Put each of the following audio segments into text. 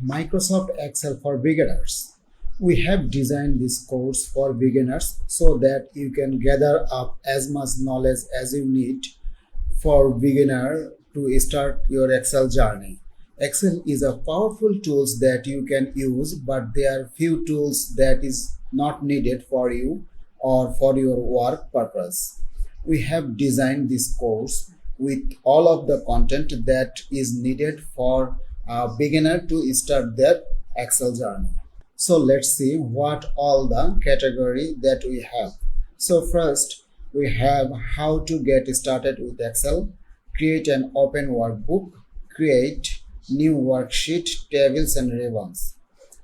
Microsoft Excel for beginners. We have designed this course for beginners so that you can gather up as much knowledge as you need for beginner to start your Excel journey. Excel is a powerful tool that you can use, but there are few tools that is not needed for you or for your work purpose. We have designed this course with all of the content that is needed for a beginner to start their Excel journey. So let's see what all the category that we have. So first we have how to get started with Excel, create an open workbook, create new worksheet, tables and ribbons.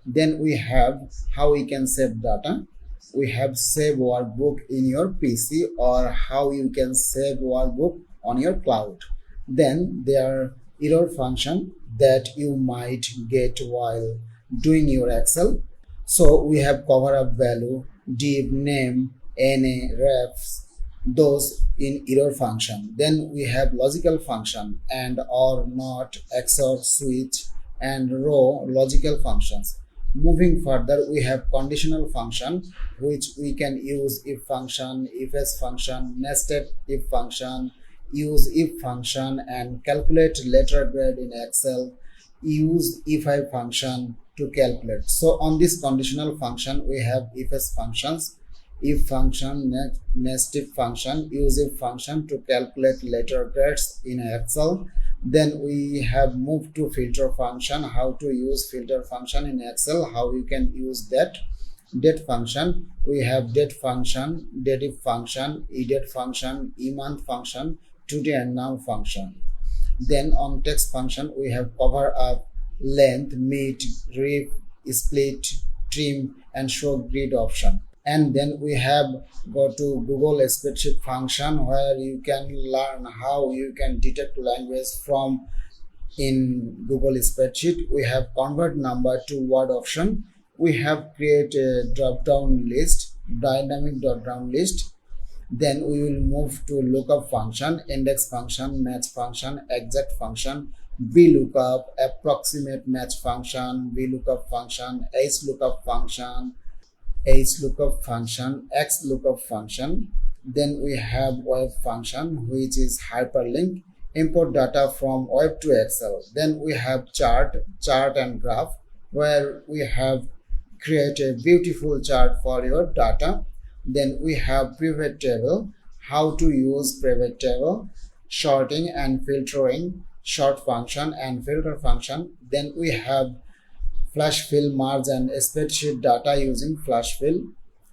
Then we have how we can save data. We have save workbook in your PC or how you can save workbook on your cloud. Then there are error function that you might get while doing your Excel. So we have cover up value, div, name, NA, refs, those in error function. Then we have logical function and or not, XOR, switch and row logical functions. Moving further, we have conditional function which we can use if function, if else function, nested if function, use if function and calculate letter grade in Excel, use if I function to calculate. So on this conditional function we have if else functions, if function, nested function, use if function to calculate letter grades in Excel. Then we have moved to filter function, how to use filter function in Excel, how you can use that. Date function, we have date function, dative function, edate function, emonth function, today and now function. Then on text function we have cover up, length, meet, rip, split, trim and show grid option. And then we have go to Google spreadsheet function where you can learn how you can detect language from in Google spreadsheet. We have convert number to word option. We have create a drop down list, dynamic drop down list. Then we will move to lookup function, index function, match function, exact function, VLOOKUP, approximate match function, VLOOKUP function, HLOOKUP function, HLOOKUP function, XLOOKUP function. Then we have web function which is hyperlink, import data from web to Excel. Then we have chart and graph where we have create a beautiful chart for your data. Then we have pivot table, how to use pivot table, sorting and filtering, sort function and filter function. Then we have flash fill, merge and spreadsheet data using flash fill.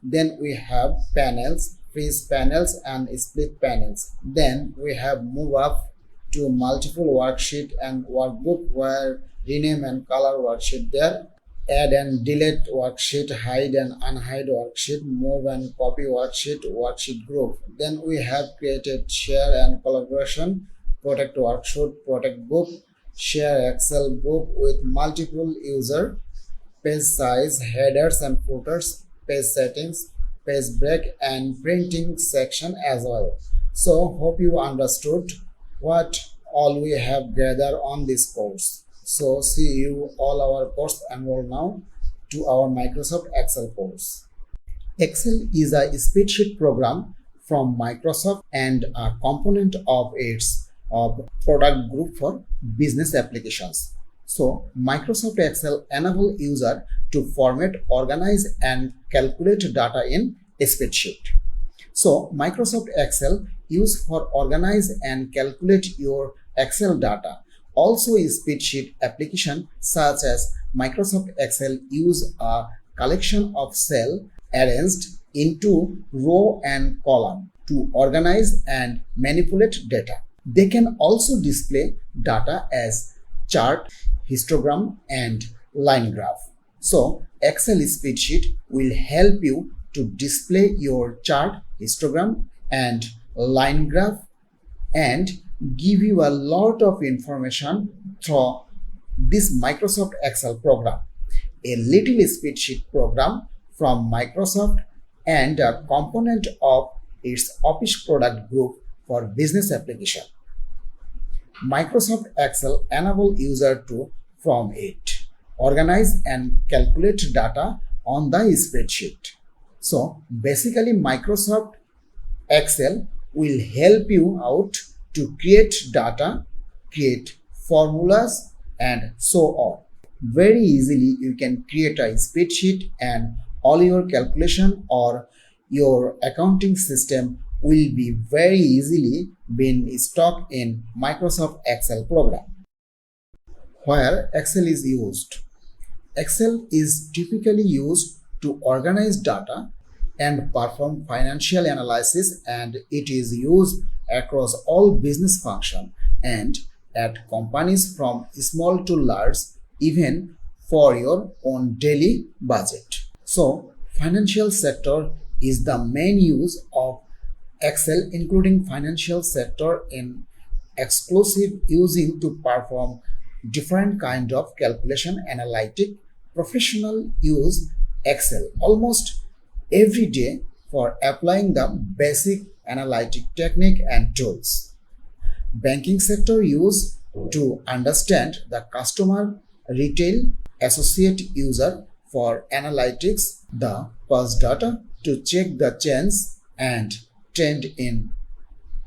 Then we have panels, freeze panels and split panels. Then we have move up to multiple worksheet and workbook where rename and color worksheet there, add and delete worksheet, hide and unhide worksheet, move and copy worksheet, worksheet group. Then we have created share and collaboration, protect worksheet, protect book, share Excel book with multiple user, page size, headers and footers, page settings, page break and printing section as well. So hope you understood what all we have gathered on this course. So see you all our course enroll now to our Microsoft Excel course. Excel is a spreadsheet program from Microsoft and a component of its product group for business applications. So Microsoft Excel enable user to format, organize and calculate data in a spreadsheet. So Microsoft Excel used for organize and calculate your Excel data. Also a spreadsheet application such as Microsoft Excel use a collection of cell arranged into row and column to organize and manipulate data. They can also display data as chart, histogram and line graph. So Excel spreadsheet will help you to display your chart, histogram and line graph and give you a lot of information through this Microsoft Excel program, a little spreadsheet program from Microsoft and a component of its Office product group for business application. Microsoft Excel enable user to from it. organize and calculate data on the spreadsheet. So basically Microsoft Excel will help you out to create data, create formulas, and so on. Very easily you can create a spreadsheet and all your calculation or your accounting system will be very easily been stored in Microsoft Excel program. Where Excel is used. Excel is typically used to organize data and perform financial analysis, and it is used across all business functions and at companies from small to large, even for your own daily budget. So financial sector is the main use of Excel, including financial sector in exclusive using to perform different kind of calculation analytic. Professional use Excel almost every day for applying the basic analytic technique and tools. Banking sector use to understand the customer, retail, associate user for analytics, the pulse data to check the change and trend in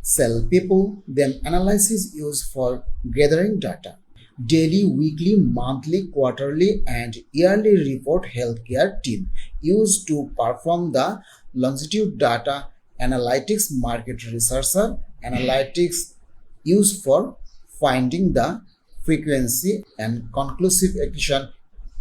sell people, then analysis used for gathering data. Daily, weekly, monthly, quarterly, and yearly report healthcare team used to perform the longitude data analytics. Market researcher analytics used for finding the frequency and conclusive equation.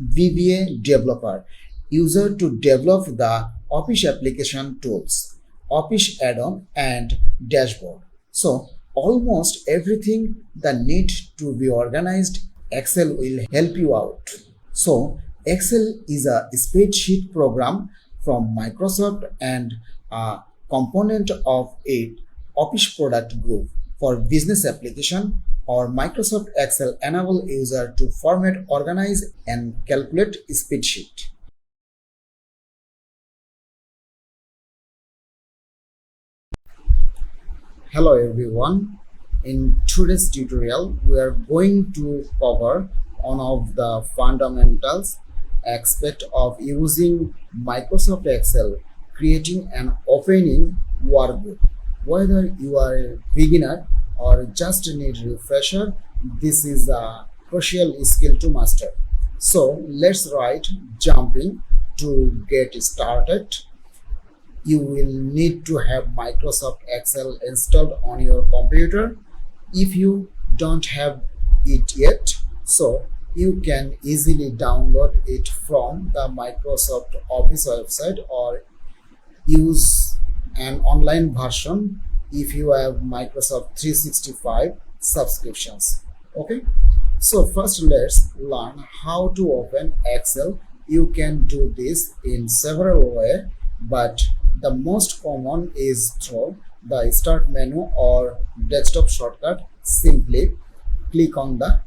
VBA developer user to develop the Office application tools, Office add-on and dashboard. So almost everything that need to be organized, Excel will help you out. So Excel is a spreadsheet program from Microsoft and a component of a Office product group for business application, or Microsoft Excel enable user to format, organize and calculate spreadsheet. Hello everyone. In today's tutorial, we are going to cover one of the fundamentals aspect of using Microsoft Excel, creating and opening workbook. Whether you are a beginner or just need refresher, this is a crucial skill to master. So let's jumping to get started. You will need to have Microsoft Excel installed on your computer. If you don't have it yet, so you can easily download it from the Microsoft Office website or use an online version if you have Microsoft 365 subscriptions. Okay, so first let's learn how to open Excel. You can do this in several ways, but the most common is through the start menu or desktop shortcut. Simply click on the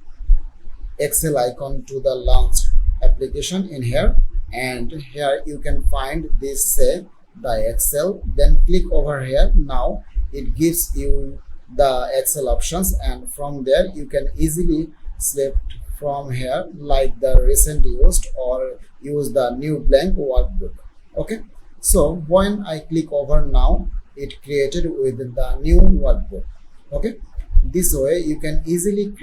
Excel icon to the launch application in here, and here you can find this say the Excel. Then click over here. Now it gives you the Excel options, and from there you can easily select from here like the recent used or use the new blank workbook. Okay, so when I click over now, it created with the new workbook. Okay, this way you can easily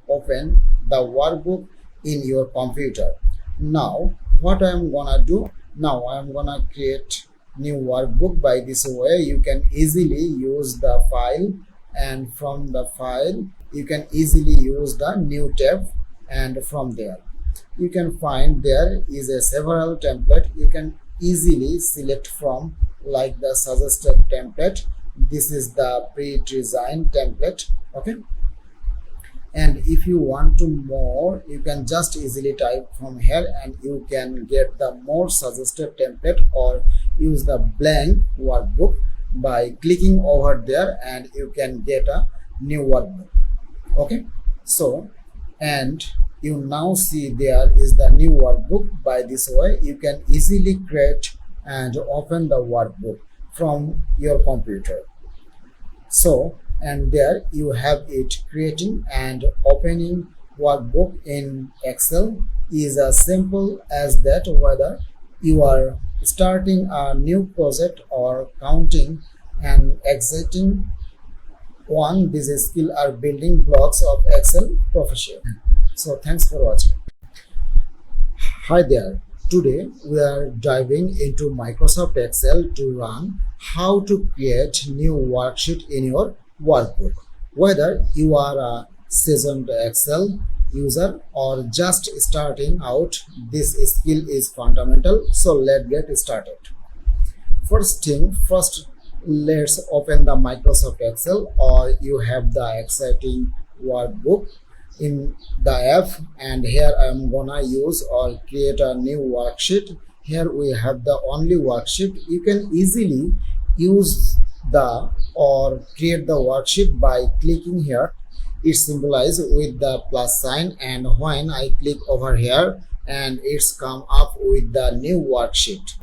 open the workbook in your computer. Now what I'm gonna do, now I'm gonna create new workbook. By this way you can easily use the file, and from the file you can easily use the new tab, and from there you can find there is a several template. You can easily select from like the suggested template. This is the pre-designed template. Okay, and if you want to more, you can just easily type from here and you can get the more suggested template or use the blank workbook by clicking over there, and you can get a new workbook. Okay, so and you now see there is the new workbook. By this way you can easily create and open the workbook from your computer. So and there you have it, creating and opening workbook in Excel. is as simple as that. Whether you are starting a new project or counting and exiting one, these skills are building blocks of Excel proficiency. So thanks for watching. Hi there. Today we are diving into Microsoft Excel to learn how to create new worksheet in your workbook. Whether you are a seasoned Excel user or just starting out, this skill is fundamental. So let's get started. First, let's open the Microsoft Excel, or you have the exciting workbook in the app, and here I'm gonna use or create a new worksheet. Here we have the only worksheet. You can easily use the or create the worksheet by clicking here. It's symbolized with the plus sign, and when I click over here, and it's come up with the new worksheet.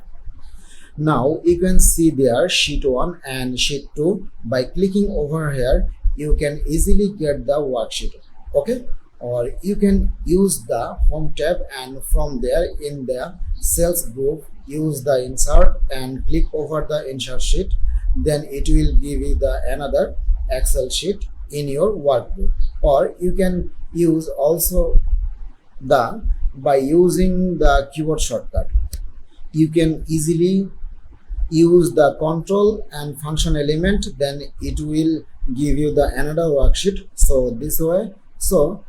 Now you can see there sheet 1 and sheet 2. By clicking over here, you can easily get the worksheet. Okay, or you can use the home tab, and from there in the sales group use the insert and click over the insert sheet. Then it will give you the another Excel sheet in your workbook. Or you can use also the by using the keyboard shortcut, you can easily use the control and function element, then it will give you the another worksheet. So this way. So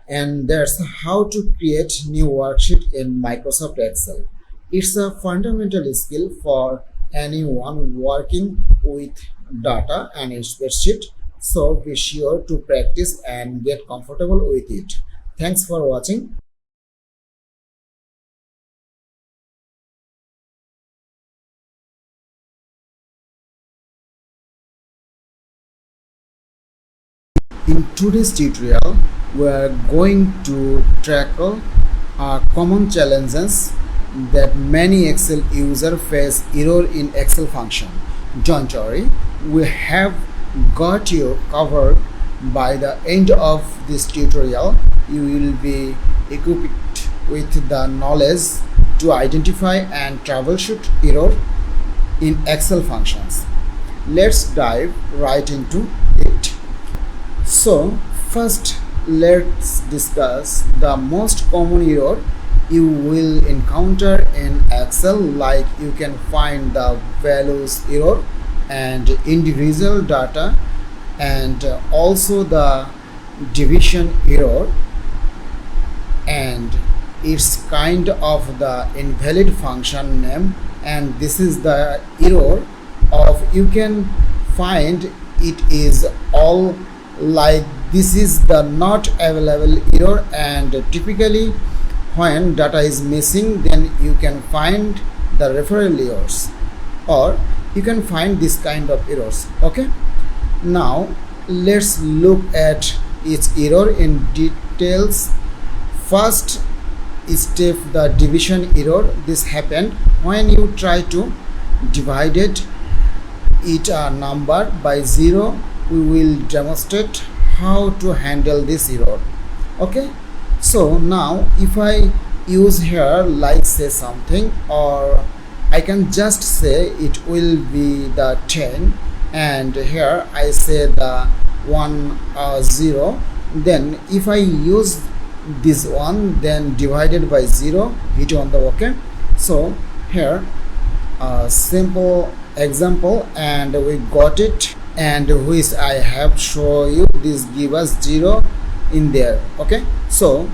and that's how to create new worksheet in Microsoft Excel. It's a fundamental skill for anyone working with data and in spreadsheet. So be sure to practice and get comfortable with it. Thanks for watching. In today's tutorial, we are going to tackle common challenges that many Excel users face error in Excel function. Don't worry, we have got you covered. By the end of this tutorial, you will be equipped with the knowledge to identify and troubleshoot error in Excel functions. Let's dive right into it. So first, let's discuss the most common error you will encounter in Excel. Like you can find the values error and individual data, and also the division error, and it's kind of the invalid function name, and this is the error of, you can find it is all like this is the not available error. And typically when data is missing, then you can find the referral errors, or you can find this kind of errors. Okay, now let's look at each error in details. First step, the division error. This happened when you try to divide it a number by 0. We will demonstrate how to handle this error. Okay, so now if I use here like say something, or I can just say it will be the 10, and here I say the 1 0. Then if I use this one, then divided by 0, hit on the OK. So here a simple example, and we got it, and which I have shown you, this give us 0 in there. Okay, so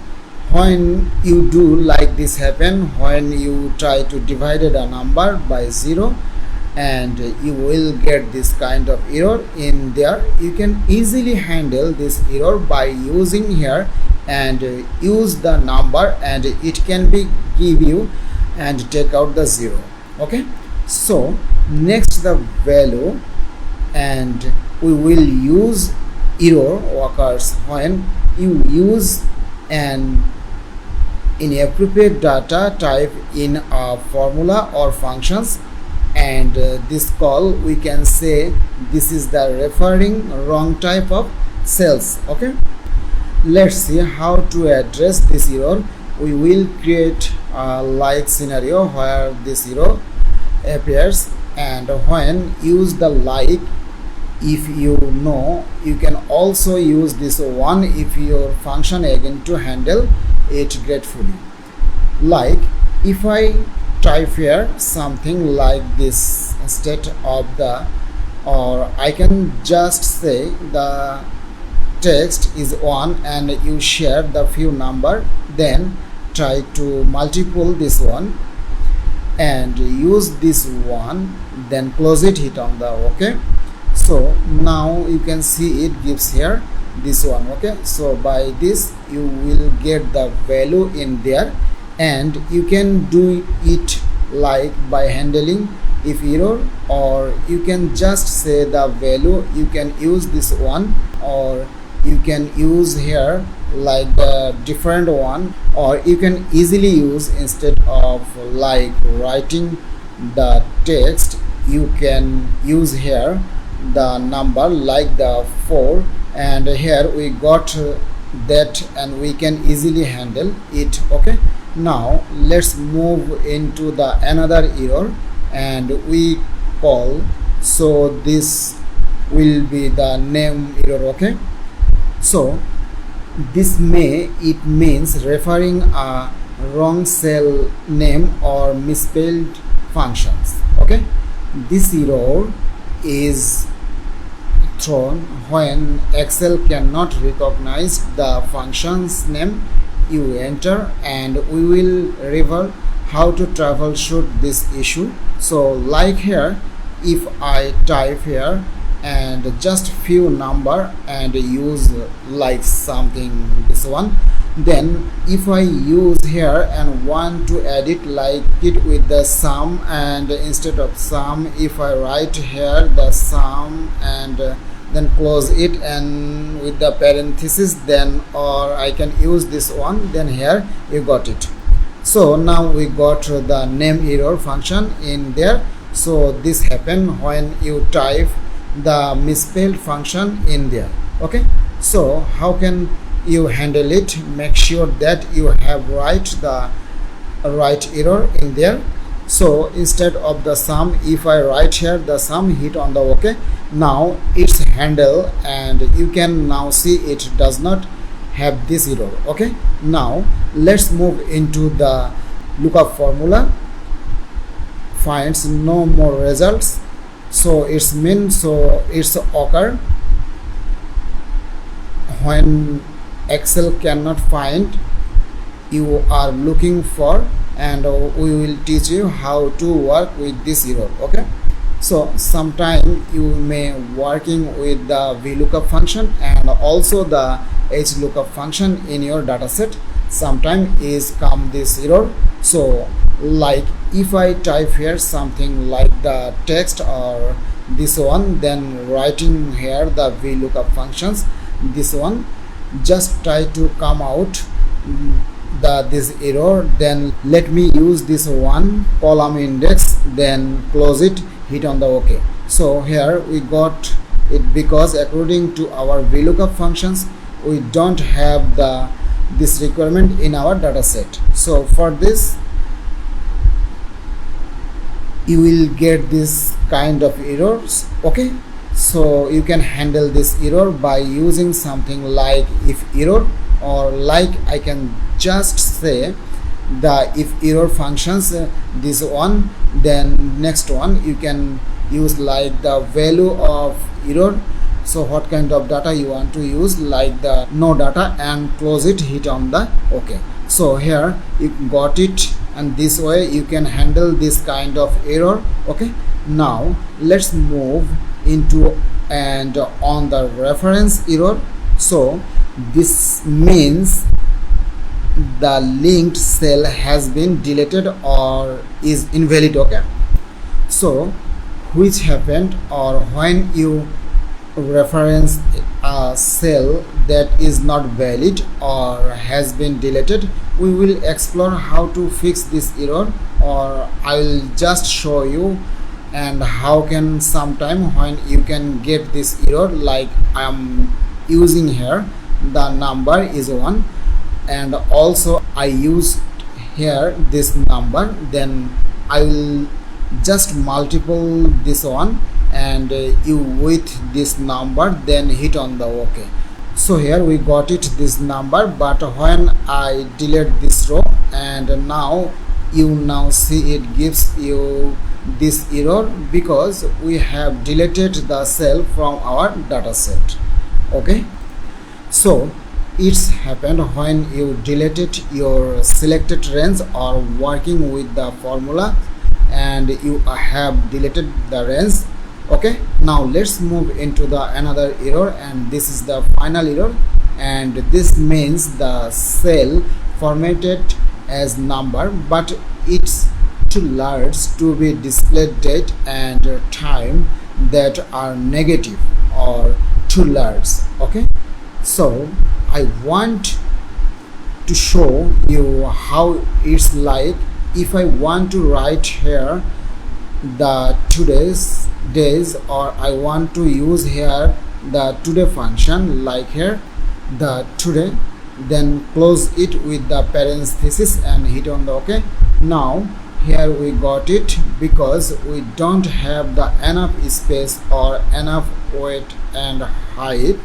when you do like this happen, when you try to divide a number by 0, and you will get this kind of error in there. You can easily handle this error by using here and use the number, and it can be give you and take out the 0. Okay, so next the value, and we will use error occurs when you use an inappropriate data type in a formula or functions, and this call we can say this is the referring wrong type of cells. Okay, let's see how to address this error we will create a like scenario where this error appears, and when use the like, if you know, you can also use this one if your function again to handle it gratefully. Like if I type here something like this instead of the, or I can just say the text is 1 and you share the few number, then try to multiple this one and use this one, then close it, hit on the OK. So now you can see it gives here this one. Okay, so by this you will get the value in there, and you can do it like by handling if error, or you can just say the value. You can use this one, or you can use here like the different one, or you can easily use, instead of like writing the text, you can use here the number like the 4, and here we got that, and we can easily handle it. Okay, now let's move into the another error, and we call, so this will be the name error. Okay, so this it means referring a wrong cell name or misspelled functions. Okay, this error is thrown when Excel cannot recognize the function's name you enter, and we will review how to troubleshoot this issue. So like here, if I type here and just few number and use like something this one, then if I use here and want to edit like it with the sum, and instead of sum, if I write here the sum and then close it and with the parenthesis, then, or I can use this one, then here you got it. So now we got the name error function in there. So this happen when you type the misspelled function in there. Okay, so how can you handle it? Make sure that you have the right error in there. So instead of the sum, if I write here the sum, hit on the OK. Now it's handle, and you can now see it does not have this error. Okay, now let's move into the lookup formula. Finds no more results, so it's means, so it's occur when Excel cannot find you are looking for, and we will teach you how to work with this error. Okay, so sometime you may working with the VLOOKUP function and also the HLOOKUP function in your dataset. Sometime is come this error. So like if I type here something like the text or this one, then writing here the VLOOKUP functions, this one, just try to come out this error, then let me use this one column index, then close it, hit on the OK. So here we got it, because according to our VLOOKUP functions we don't have this requirement in our data set. So for this you will get this kind of errors. Okay, so you can handle this error by using something like if error, or like I can just say the if error functions, this one, then next one you can use like the value of error. So what kind of data you want to use, like the no data, and close it, hit on the OK. So here you got it, and this way you can handle this kind of error. Okay, now let's move into and on the reference error. So this means the linked cell has been deleted or is invalid. Okay, so which happened, or when you reference a cell that is not valid or has been deleted, we will explore how to fix this error, or I will just show you and how can sometime when you can get this error, like I am using here the number is 1, and also I use here this number, then I will just multiple this one and you with this number, then hit on the OK. So here we got it this number, but when I delete this row, and now you now see it gives you this error because we have deleted the cell from our data set. Okay, so it's happened when you deleted your selected range or working with the formula and you have deleted the range. Okay, now let's move into the another error, and this is the final error, and this means the cell formatted as number but it's too large to be displayed date and time that are negative or too large. Okay, so I want to show you how it's like if I want to write here the today's days, or I want to use here the today function, like here the today, then close it with the parenthesis and hit on the OK. Now here we got it because we don't have the enough space or enough weight and height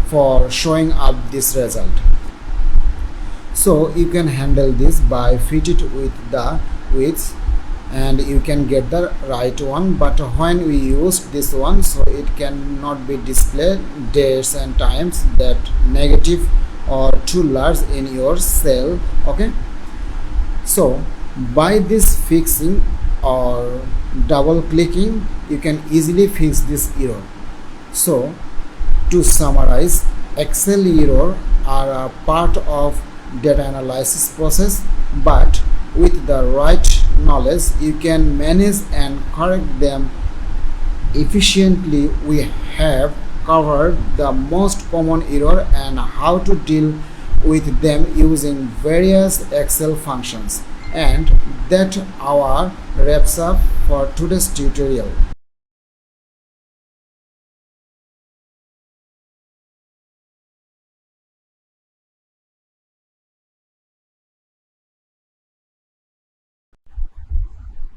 for showing up this result. So you can handle this by fit it with the width and you can get the right one, but when we use this one, so it cannot be displayed dates and times that negative or too large in your cell. Okay, so by this fixing or double clicking you can easily fix this error. So to summarize, Excel error are a part of data analysis process, but with the right knowledge you can manage and correct them efficiently. We have covered the most common error and how to deal with them using various Excel functions, and that our wraps up for today's tutorial.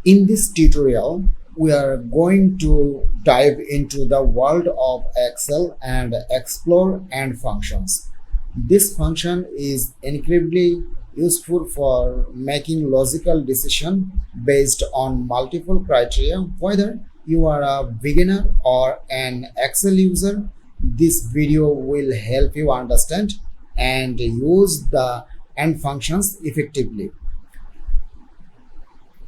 In this tutorial, we are going to dive into the world of Excel and explore AND functions. This function is incredibly useful for making logical decisions based on multiple criteria. Whether you are a beginner or an Excel user, this video will help you understand and use the AND functions effectively.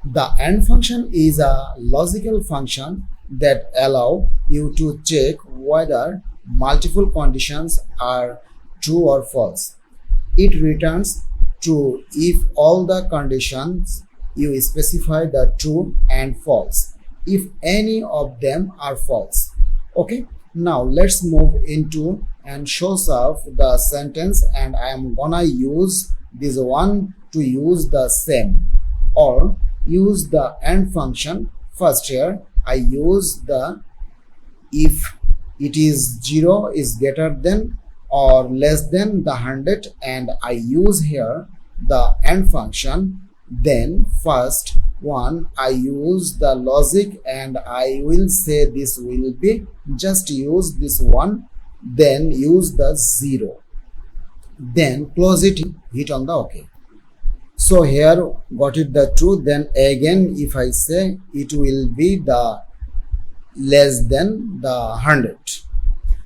The AND function is a logical function that allows you to check whether multiple conditions are true or false. It returns true if all the conditions you specify the true, and false if any of them are false. Okay, now let's move into and shows off the sentence, and I am gonna use this one to use the same or use the AND function. First here I use the if it is 0 is greater than or less than the 100, and I use here the AND function. Then first one I use the logic and I will say this will be, just use this one, then use the 0, then close it, hit on the OK. So here got it the true, then again if I say it will be the less than the 100.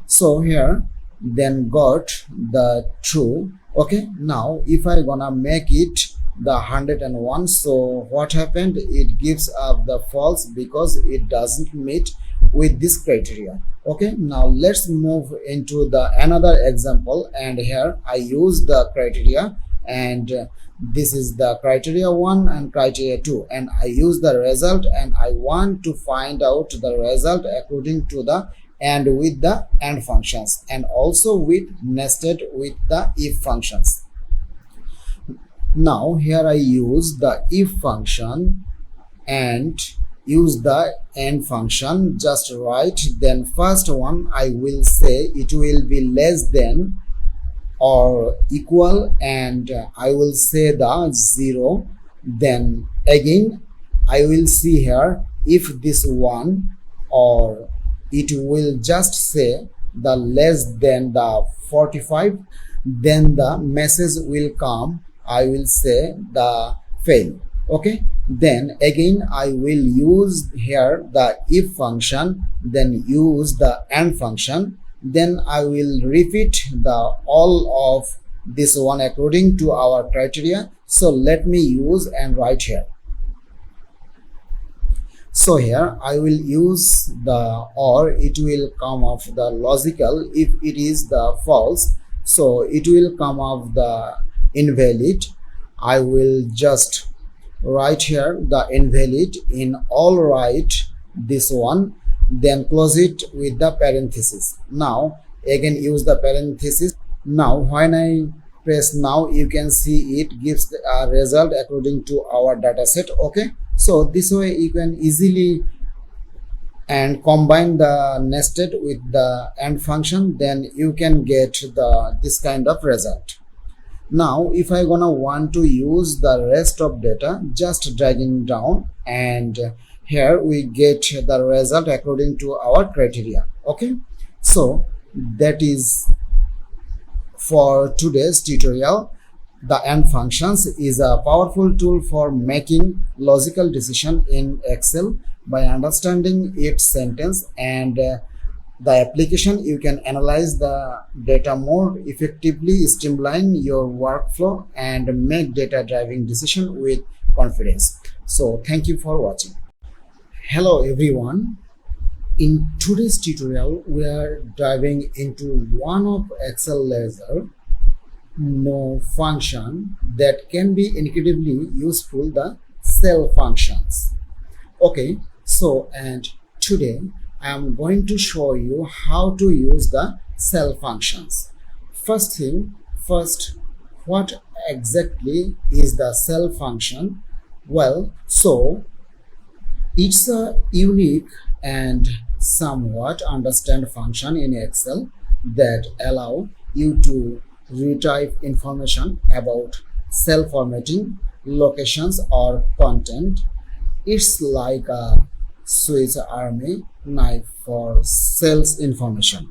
So here then got the true. Okay, now if I gonna make it the 101, so what happened, it gives up the false because it doesn't meet with this criteria. Okay, now let's move into the another example, and here I use the criteria, and this is the criteria 1 and criteria 2, and I use the result, and I want to find out the result according to the and with the AND functions, and also with nested with the if functions. Now here I use the if function and use the AND function, just write, then first one I will say it will be less than or equal, and I will say the 0. Then again I will see here if this one, or it will just say the less than the 45. Then the message will come, I will say the fail. Okay, then again I will use here the if function, then use the and function, then I will repeat the all of this one according to our criteria. So let me use and write here. So here I will use the or, it will come of the logical. If it is the false, so it will come of the invalid. I will just write here the invalid in all right, this one, then close it with the parenthesis. Now again use the parenthesis. Now when I press now, you can see it gives a result according to our data set. Okay, so this way you can easily and combine the nested with the and function, then you can get the this kind of result. Now if I gonna want to use the rest of data, just dragging down, and here we get the result according to our criteria. Okay, so that is for today's tutorial. The AND functions is a powerful tool for making logical decision in Excel. By understanding its sentence and the application, you can analyze the data more effectively, streamline your workflow, and make data driving decision with confidence. So thank you for watching. Hello everyone. In today's tutorial, we are diving into one of Excel laser no function that can be incredibly useful, the cell functions. Okay, so and today I am going to show you how to use the cell functions. First thing first, what exactly is the cell function? Well, so it's a unique and somewhat understand function in Excel that allow you to retrieve information about cell formatting, locations, or content. It's like a Swiss Army knife for sales information.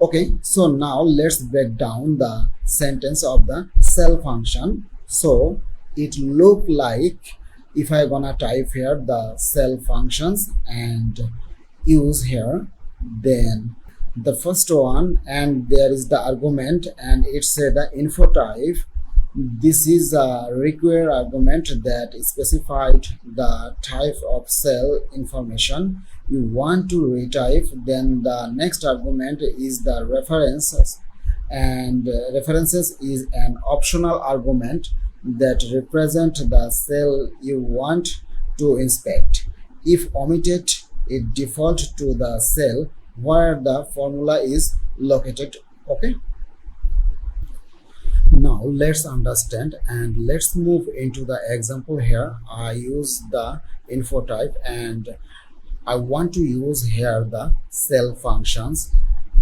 Okay, so now let's break down the sentence of the cell function. So it look like, if I gonna type here the cell functions and use here, then the first one, and there is the argument, and it said the info type. This is a require argument that specified the type of cell information you want to retrieve. Then the next argument is the references, and references is an optional argument that represent the cell you want to inspect. If omitted, it default to the cell where the formula is located. Okay, now let's understand and let's move into the example. Here I use the info type and I want to use here the cell functions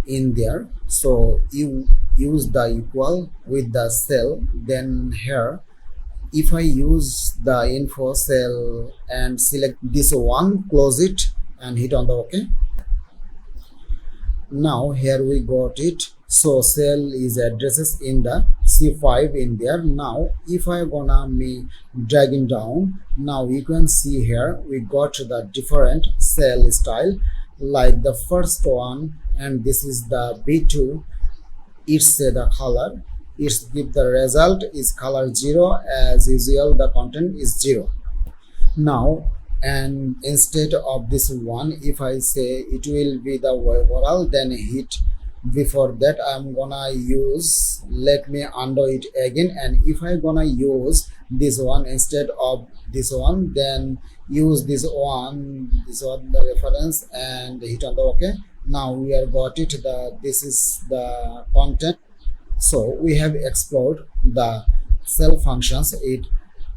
in there. So you use the equal with the cell, then here if I use the info cell and select this one, close it and hit on the OK. Now here we got it. So cell is addresses in the C5 in there. Now if I gonna me dragging down, now you can see here we got the different cell style, like the first one, and this is the B2. It's the color, it's give the result is color 0. As usual, the content is 0. Now and instead of this one, if I say it will be the overall, then hit. Before that I'm gonna use, let me undo it again, and if I gonna use this one instead of this one, then use this one the reference and hit on the OK. Now we have got it, this is the content. So we have explored the cell functions, its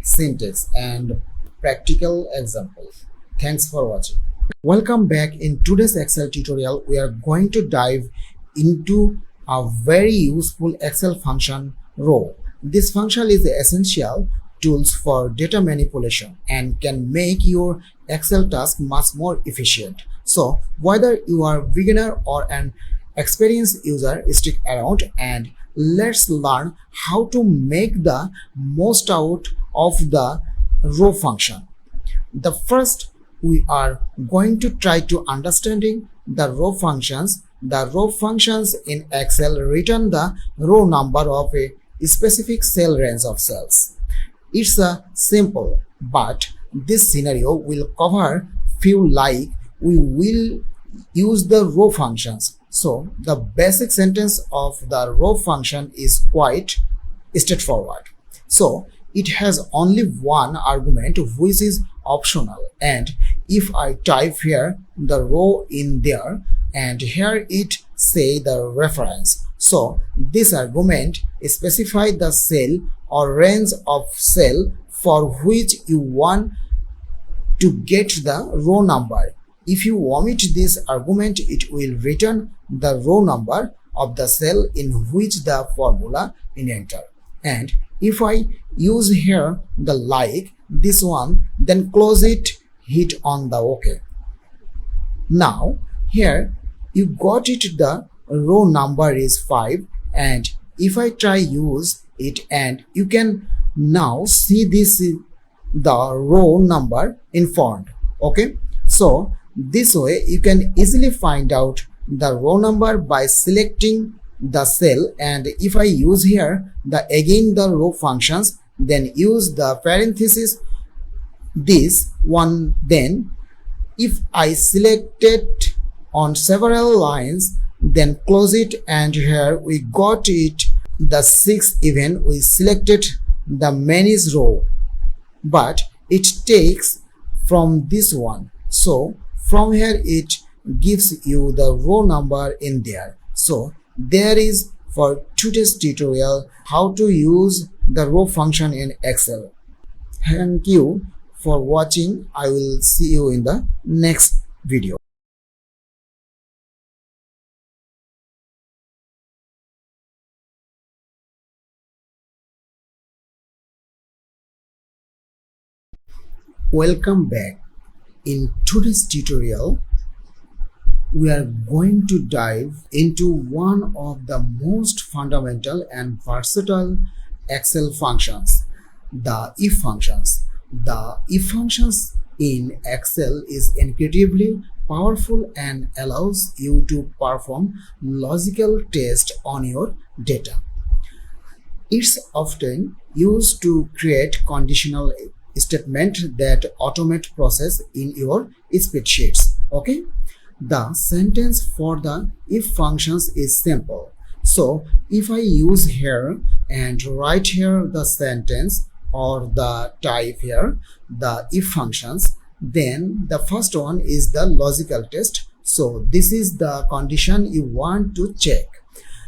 syntax and practical examples. Thanks for watching. Welcome back. In today's Excel tutorial, we are going to dive into a very useful Excel function row. This function is essential tools for data manipulation and can make your Excel task much more efficient. So whether you are a beginner or an experienced user, stick around and let's learn how to make the most out of the row function. The first, we are going to try to understanding the row functions. The row functions in Excel return the row number of a specific cell range of cells. It's a simple, but this scenario will cover few like we will use the row functions. So the basic sentence of the row function is quite straightforward. So it has only one argument which is optional, and if I type here the row in there and here it say the reference, so this argument specify the cell or range of cell for which you want to get the row number. If you omit this argument, it will return the row number of the cell in which the formula is entered. And if I use here the like this one, then close it, hit on the OK. Now here you got it, the row number is 5, and if I try use it, and you can now see this is the row number in font. Okay, so this way you can easily find out the row number by selecting the cell, and if I use here the again the row functions, then use the parenthesis this one, then if I select it on several lines, then close it, and here we got it the 6th even we selected the manage row, but it takes from this one, so from here it gives you the row number in there. So there is for today's tutorial how to use the row function in Excel. Thank you for watching. I will see you in the next video. Welcome back. In today's tutorial, we are going to dive into one of the most fundamental and versatile Excel functions, the if functions. The if functions in Excel is incredibly powerful and allows you to perform logical tests on your data. It's often used to create conditional statement that automate process in your spreadsheets. Okay, the sentence for the if functions is simple. So if I use here and write here the sentence or the type here the if functions, then the first one is the logical test. So this is the condition you want to check.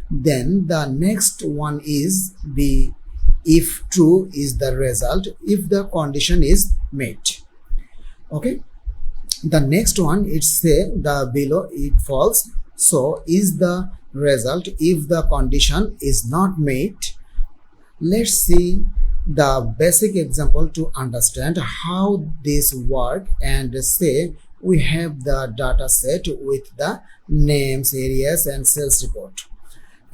Then the next one is the if true is the result if the condition is met. Okay, the next one it say the below it false, so is the result if the condition is not met. Let's see the basic example to understand how this work, and say we have the data set with the names, areas and sales report,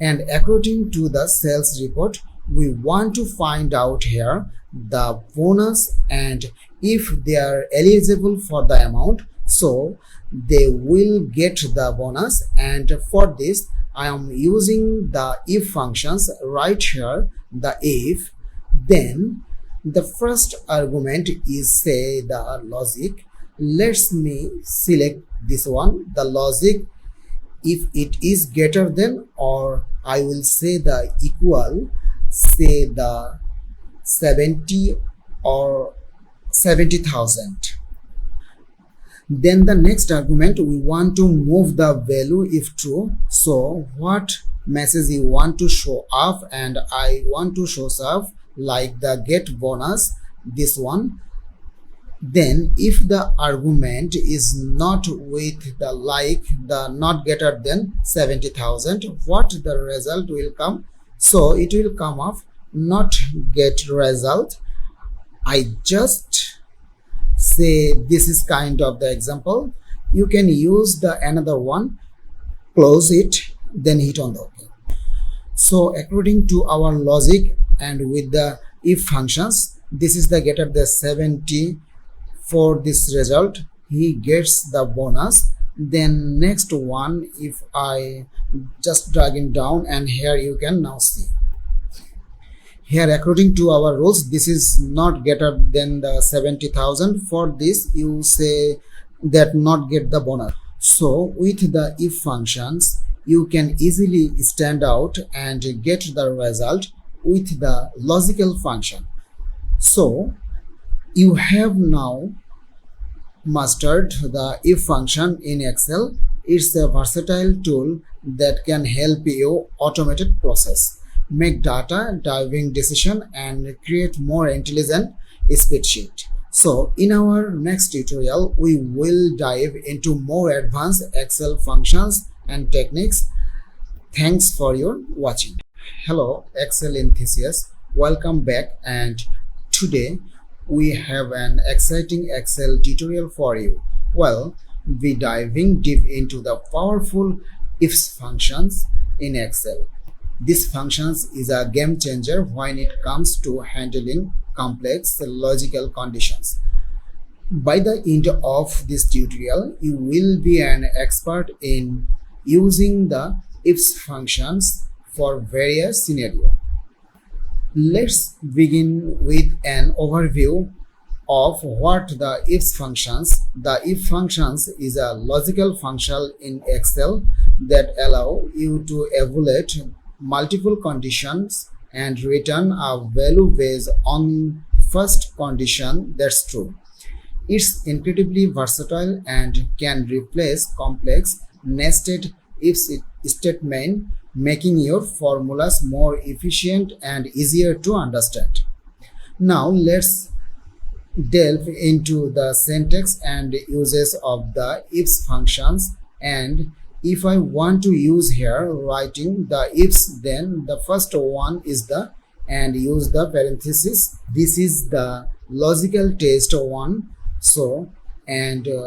and according to the sales report we want to find out here the bonus and if they are eligible for the amount, so they will get the bonus. And for this I am using the if functions right here, the if. Then the first argument is say the logic. Let me select this one, the logic, if it is greater than, or I will say the equal, say the 70 or 70,000. Then the next argument we want to move the value if true. So what message you want to show up, and I want to show up like the get bonus, this one. Then if the argument is not with the like the not greater than 70,000, what the result will come? So it will come of not get result. I just say this is kind of the example. You can use the another one, close it, then hit on the OK. So according to our logic and with the if functions, this is the getter the 70. For this result he gets the bonus. Then next one, if I just drag it down, and here you can now see here according to our rules this is not greater than the 70,000. For this you say that not get the bonus. So with the if functions you can easily stand out and get the result with the logical function. So you have now mastered the if function in Excel. It's a versatile tool that can help you automate process, make data driving decision, and create more intelligent spreadsheet. So in our next tutorial we will dive into more advanced Excel functions and techniques. Thanks for your watching. Hello Excel enthusiasts, welcome back, and today we have an exciting Excel tutorial for you. Well, we diving deep into the powerful ifs functions in Excel. This functions is a game changer when it comes to handling complex logical conditions. By the end of this tutorial, you will be an expert in using the ifs functions for various scenarios. Let's begin with an overview of what the ifs functions. The if functions is a logical function in Excel that allow you to evaluate multiple conditions and return a value based on first condition that's true. It's incredibly versatile and can replace complex nested if statement, making your formulas more efficient and easier to understand. Now let's delve into the syntax and uses of the ifs functions. And if I want to use here writing the ifs, then the first one is the and use the parenthesis. This is the logical test one. So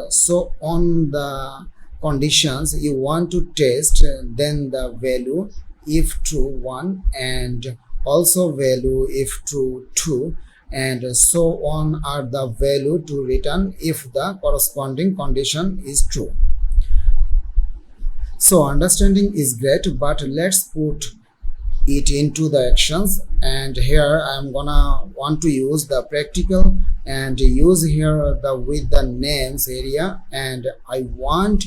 so on the conditions you want to test, then the value if true 1 and also value if true 2, and so on are the value to return if the corresponding condition is true. So understanding is great, but let's put it into the actions. And here I'm gonna want to use the practical and use here the with the names area, and I want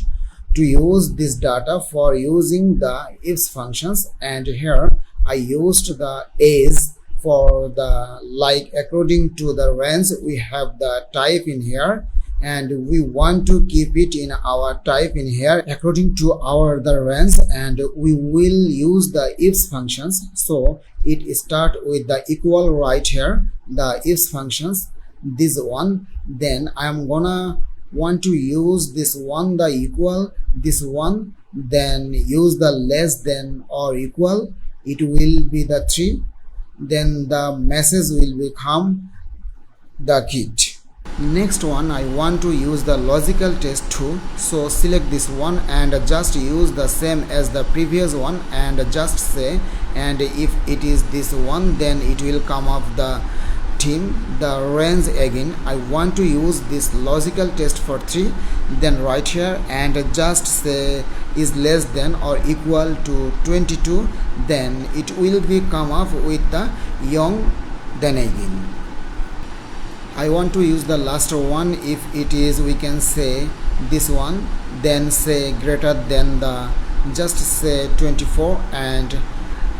to use this data for using the ifs functions. And here I used the as for the like according to the range we have the type in here, and we want to keep it in our type in here according to our the range, and we will use the ifs functions. So it start with the equal right here, the ifs functions, this one. Then I'm gonna want to use this one, the equal, this one, then use the less than or equal, it will be the 3, then the message will become the kid. Next one I want to use the logical test 2, so select this one and just use the same as the previous one and just say, and if it is this one then it will come up the team the range again. I want to use this logical test for 3, then right here and just say is less than or equal to 22, then it will be come up with the young then again. I want to use the last one. If it is, we can say this one, then say greater than the, just say 24, and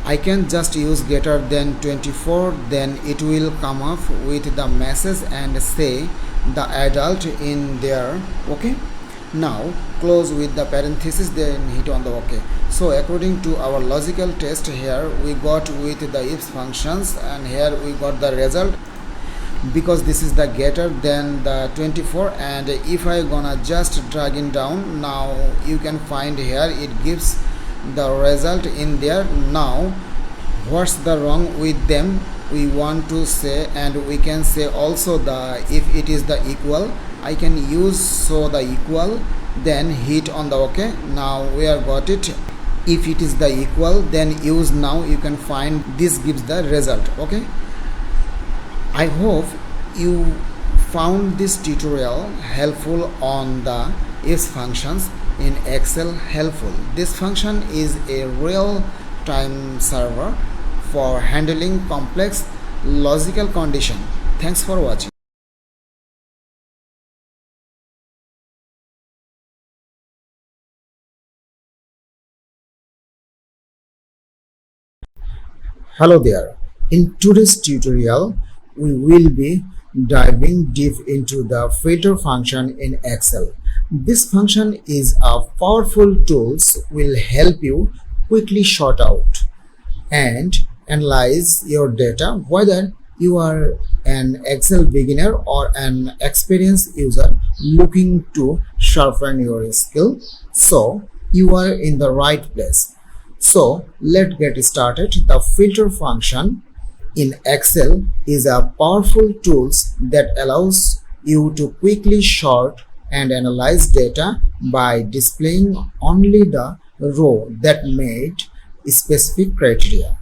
I can just use greater than 24, then it will come up with the message and say the adult in there. Okay, now close with the parenthesis, then hit on the OK. So according to our logical test, here we got with the ifs functions, and here we got the result. because this is the getter, then the 24, and if I gonna just drag it down, now you can find here it gives the result in there. Now what's the wrong with them we want to say, and we can say also the if it is the equal, I can use so the equal, then hit on the OK. Now we have got it. If it is the equal, then use now, you can find this gives the result. Okay, I hope you found this tutorial helpful on the if functions in Excel helpful. This function is a real time server for handling complex logical condition. Thanks for watching. Hello there. In today's tutorial, we will be diving deep into the filter function in Excel. This function is a powerful tool will help you quickly sort out and analyze your data, whether you are an Excel beginner or an experienced user looking to sharpen your skill. So you are in the right place. So let's get started. The filter function in Excel is a powerful tool that allows you to quickly sort and analyze data by displaying only the row that meet specific criteria,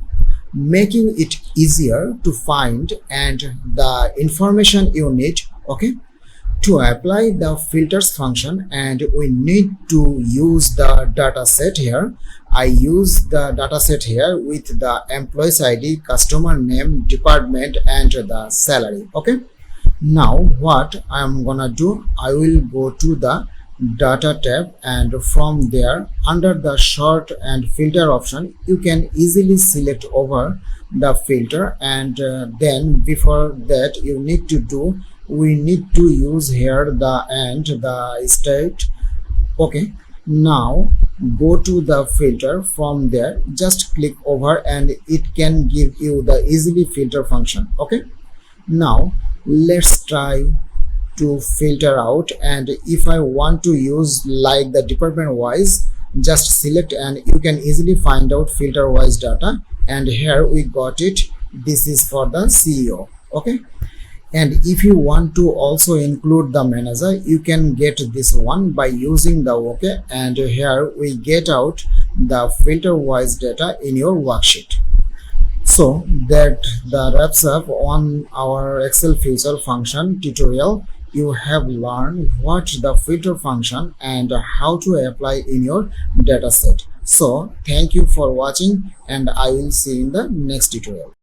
making it easier to find and the information you need. Okay, to apply the filters function, and we need to use the data set here. I use the data set here with the employee's ID, customer name, department, and the salary. Okay, now what I'm gonna do, I will go to the data tab, and from there under the sort and filter option you can easily select over the filter, and then before that we need to use here the and the state. Okay, now go to the filter, from there just click over and it can give you the easily filter function. Okay, now let's try to filter out, and if I want to use like the department wise, just select and you can easily find out filter wise data, and here we got it. This is for the CEO. Okay, and if you want to also include the manager, you can get this one by using the OK, and here we get out the filter wise data in your worksheet. So that wraps up on our Excel filter function tutorial. You have learned what the filter function and how to apply in your data set. So thank you for watching, and I will see you in the next tutorial.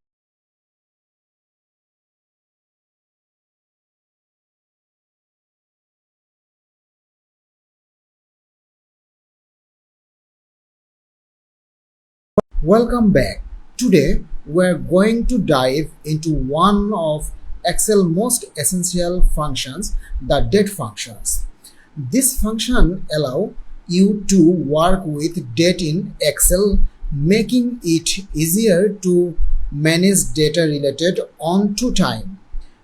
Welcome back. Today we're going to dive into one of Excel most essential functions, the date functions. This function allows you to work with date in Excel, making it easier to manage data related on to time.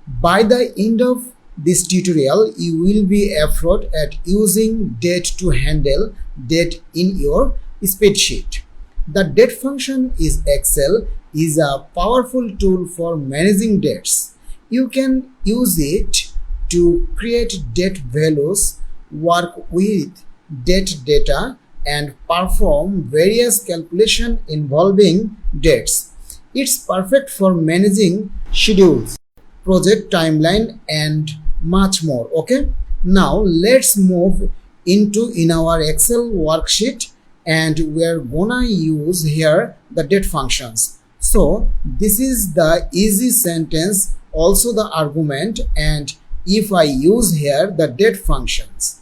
By the end of this tutorial, you will be effort at using date to handle date in your spreadsheet. The date function in Excel is a powerful tool for managing dates. You can use it to create date values, work with date data, and perform various calculations involving dates. It's perfect for managing schedules, project timeline, and much more. Okay, now let's move into in our Excel worksheet, and we're gonna use here the date functions. So this is the easy sentence, also the argument, and if I use here the date functions,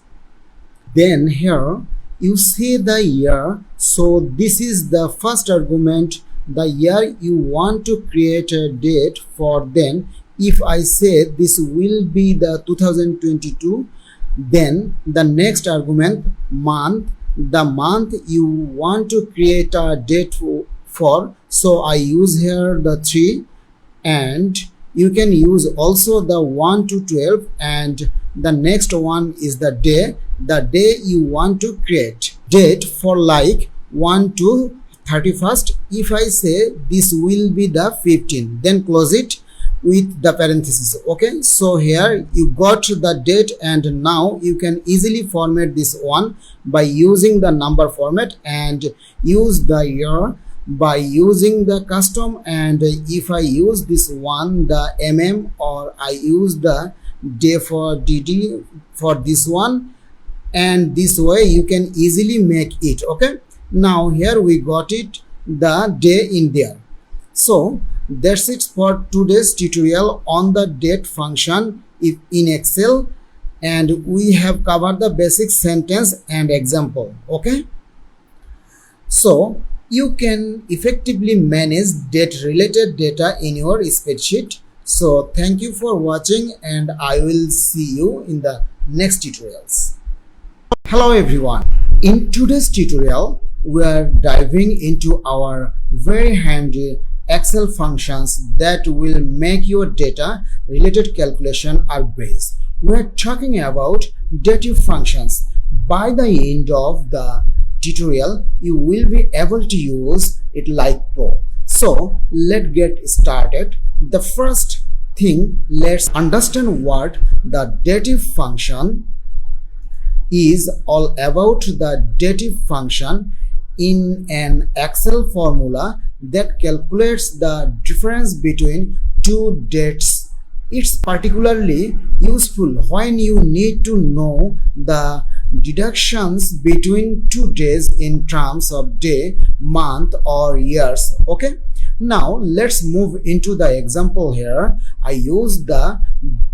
then here you see the year. So this is the first argument, the year you want to create a date for. Then if I say this will be the 2022, then the next argument, month, the month you want to create a date for. So I use here the 3, and you can use also the 1 to 12, and the next one is the day you want to create. Date for like 1 to 31st. If I say this will be the 15, then close it with the parenthesis. Okay, so here you got the date, and now you can easily format this one by using the number format and use the year by using the custom. And if I use this one, the or I use the day for dd for this one, and this way you can easily make it. Okay, now here we got it, the day in there. So that's it for today's tutorial on the date function in Excel, and we have covered the basic sentence and example. Okay, so you can effectively manage date related data in your spreadsheet. So thank you for watching, and I will see you in the next tutorials. Hello everyone, in today's tutorial we are diving into our very handy Excel functions that will make your data related calculation are breeze. We are talking about dative functions. By the end of the tutorial, you will be able to use it like pro. So let's get started. The first thing, let's understand what the dative function is all about. The dative function in an Excel formula that calculates the difference between two dates. It's particularly useful when you need to know the deductions between two days in terms of day, month or years. Okay, now let's move into the example. Here I use the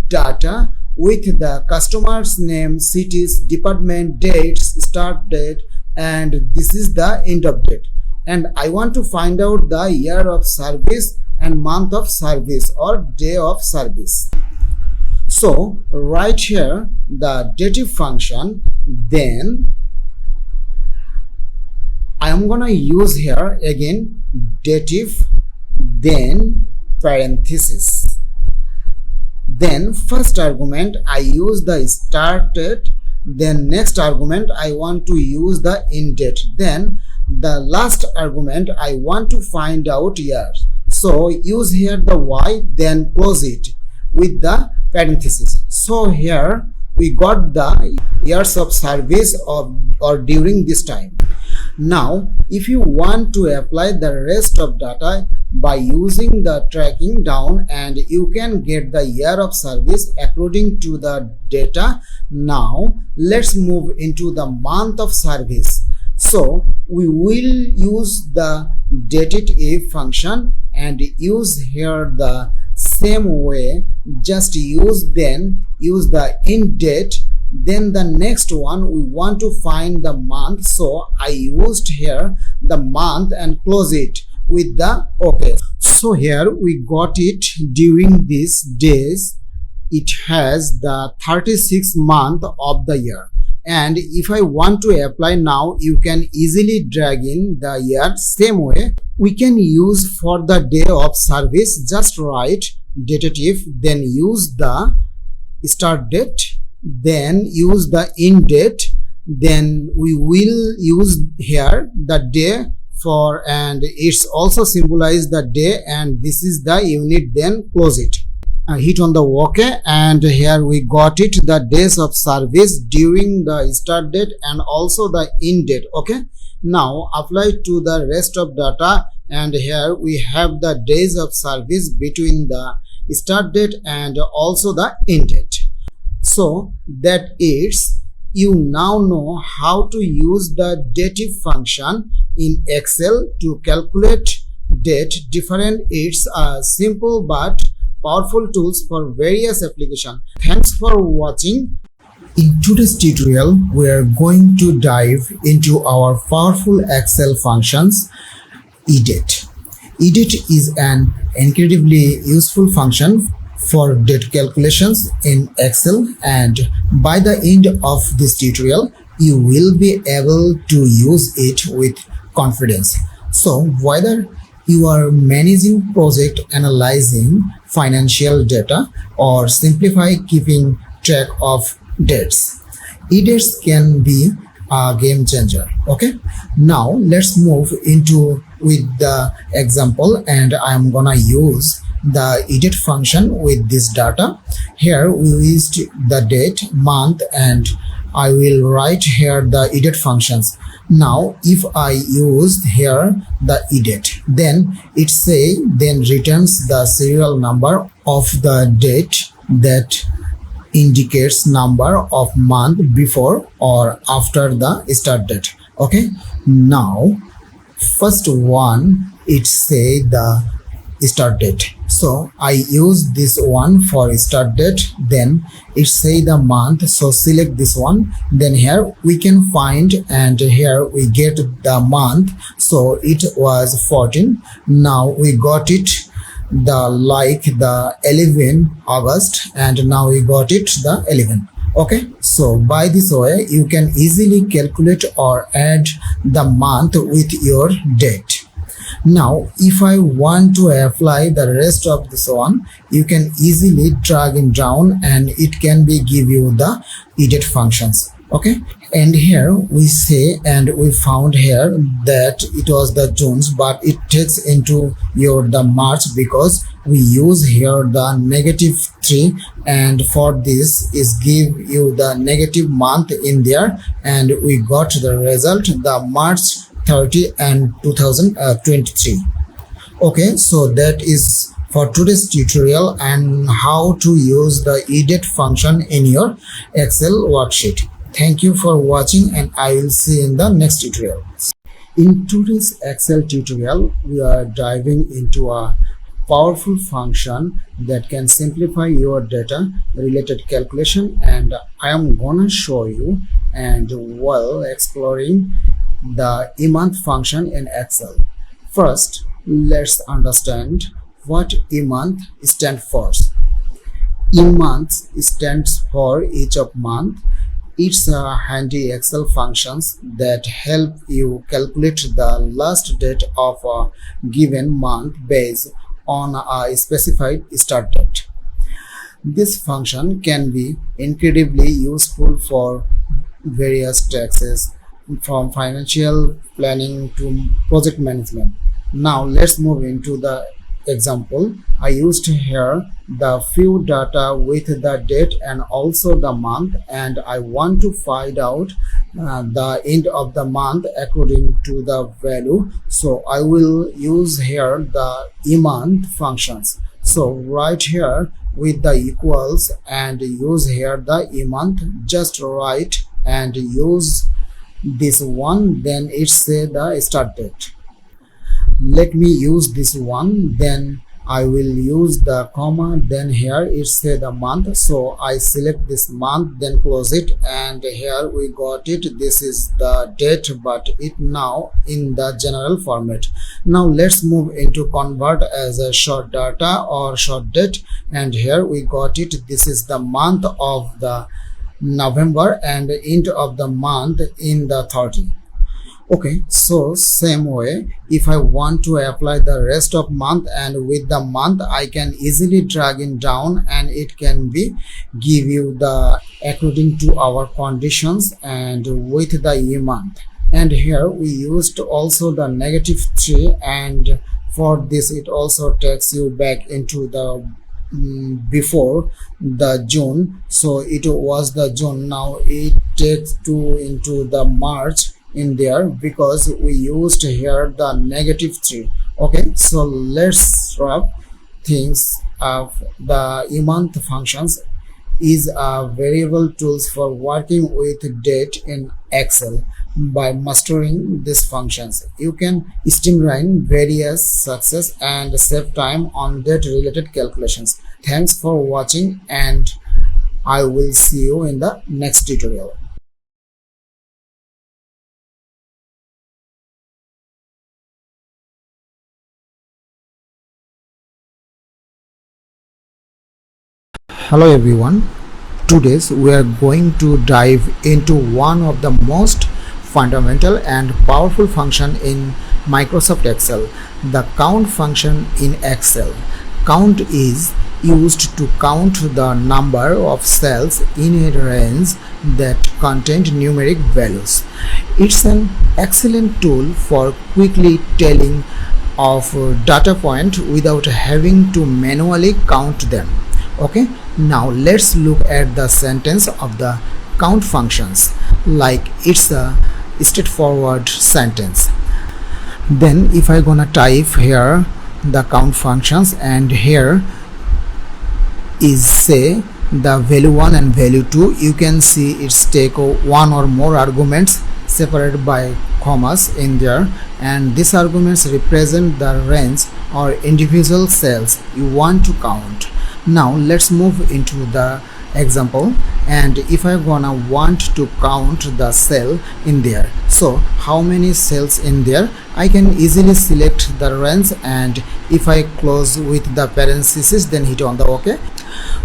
data with the customer's name, cities, department, dates, start date, and this is the end of date, and I want to find out the year of service and month of service or day of service. So right here the dative function, then I am gonna use here again dative, then parenthesis, then first argument I use the start date, then next argument I want to use the end date, then the last argument I want to find out years. So use here the y, then close it with the parenthesis. So here we got the years of service or during this time. Now if you want to apply the rest of data by using the tracking down, and you can get the year of service according to the data. Now let's move into the month of service. So we will use the dative function and use here the same way, just use the end date, then the next one we want to find the month, so I used here the month and close it with the OK. So here we got it during these days. It has the 36th month of the year, and if I want to apply now, you can easily drag in the year. Same way we can use for the day of service, just write dative, then use the start date, then use the end date, then we will use here the day for, and it's also symbolize the day, and this is the unit, then close it. Hit on the OK, and here we got it, the days of service during the start date and also the end date. Okay, now apply to the rest of data, and here we have the days of service between the start date and also the end date. So that is, you now know how to use the dative function in Excel to calculate date different. It's a simple but powerful tools for various applications. Thanks for watching. In today's tutorial, we are going to dive into our powerful Excel functions, edit. Edit is an incredibly useful function for date calculations in Excel, and by the end of this tutorial, you will be able to use it with confidence. So whether you are managing project, analyzing financial data or simplify keeping track of dates. Edits can be a game changer. Okay, now let's move into with the example, and I'm gonna use the edit function with this data. Here we used the date, month, and I will write here the edit functions. Now if I use here the edit, then it say then returns the serial number of the date that indicates number of month before or after the start date. Okay, now first one, it say the start date, so I use this one for start date. Then it say the month, so select this one. Then here we can find, and here we get the month, so it was 14. Now we got it the like the 11 August, and now we got it the 11. Okay, so by this way you can easily calculate or add the month with your date. Now if I want to apply the rest of this one, you can easily drag it down and it can be give you the edit functions. Okay, and here we say, and we found here that it was the June's, but it takes into your the March because we use here the -3, and for this is give you the negative month in there, and we got the result the March 30 and 2023. Okay, so that is for today's tutorial and how to use the edit function in your Excel worksheet. Thank you for watching, and I will see you in the next tutorial. In today's Excel tutorial, we are diving into a powerful function that can simplify your data related calculation, and I am gonna show you and while exploring the emonth function in Excel. First, let's understand what emonth stands for. Emonth stands for each of month. It's a handy Excel functions that help you calculate the last date of a given month based on a specified start date. This function can be incredibly useful for various tasks, from financial planning to project management. Now let's move into the example. I used here the few data with the date and also the month, and I want to find out the end of the month according to the value. So I will use here the emonth functions. So right here with the equals and use here the emonth, just write and use this one, then it say the start date. Let me use this one, then I will use the comma, then here it say the month, so I select this month, then close it, and here we got it. This is the date, but it now in the general format. Now let's move into convert as a short data or short date, and here we got it. This is the month of the November and end of the month in the 30. Okay, so same way, if I want to apply the rest of month and with the month, I can easily drag it down and it can be give you the according to our conditions and with the emonth. And here we used also the -3, and for this it also takes you back into the before the June, so it was the June. Now it takes to into the March in there because we used here the -3. Okay, so let's wrap things up. The emonth functions is a variable tools for working with date in Excel. By mastering these functions, you can streamline various success and save time on date related calculations. Thanks for watching, and I will see you in the next tutorial. Hello everyone. Today we are going to dive into one of the most fundamental and powerful function in Microsoft Excel, the count function in Excel. Count is used to count the number of cells in a range that contain numeric values. It's an excellent tool for quickly telling of data point without having to manually count them. Okay, now let's look at the sentence of the count functions like it's a straightforward sentence. Then if I gonna type here the count functions, and here is say the value 1 and value 2, you can see it's take one or more arguments separated by commas in there, and these arguments represent the range or individual cells you want to count. Now let's move into the example, and if I gonna want to count the cell in there, so how many cells in there, I can easily select the range, and if I close with the parenthesis then hit on the OK.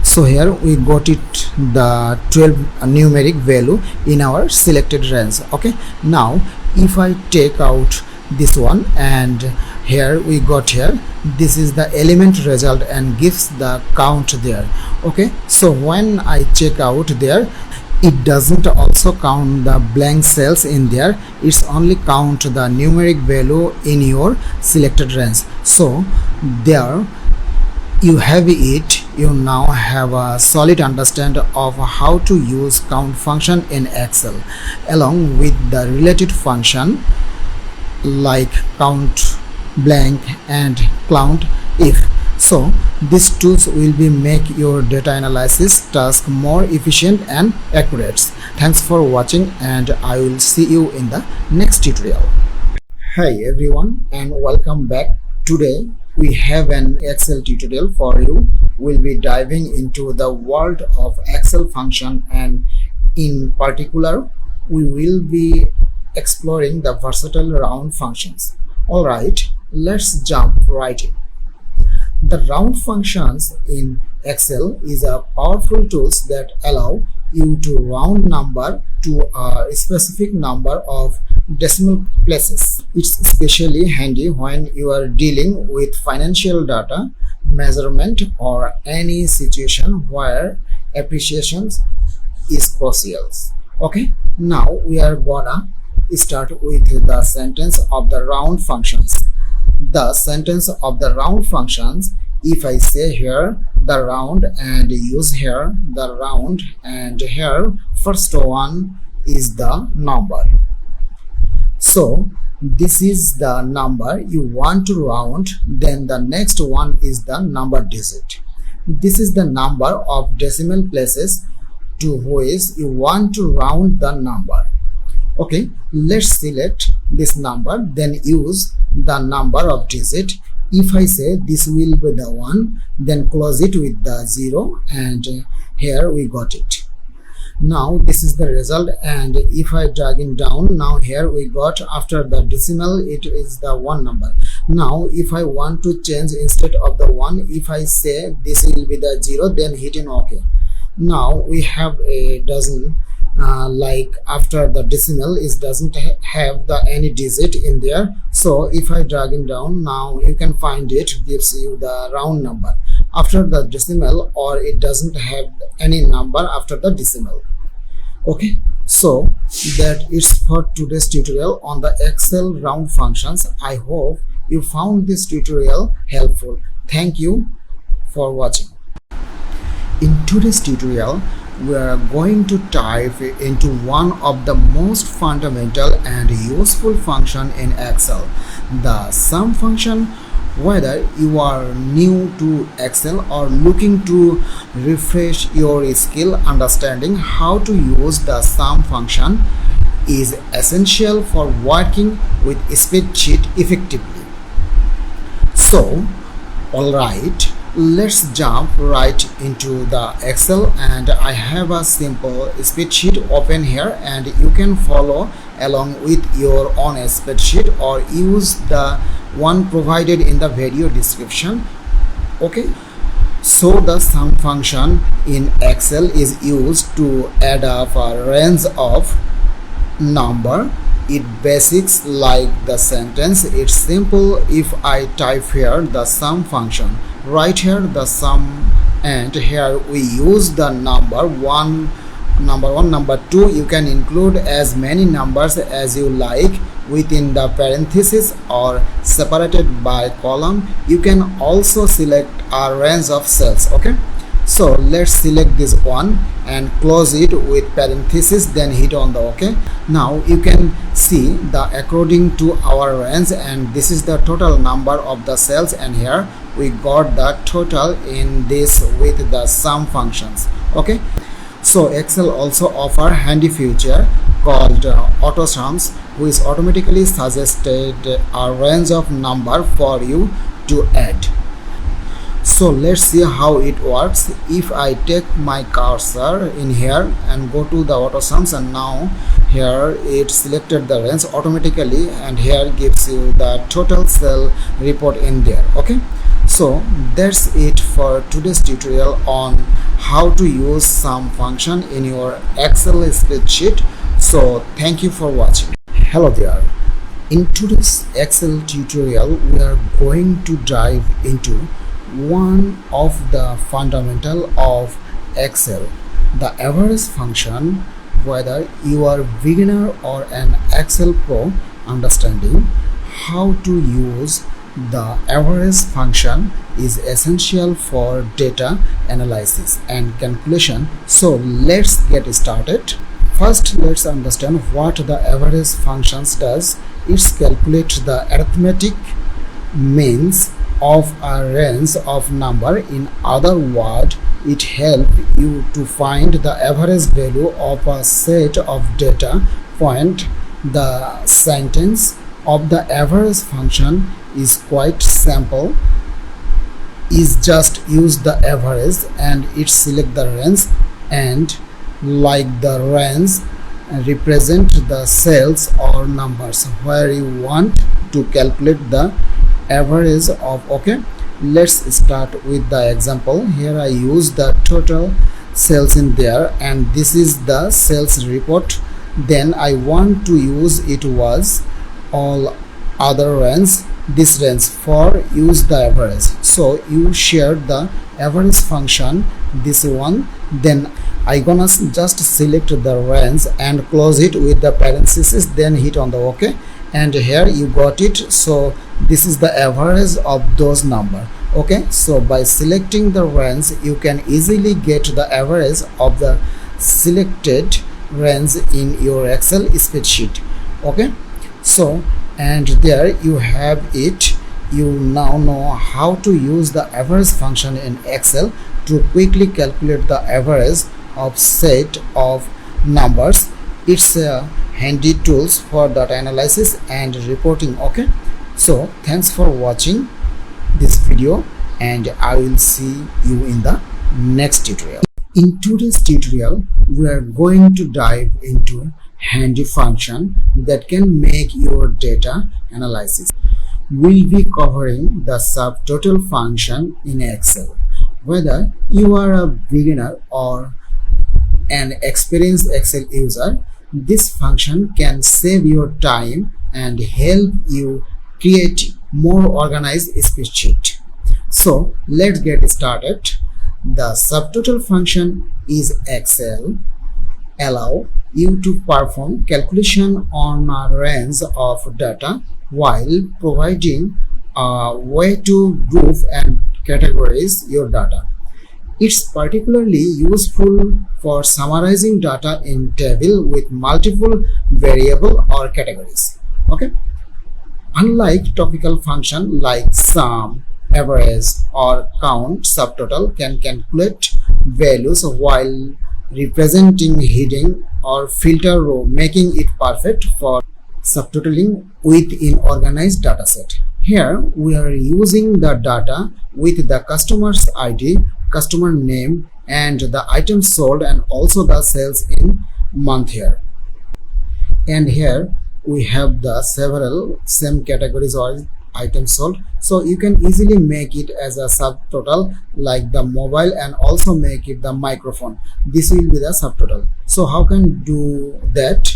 So here we got it the 12 numeric value in our selected range. Okay, now if I take out this one, and here we got here, this is the element result and gives the count there. Okay, so when I check out there, it doesn't also count the blank cells in there, it's only count the numeric value in your selected range. So there you have it. You now have a solid understanding of how to use count function in Excel along with the related function like count blank and count if. So these tools will be make your data analysis task more efficient and accurate. Thanks for watching, and I will see you in the next tutorial. Hi everyone, and welcome back. Today we have an Excel tutorial for you. We'll be diving into the world of Excel function, and in particular we will be exploring the versatile round functions. Alright, let's jump right in. The round functions in Excel is a powerful tools that allow you to round number to a specific number of decimal places. It's especially handy when you are dealing with financial data, measurement, or any situation where appreciation is crucial. Okay, now we are gonna start with the sentence of the round functions. The sentence of the round functions, if I say here the round and use here the round, and here first one is the number. So this is the number you want to round, then the next one is the number digit. This is the number of decimal places to which you want to round the number. Okay, let's select this number, then use the number of digit. If I say this will be the 1, then close it with the 0, and here we got it. Now this is the result, and if I drag it down, now here we got after the decimal it is the 1 number. Now if I want to change, instead of the 1, if I say this will be the 0, then hit in OK. Now we have a dozen like after the decimal is doesn't have the any digit in there. So if I drag it down, now you can find it gives you the round number after the decimal, or it doesn't have any number after the decimal. Okay, so that is for today's tutorial on the Excel round functions. I hope you found this tutorial helpful. Thank you for watching. In today's tutorial, we are going to dive into one of the most fundamental and useful function in Excel, the sum function. Whether you are new to Excel or looking to refresh your skill, understanding how to use the sum function is essential for working with spreadsheet effectively. So, alright, let's jump right into the Excel, and I have a simple spreadsheet open here, and you can follow along with your own spreadsheet or use the one provided in the video description. Okay, so the sum function in Excel is used to add up a range of number. It basics like the sentence. It's simple. If I type here the sum function, right here the sum, and here we use the number one, number two. You can include as many numbers as you like within the parenthesis or separated by column. You can also select a range of cells. Okay, so let's select this one and close it with parenthesis, then hit on the OK. Now you can see the according to our range, and this is the total number of the cells, and here we got the total in this with the sum functions. Okay, so Excel also offer handy feature called auto sums, which automatically suggested a range of number for you to add. So let's see how it works. If I take my cursor in here and go to the auto sums, and now here it selected the range automatically, and here gives you the total cell report in there. Okay, so that's it for today's tutorial on how to use sum function in your Excel spreadsheet. So thank you for watching. Hello there. In today's Excel tutorial, we are going to dive into one of the fundamental of Excel, the average function. Whether you are beginner or an Excel pro, understanding how to use the average function is essential for data analysis and calculation. So let's get started. First, let's understand what the average functions does. It calculates the arithmetic means of a range of number. In other words, it helps you to find the average value of a set of data point. The sentence of the average function is quite simple. Is just use the average and it select the range, and like the range represent the cells or numbers where you want to calculate the average of. Okay, let's start with the example. Here I use the total cells in there, and this is the sales report. Then I want to use it was all other range, this range for use the average. So you share the average function, this one, then I gonna just select the range and close it with the parenthesis, then hit on the OK, and here you got it. So this is the average of those number. Okay, so by selecting the range you can easily get the average of the selected range in your Excel spreadsheet. Okay, so and there you have it. You now know how to use the average function in Excel to quickly calculate the average of set of numbers. It's a handy tools for data analysis and reporting. Okay, so thanks for watching this video, and I will see you in the next tutorial. In today's tutorial, we are going to dive into handy function that can make your data analysis. We'll be covering the subtotal function in Excel. Whether you are a beginner or an experienced Excel user, this function can save your time and help you create more organized spreadsheet. So let's get started. The subtotal function is Excel allow you to perform calculation on a range of data while providing a way to group and categorize your data. It's particularly useful for summarizing data in table with multiple variable or categories. Okay, unlike topical function like sum, average or count, subtotal can calculate values while representing heading or filter row, making it perfect for subtotaling within organized dataset. Here we are using the data with the customer's ID, customer name, and the item sold, and also the sales in month here. And here we have the several same categories or items sold, so you can easily make it as a subtotal like the mobile, and also make it the microphone. This will be the subtotal. So how can do that?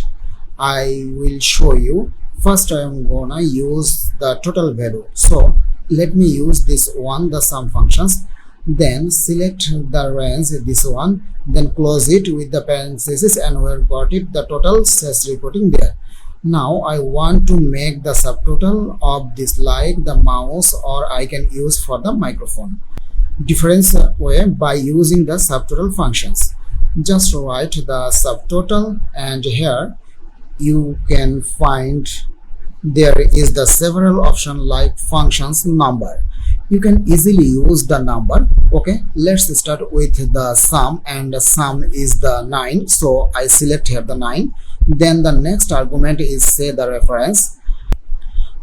I will show you. First I am gonna use the total value. So let me use this one, the sum functions, then select the range, this one, then close it with the parenthesis, and we've got it, the total says reporting there. Now I want to make the subtotal of this like the mouse, or I can use for the microphone. Different way by using the subtotal functions. Just write the subtotal, and here you can find there is the several option like functions number. You can easily use the number. Okay, let's start with the sum, and the sum is the 9, so I select here the 9. Then the next argument is say the reference,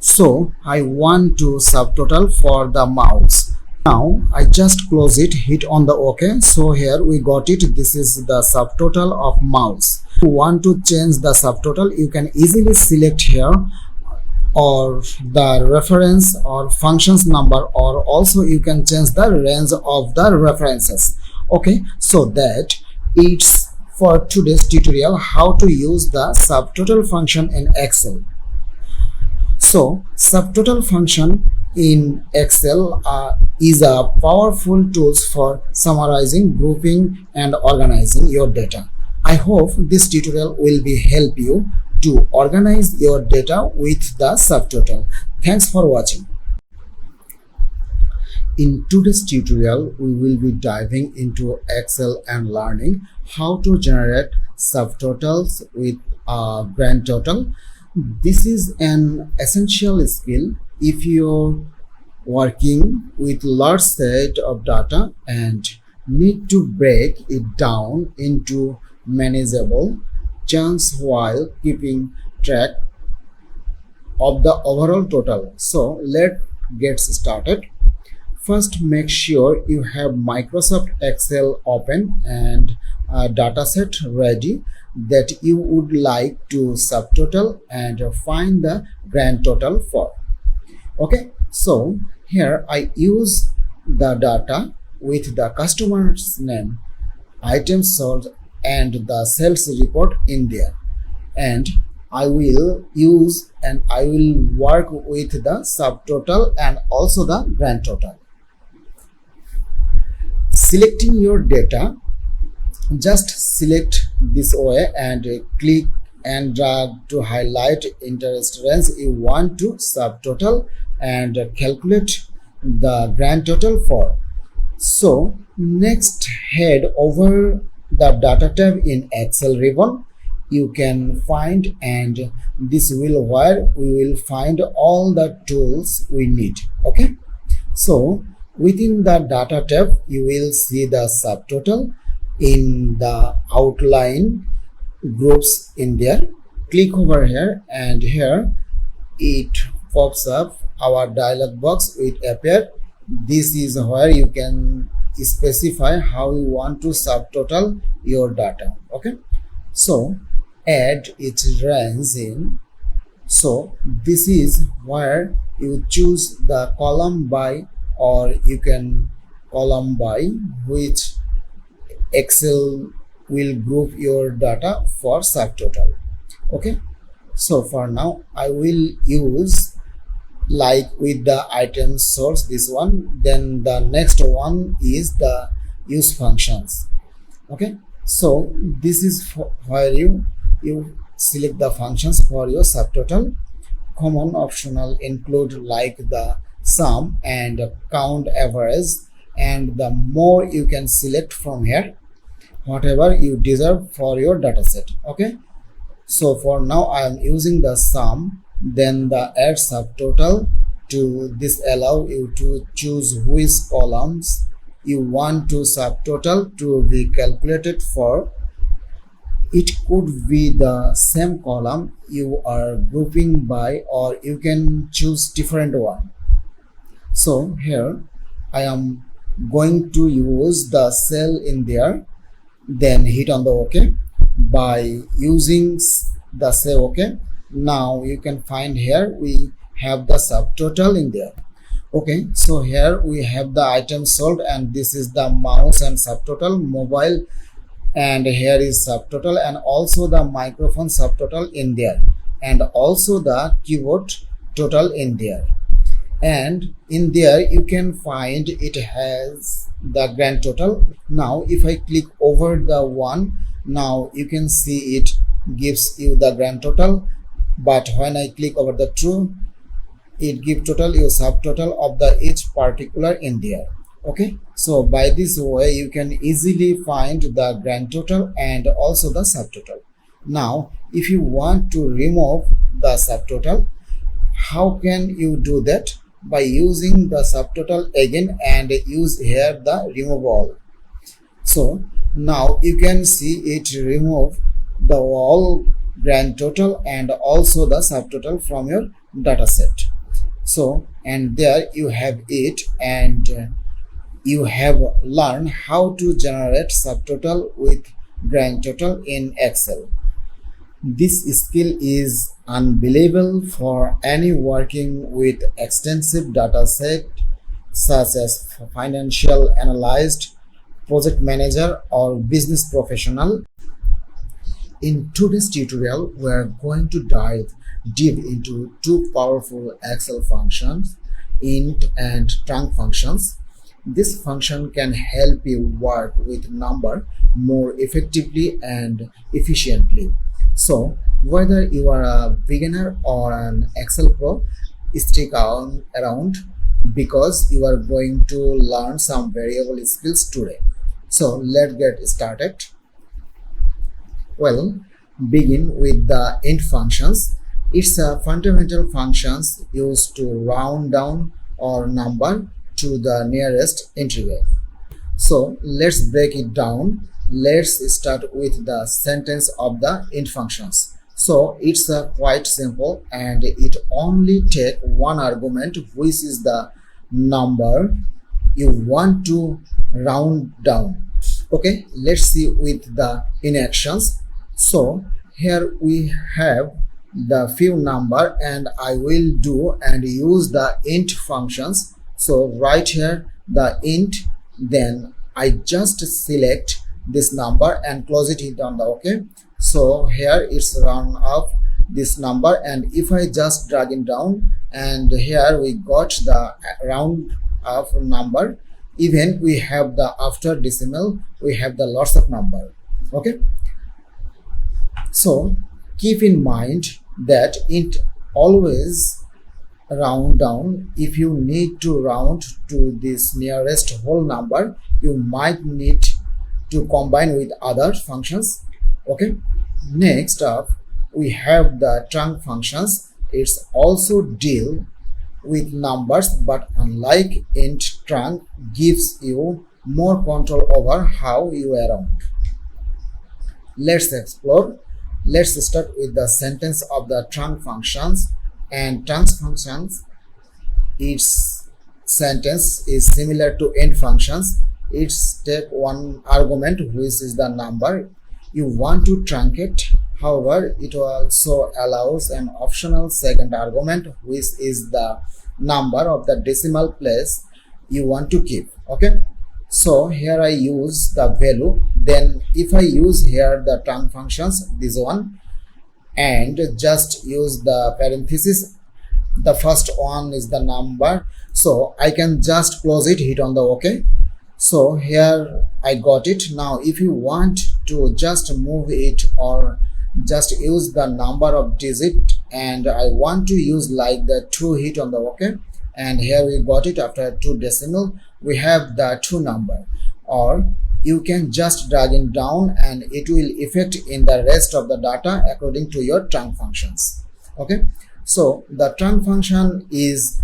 so I want to subtotal for the mouse. Now I just close it, hit on the OK. So here we got it, this is the subtotal of mouse. If you want to change the subtotal, you can easily select here or the reference or functions number, or also you can change the range of the references. Okay, so that it's for today's tutorial how to use the subtotal function in Excel. So subtotal function in Excel is a powerful tools for summarizing, grouping, and organizing your data. I hope this tutorial will be help you to organize your data with the subtotal. Thanks for watching. In today's tutorial, we will be diving into Excel and learning how to generate subtotals with a grand total. This is an essential skill if you're working with large set of data and need to break it down into manageable chunks while keeping track of the overall total. So let's get started. First, make sure you have Microsoft Excel open and a dataset ready that you would like to subtotal and find the grand total for. Okay, so here I use the data with the customer's name, items sold, and the sales report in there, and I will use and I will work with the subtotal and also the grand total. Selecting your data, just select this way and click and drag to highlight interest range you want to subtotal and calculate the grand total for. So next, head over the data tab in Excel ribbon. You can find, and this will where we will find all the tools we need. Okay, so within the data tab you will see the subtotal in the outline groups in there. Click over here, and here it pops up our dialog box will appear. This is where you can specify how you want to subtotal your data. Okay, so add its range in. So this is where you choose the column by, or you can column by which Excel will group your data for subtotal. Okay, so for now I will use like with the item source, this one. Then the next one is the use functions. Okay, so this is where you select the functions for your subtotal. Common optional include like the sum and count average, and the more you can select from here whatever you deserve for your dataset. Okay, so for now I am using the sum. Then the add subtotal to this allow you to choose which columns you want to subtotal to be calculated for. It could be the same column you are grouping by, or you can choose different one. So here I am going to use the cell in there, then hit on the OK. By using the say OK, now you can find here we have the subtotal in there. Okay, so here we have the item sold, and this is the mouse and subtotal, mobile, and here is subtotal, and also the microphone subtotal in there, and also the keyboard total in there. and in there you can find it has the grand total. Now if I click over the one, now you can see it gives you the grand total, but when I click over the two, it give total you subtotal of the each particular in there. Okay, so by this way you can easily find the grand total and also the subtotal. Now if you want to remove the subtotal, how can you do that? By using the subtotal again and use here the remove all. So now you can see it remove the all grand total and also the subtotal from your data set. So and there you have it, and you have learned how to generate subtotal with grand total in Excel. This skill is unbelievable for any working with extensive data set such as financial analyst, project manager or business professional. In today's tutorial, we are going to dive deep into two powerful Excel functions, int and trunc functions. This function can help you work with number more effectively and efficiently. So whether you are a beginner or an Excel pro, stick around because you are going to learn some variable skills today. So let's get started. Well, begin with the int functions. It's a fundamental functions used to round down or number to the nearest integer. So let's break it down. Let's start with the sentence of the int functions. So it's quite simple and it only take one argument, which is the number you want to round down. Okay, let's see with the in actions. So here we have the few number and I will do and use the int functions. So right here the int, then I just select this number and close it, hit on the OK. So here it's round up this number, and if I just drag it down, and here we got the round up number. Even we have the after decimal, we have the lots of number. Okay, so keep in mind that it always round down. If you need to round to this nearest whole number, you might need to combine with other functions. Okay, next up we have the trunc functions. It's also deal with numbers, but unlike int, trunc gives you more control over how you round. Let's explore. Let's start with the sentence of the trunc functions. And trunc functions, its sentence is similar to int functions. It's take one argument, which is the number you want to truncate. However, it also allows an optional second argument, which is the number of the decimal place you want to keep. Okay, so here I use the value. Then if I use here the trunc functions, this one, and just use the parenthesis, the first one is the number, so I can just close it, hit on the OK. So here I got it. Now if you want to just move it or just use the number of digit, and I want to use like the 2, hit on the OK, and here we got it. After 2 decimal we have the 2 number, or you can just drag it down and it will affect in the rest of the data according to your trunc functions. Okay, so the trunc function is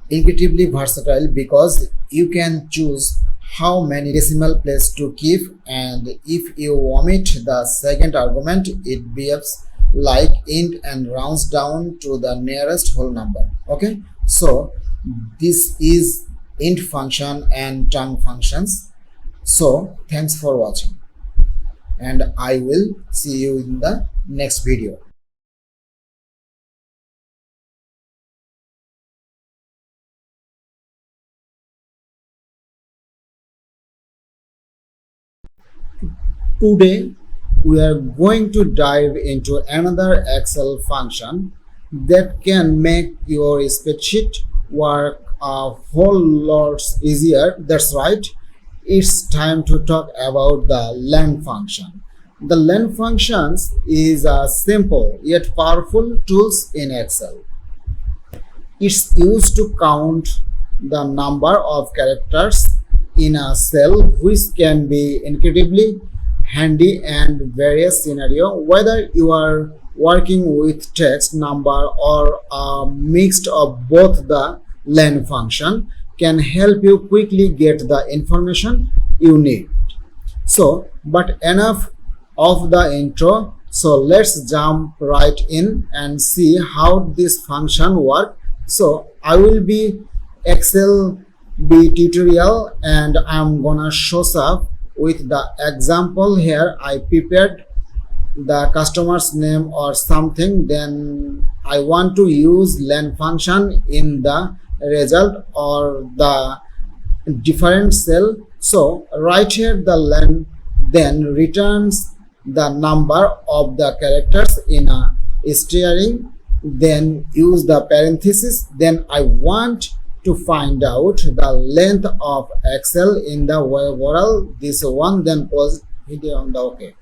incredibly versatile because you can choose how many decimal place to keep, and if you omit the second argument, it behaves like int and rounds down to the nearest whole number. Okay, so this is int function and trunc functions. So thanks for watching, and I will see you in the next video. Today we are going to dive into another Excel function that can make your spreadsheet work a whole lot easier. That's right. It's time to talk about the len function. The len functions is a simple yet powerful tools in Excel. It's used to count the number of characters in a cell, which can be incredibly handy and various scenario. Whether you are working with text, number, or a mix of both, the len function can help you quickly get the information you need. So, but enough of the intro. So let's jump right in and see how this function work. So I will be Excel B tutorial and I'm gonna show up with the example here. I prepared the customer's name or something, then I want to use len function in the result or the different cell. So right here the len then returns the number of the characters in a string, then use the parenthesis. Then I want to find out the length of Excel in the overall this one, then close it on the OK.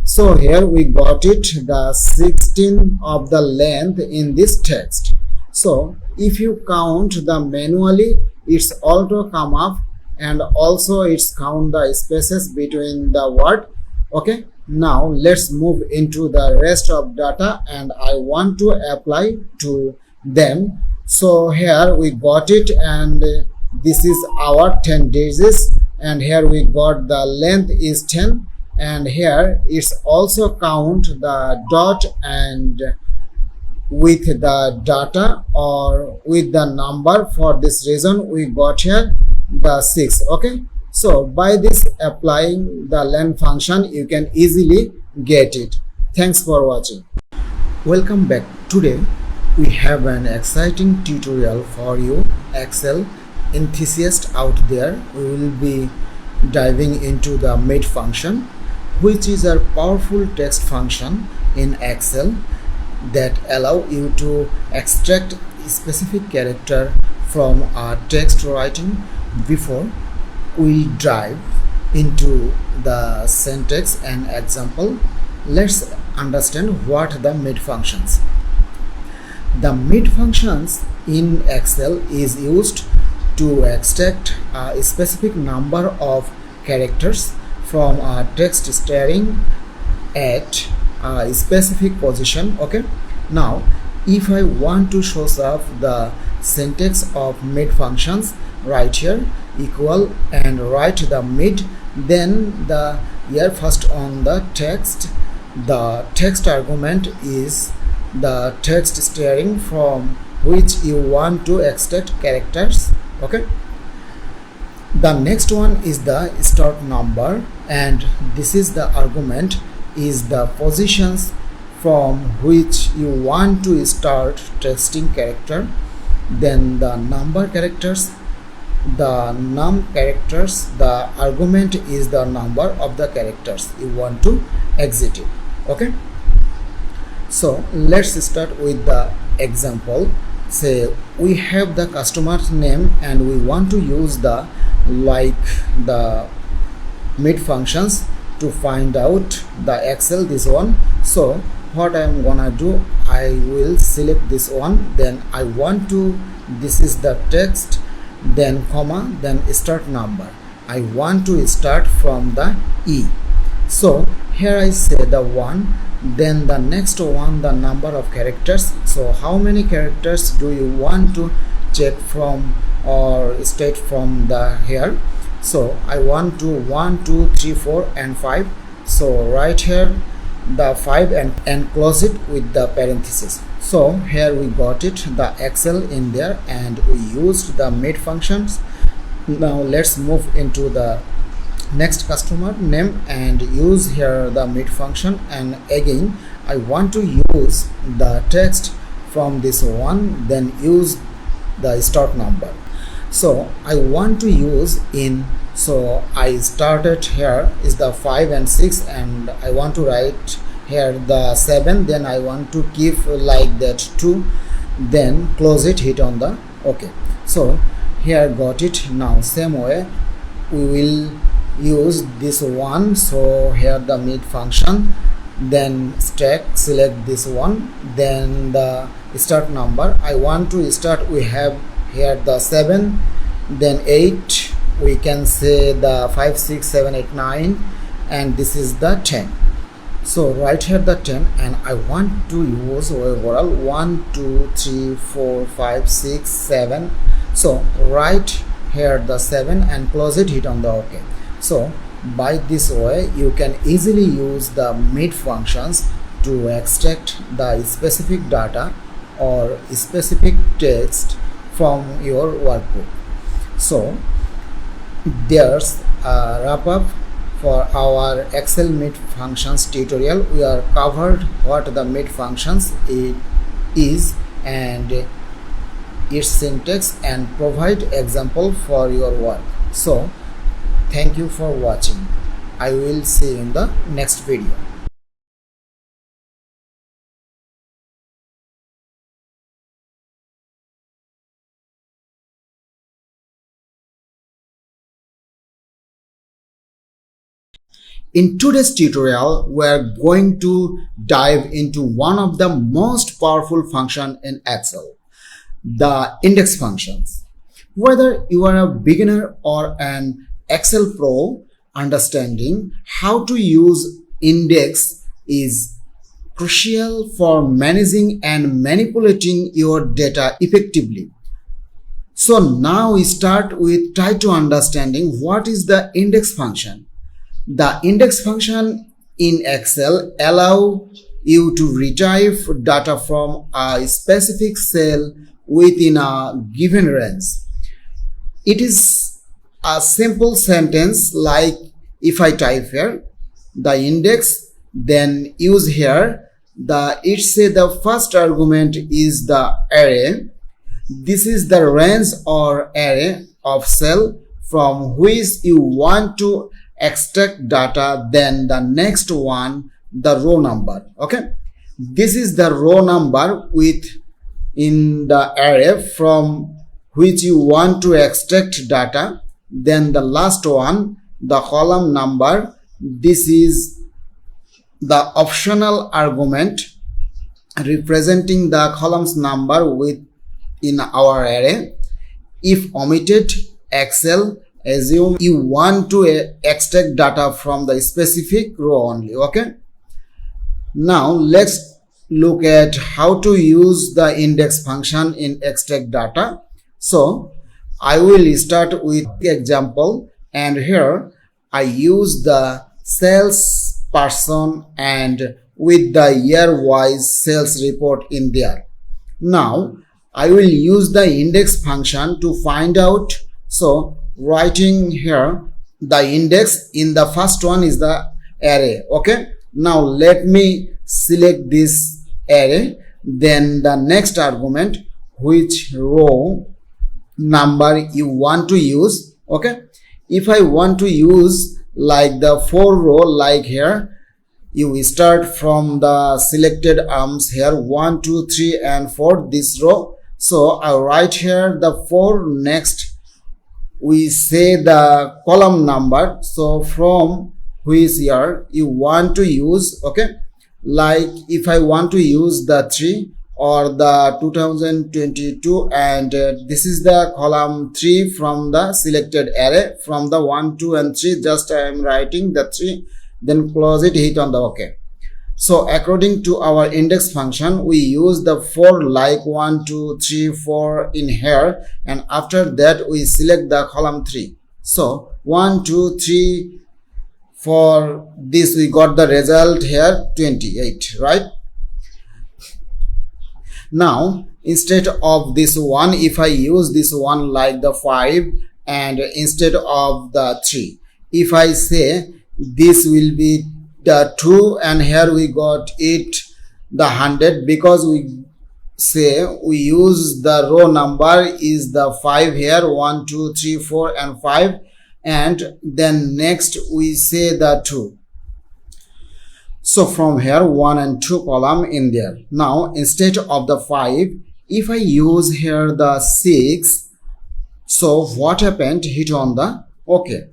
So here we got it, the 16 of the length in this text. So if you count the manually, it's auto come up, and also it's count the spaces between the word. Okay, now let's move into the rest of data and I want to apply to them. So here we got it, and this is our 10 days, and here we got the length is 10, and here it's also count the dot and with the data or with the number. For this reason we got here the 6. Okay, so by this applying the len function you can easily get it. Thanks for watching. Welcome back. Today we have an exciting tutorial for you Excel enthusiasts out there. We will be diving into the mid function, which is a powerful text function in Excel that allow you to extract specific character from a text writing. Before we dive into the syntax and example, let's understand what the mid functions. The mid functions in Excel is used to extract a specific number of characters from a text string at a specific position. Okay, now if I want to show off the syntax of mid functions, right here equal and write the mid, then the here first on the text argument is the text string from which you want to extract characters. Okay, the next one is the start number, and this is the argument is the positions from which you want to start texting character. Then the number characters, the num characters, the argument is the number of the characters you want to exit it. Okay, so let's start with the example. Say we have the customer's name and we want to use the the mid functions to find out the Excel this one. So what I'm gonna do, I will select this one, then I want to, this is the text, then comma, then start number. I want to start from the E. So here I say the 1, then the next one the number of characters. So how many characters do you want to check from or state from the here? So I want to 1 2 3 4 and 5. So right here the 5 and close it with the parenthesis. So here we got it, the Excel in there, and we used the mid functions. Now let's move into the next customer name and use here the mid function, and again I want to use the text from this one, then use the start number. So I want to use in, so I started here is the 5 and 6, and I want to write here the 7, then I want to keep like that 2, then close it, hit on the Okay, so here got it. Now same way we will use this one. So here the mid function, then stack, select this one, then the start number. I want to start, we have here the 7, then 8, we can say the 5 6 7 8 9, and this is the 10. So right here the 10, and I want to use overall 1 2 3 4 5 6 7. So right here the 7 and close it, hit on the OK. So by this way you can easily use the mid functions to extract the specific data or specific text from your workbook. So there's a wrap up for our Excel mid functions tutorial. We are covered what the mid functions it is and its syntax and provide example for your work. So thank you for watching. I will see you in the next video. In today's tutorial, we are going to dive into one of the most powerful functions in Excel, the index functions. Whether you are a beginner or an Excel pro, understanding how to use index is crucial for managing and manipulating your data effectively. So now we start with try to understanding what is the index function. The index function in Excel allow you to retrieve data from a specific cell within a given range. It is a simple sentence like if I type here the index, then use here it say the first argument is the array. This is the range or array of cell from which you want to extract data, then the next one the row number. Okay, this is the row number with in the array from which you want to extract data, then the last one the column number. This is the optional argument representing the columns number within our array. If omitted, Excel assume you want to extract data from the specific row only. Okay, now let's look at how to use the index function in extract data. So I will start with example, and here I use the sales person and with the year wise sales report in there. Now I will use the index function to find out. So writing here the index in the first one is the array. Okay, now let me select this array, then the next argument which row number you want to use. Okay, if I want to use like the 4 row, like here you start from the selected arms here 1 2 3 and 4 this row. So I write here the 4, next we say the column number, so from which year you want to use. Okay, like if I want to use the 3 or the 2022, and this is the column 3 from the selected array from the 1 2 and 3, just I am writing the 3, then close it, hit on the OK. So according to our index function we use the 4 like 1 2 3 4 in here, and after that we select the column 3. So 1 2 3 for this we got the result here 28, right? Now instead of this one, if I use this one like the 5 and instead of the 3, if I say this will be the 2 and here we got it the 100, because we say we use the row number is the 5 here 1 2 3 4 and 5, and then next we say the 2. So from here 1 and 2 column in there. Now instead of the 5 if I use here the 6, so what happened, hit on the OK,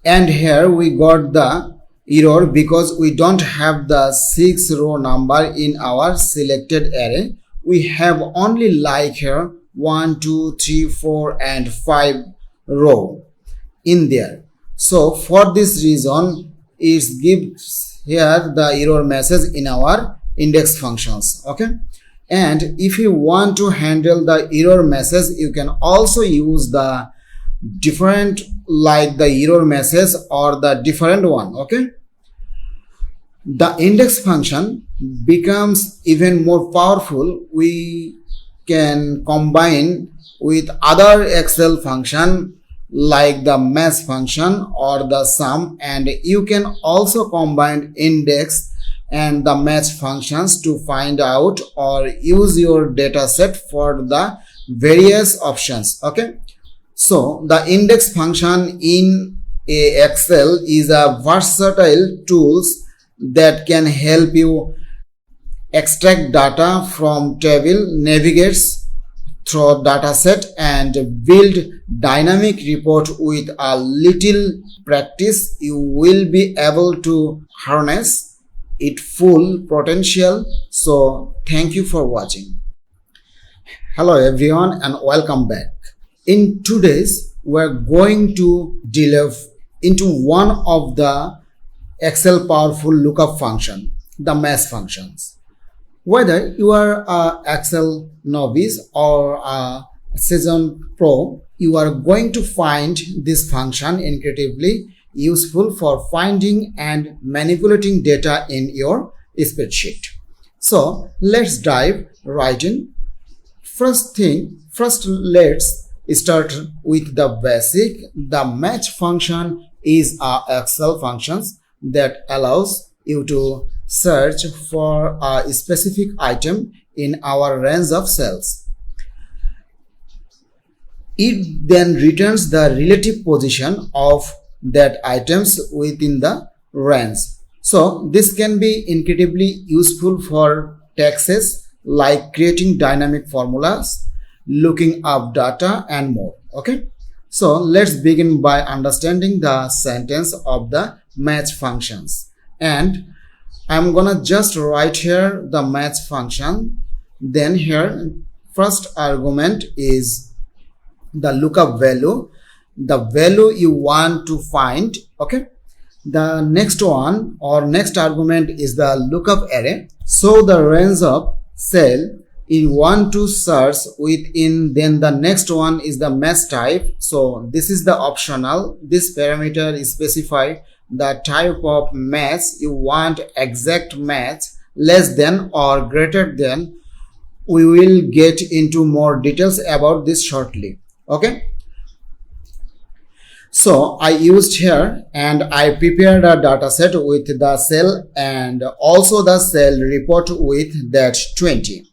and here we got the error because we don't have the 6 row number in our selected array. We have only like here 1 2 3 4 and 5 row in there. So for this reason it gives here the error message in our index functions. Okay, and if you want to handle the error message, you can also use the different like the error message or the different one. Okay, the index function becomes even more powerful. We can combine with other Excel function like the match function or the sum, and you can also combine index and the match functions to find out or use your data set for the various options. Okay, so the index function in a Excel is a versatile tools that can help you extract data from table, navigates through data set, and build dynamic report. With a little practice you will be able to harness its full potential. So thank you for watching. Hello everyone and welcome back. In today's we're going to delve into one of the Excel powerful lookup function, the match functions. Whether you are a Excel novice or a seasoned pro, you are going to find this function incredibly useful for finding and manipulating data in your spreadsheet. So let's dive right in. First let's start with the basic. The match function is a Excel functions that allows you to search for a specific item in our range of cells. It then returns the relative position of that items within the range. So this can be incredibly useful for tasks like creating dynamic formulas, looking up data, and more. Okay, so let's begin by understanding the sentence of the match functions, and I'm gonna just write here the match function. Then here first argument is the lookup value, the value you want to find. Okay, the next one or next argument is the lookup array, so the range of cell you want to search within. Then the next one is the match type, so this is the optional. This parameter is specified the type of match you want, exact match, less than or greater than. We will get into more details about this shortly. Okay, so I used here and I prepared a data set with the cell and also the cell report with that 20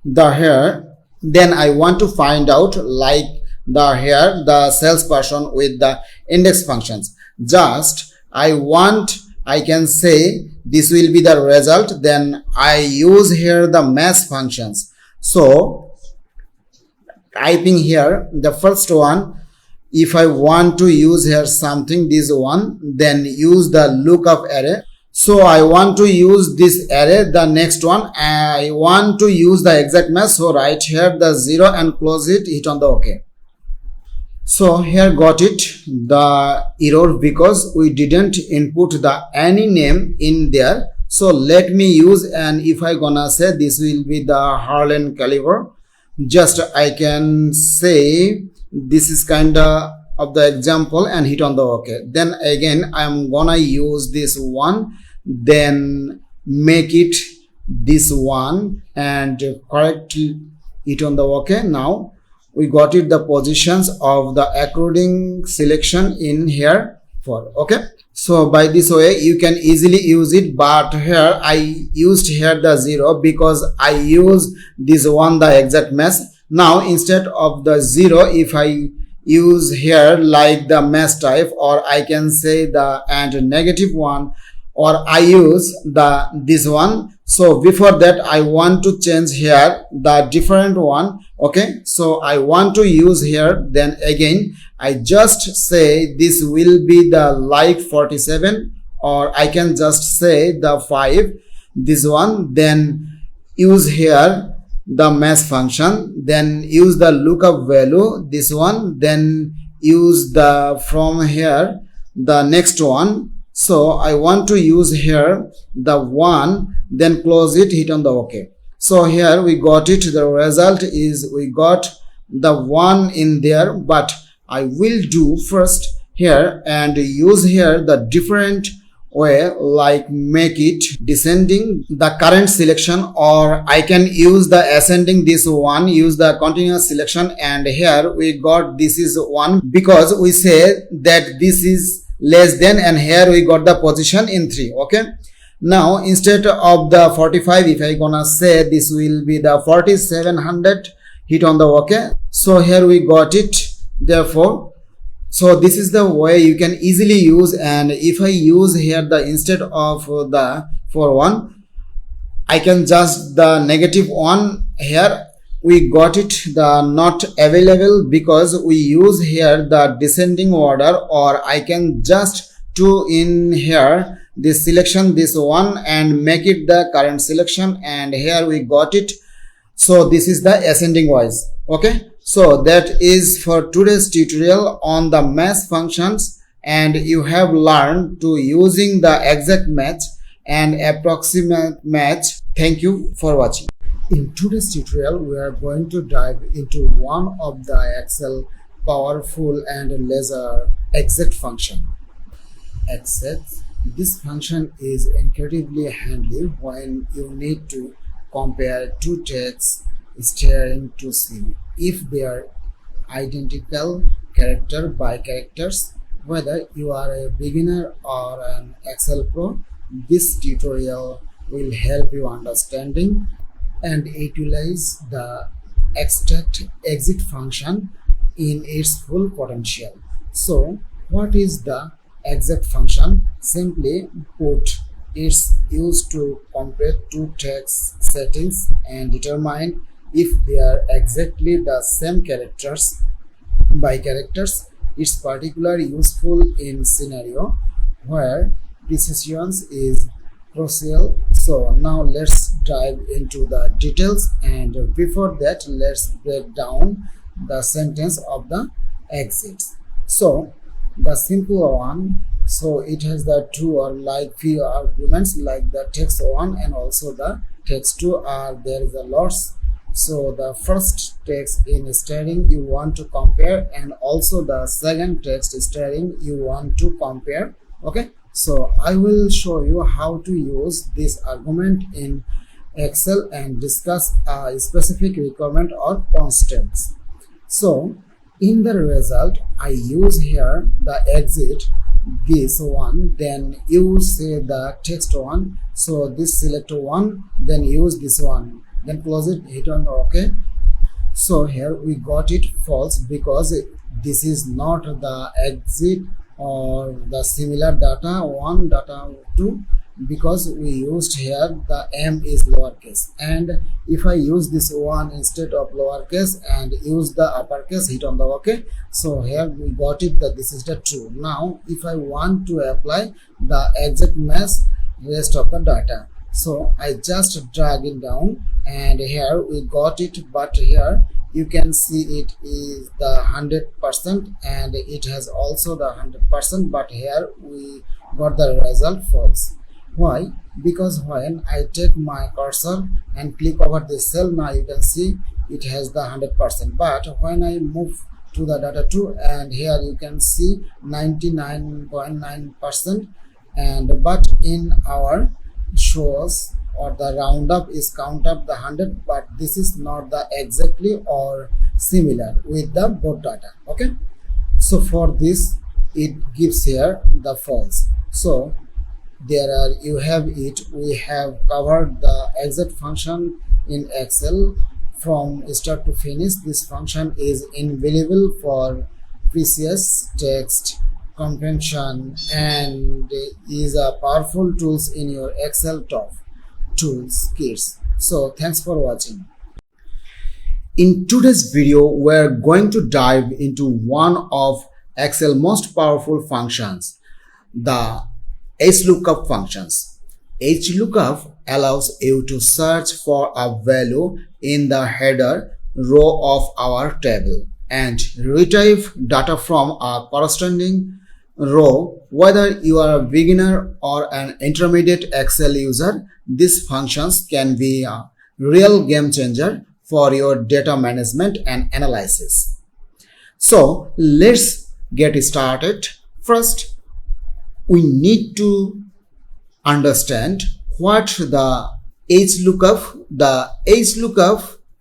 the here. Then I want to find out like the here the salesperson with the index functions. Just I can say this will be the result. Then I use here the match functions. So typing here the first one, if I want to use here something, this one, then use the lookup array. So I want to use this array. The next one I want to use the exact match, so write here the 0 and close it, hit on the OK. So here got it the error because we didn't input the any name in there. So let me use, and if I gonna say this will be the Harlan caliber, just I can say this is kinda of the example and hit on the OK. Then again I'm gonna use this one, then make it this one and correct it on the OK. Now we got it the positions of the according selection in here for OK. So by this way you can easily use it, but here I used here the 0 because I use this one the exact match. Now instead of the 0, if I use here like the match type, or I can say the and negative one, or I use the this one, So before that I want to change here the different one. Okay, so I want to use here, then again I just say this will be the like 47, or I can just say the 5, this one, then use here the mass function, then use the lookup value, this one, then use the from here the next one. So I want to use here the 1, then close it, hit on the OK. So here we got it, the result is we got the 1 in there, but I will do first here and use here the different way, like make it descending the current selection, or I can use the ascending this one, use the continuous selection, and here we got this is 1 because we say that this is less than, and here we got the position in 3. Okay, now instead of the 45, if I gonna say this will be the 4700, hit on the OK. So here we got it. Therefore, so this is the way you can easily use. And if I use here the instead of the for 1, I can just the -1 here. We got it the not available because we use here the descending order, or I can just do in here this selection, this one, and make it the current selection, and here we got it. So this is the ascending wise. Okay, so that is for today's tutorial on the mass functions, and you have learned to using the exact match and approximate match. Thank you for watching. In today's tutorial, we are going to dive into one of the Excel powerful and laser exact function. Exact. This function is incredibly handy when you need to compare two texts staring to see if they are identical character by characters. Whether you are a beginner or an Excel pro, this tutorial will help you understanding and utilize the extract exit function in its full potential. So what is the exact function? Simply put, it's used to compare two text settings and determine if they are exactly the same characters by characters. It's particularly useful in scenario where precision is crucial. So now let's dive into the details, and before that let's break down the sentence of the exits. So the simple one, so it has the two or like few arguments, like the text 1 and also the text 2 are there is a lots. So the first text in string you want to compare, and also the second text string you want to compare. Okay, so I will show you how to use this argument in Excel and discuss a specific requirement or constants. So in the result I use here the exit this one, then you say the text 1, so this select 1, then use this one, then close it, hit on OK. So here we got it false because this is not the exit or the similar data 1 data 2, because we used here the m is lowercase, and if I use this one instead of lowercase and use the uppercase, hit on the OK. So here we got it that this is the true. Now if I want to apply the exact match rest of the data, so I just drag it down, and here we got it, but here you can see it is the 100% and it has also the 100%, but here we got the result false. Why? Because when I take my cursor and click over this cell, now you can see it has the 100%, but when I move to the data 2, and here you can see 99.9%, and but in our shows or the roundup is count up the 100, but this is not the exactly or similar with the both data. Okay, so for this it gives here the false. So there are you have it, we have covered the exact function in Excel from start to finish. This function is invaluable for precise text comprehension and is a powerful tools in your Excel tools kits. So thanks for watching. In today's video, we're going to dive into one of Excel most powerful functions, the HLOOKUP functions. HLOOKUP allows you to search for a value in the header row of our table and retrieve data from a corresponding row. Whether you are a beginner or an intermediate Excel user, these functions can be a real game changer for your data management and analysis. So let's get started. First, we need to understand what the HLOOKUP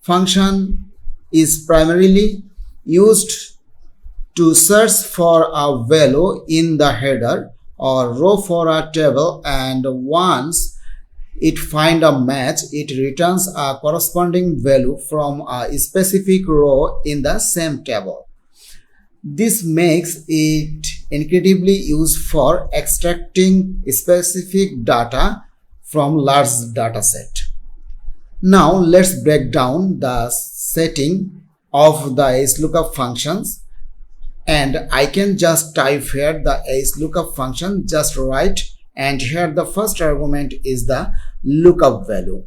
function is primarily used to search for a value in the header or row for a table, and once it finds a match, it returns a corresponding value from a specific row in the same table. This makes it incredibly useful for extracting specific data from large dataset. Now let's break down the setting of the HLOOKUP functions, and I can just type here the HLOOKUP function, just write, and here the first argument is the lookup value.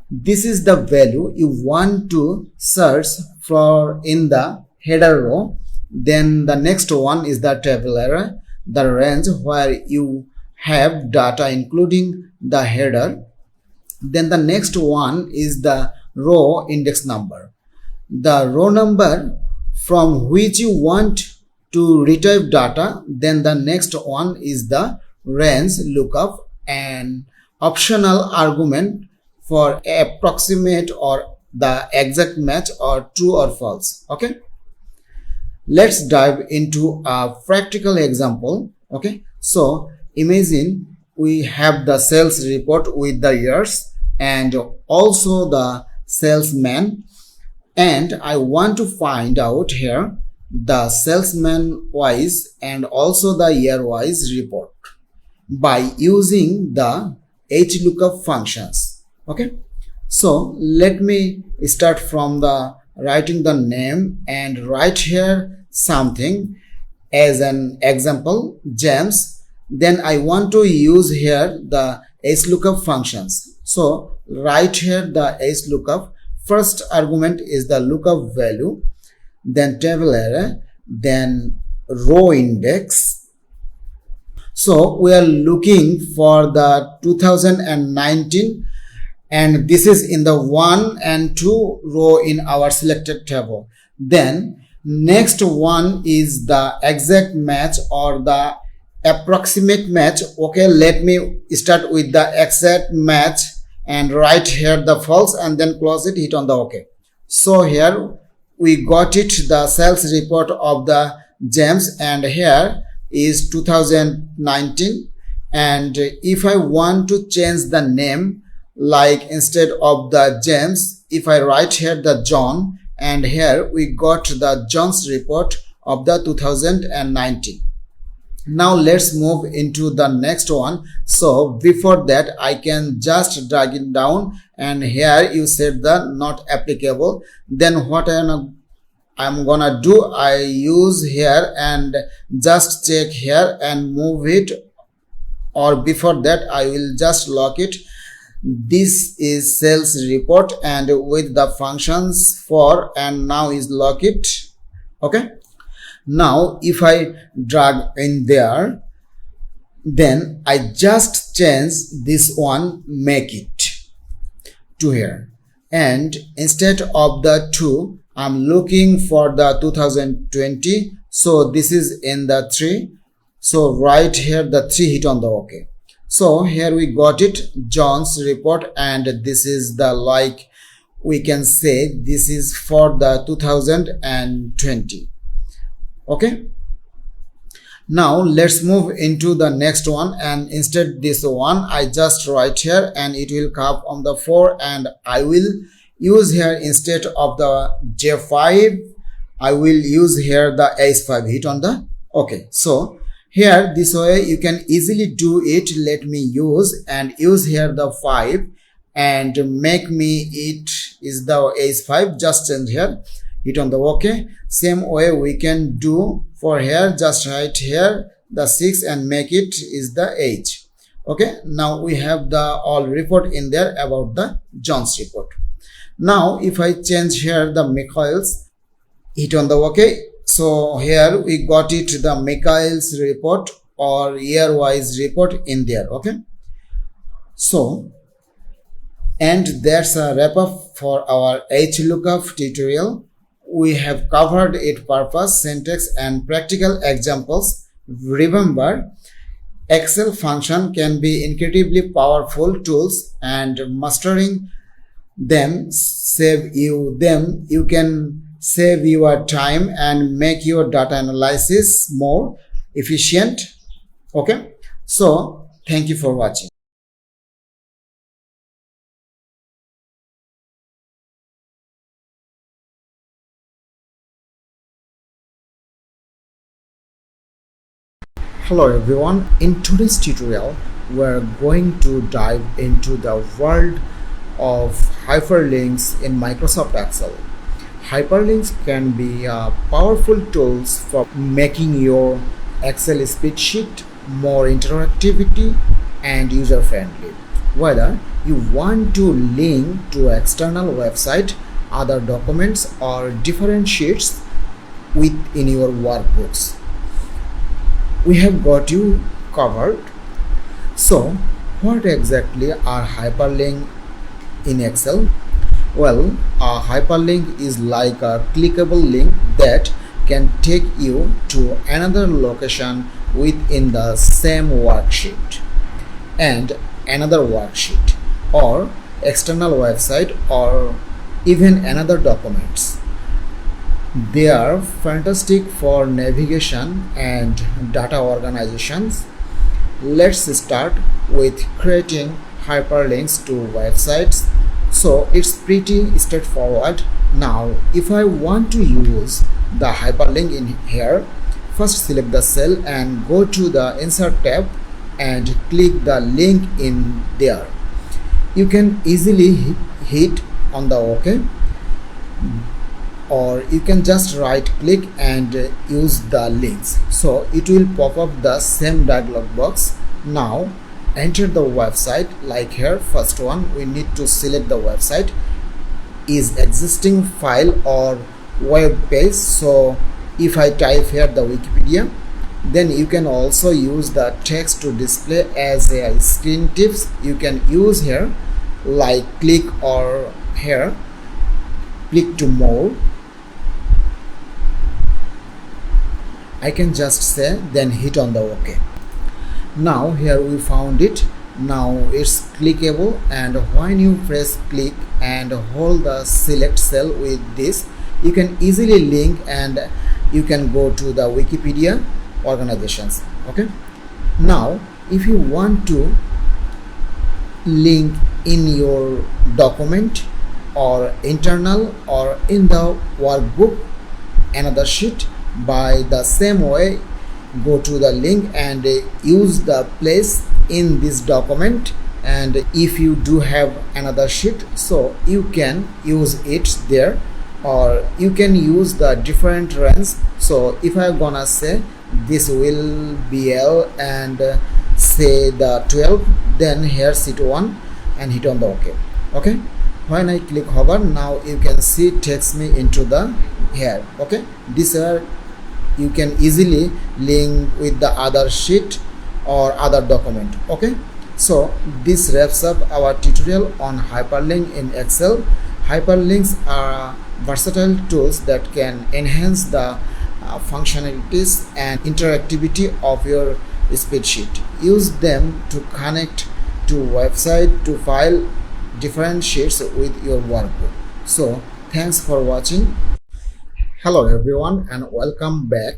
This is the value you want to search for in the header row. Then the next one is the table array, the range where you have data including the header. Then the next one is the row index number, the row number from which you want to retrieve data. Then the next one is the range lookup, and optional argument for approximate or the exact match or true or false. Okay, let's dive into a practical example. Okay, so imagine we have the sales report with the years and also the salesman, and I want to find out here the salesman wise and also the year wise report by using the HLOOKUP functions. Okay, so let me start from the writing the name and write here something as an example, James. Then I want to use here the HLOOKUP functions. So write here the HLOOKUP. First argument is the lookup value, then table array, then row index. So we are looking for the 2019, and this is in the 1 and 2 row in our selected table. Then next one is the exact match or the approximate match. Okay, let me start with the exact match and write here the false and then close it, hit on the OK. So here we got it, the sales report of the James, and here is 2019. And if I want to change the name, like instead of the James, if I write here the John, and here we got the John's report of the 2019. Now let's move into the next one. So before that, I can just drag it down, and here you said the not applicable. Then what I'm gonna do, I use here and just check here and move it, or before that I will just lock it. This is sales report and with the functions for, and now is lock it. Okay, now if I drag in there, then I just change this one, make it to here, and instead of the 2 I'm looking for the 2020. So this is in the 3, so right here the 3, hit on the OK. So here we got it, John's report, and this is the, like we can say this is for the 2020. Okay, now let's move into the next one, and instead this one I just write here and it will come on the 4, and I will use here instead of the J5 I will use here the H5, hit on the OK. So here this way you can easily do it. Let me use here the 5 and make me it is the age 5. Just change here, hit on the OK. Same way we can do for here, just write here the 6 and make it is the age. Okay, now we have the all report in there about the John's report. Now if I change here the Michael's, hit on the OK. So here we got it the Michael's report or year wise report in there. Okay, so and that's a wrap up for our HLOOKUP tutorial. We have covered its purpose, syntax and practical examples. Remember, Excel function can be incredibly powerful tools, and mastering them you can save your time and make your data analysis more efficient. Okay, so thank you for watching. Hello everyone, in today's tutorial we're going to dive into the world of hyperlinks in Microsoft Excel. Hyperlinks can be powerful tools for making your Excel spreadsheet more interactivity and user-friendly. Whether you want to link to external website, other documents or different sheets within your workbooks, we have got you covered. So what exactly are hyperlinks in Excel? Well, a hyperlink is like a clickable link that can take you to another location within the same worksheet and another worksheet or external website or even another documents. They are fantastic for navigation and data organizations. Let's start with creating hyperlinks to websites. So it's pretty straightforward. Now if I want to use the hyperlink in here, first select the cell and go to the insert tab and click the link in there. You can easily hit on the OK, or you can just right click and use the links. So it will pop up the same dialog box. Now enter the website, like here first one we need to select the website is existing file or web page. So if I type here the Wikipedia, then you can also use the text to display as a screen tips. You can use here like click or here click to more. I can just say then hit on the OK. Now here we found it. Now it's clickable, and when you press click and hold the select cell with this, you can easily link and you can go to the Wikipedia organizations. Okay, now if you want to link in your document or internal or in the workbook another sheet, by the same way go to the link and use the place in this document, and if you do have another sheet, so you can use it there, or you can use the different range. So if I'm gonna say this will be L and say the 12, then here sheet 1 and hit on the OK. Okay, when I click hover, now you can see it takes me into the here. Okay, these are you can easily link with the other sheet or other document. Okay, so this wraps up our tutorial on hyperlink in Excel. Hyperlinks are versatile tools that can enhance the functionalities and interactivity of your spreadsheet. Use them to connect to website, to file different sheets with your workbook. So thanks for watching. Hello everyone and welcome back.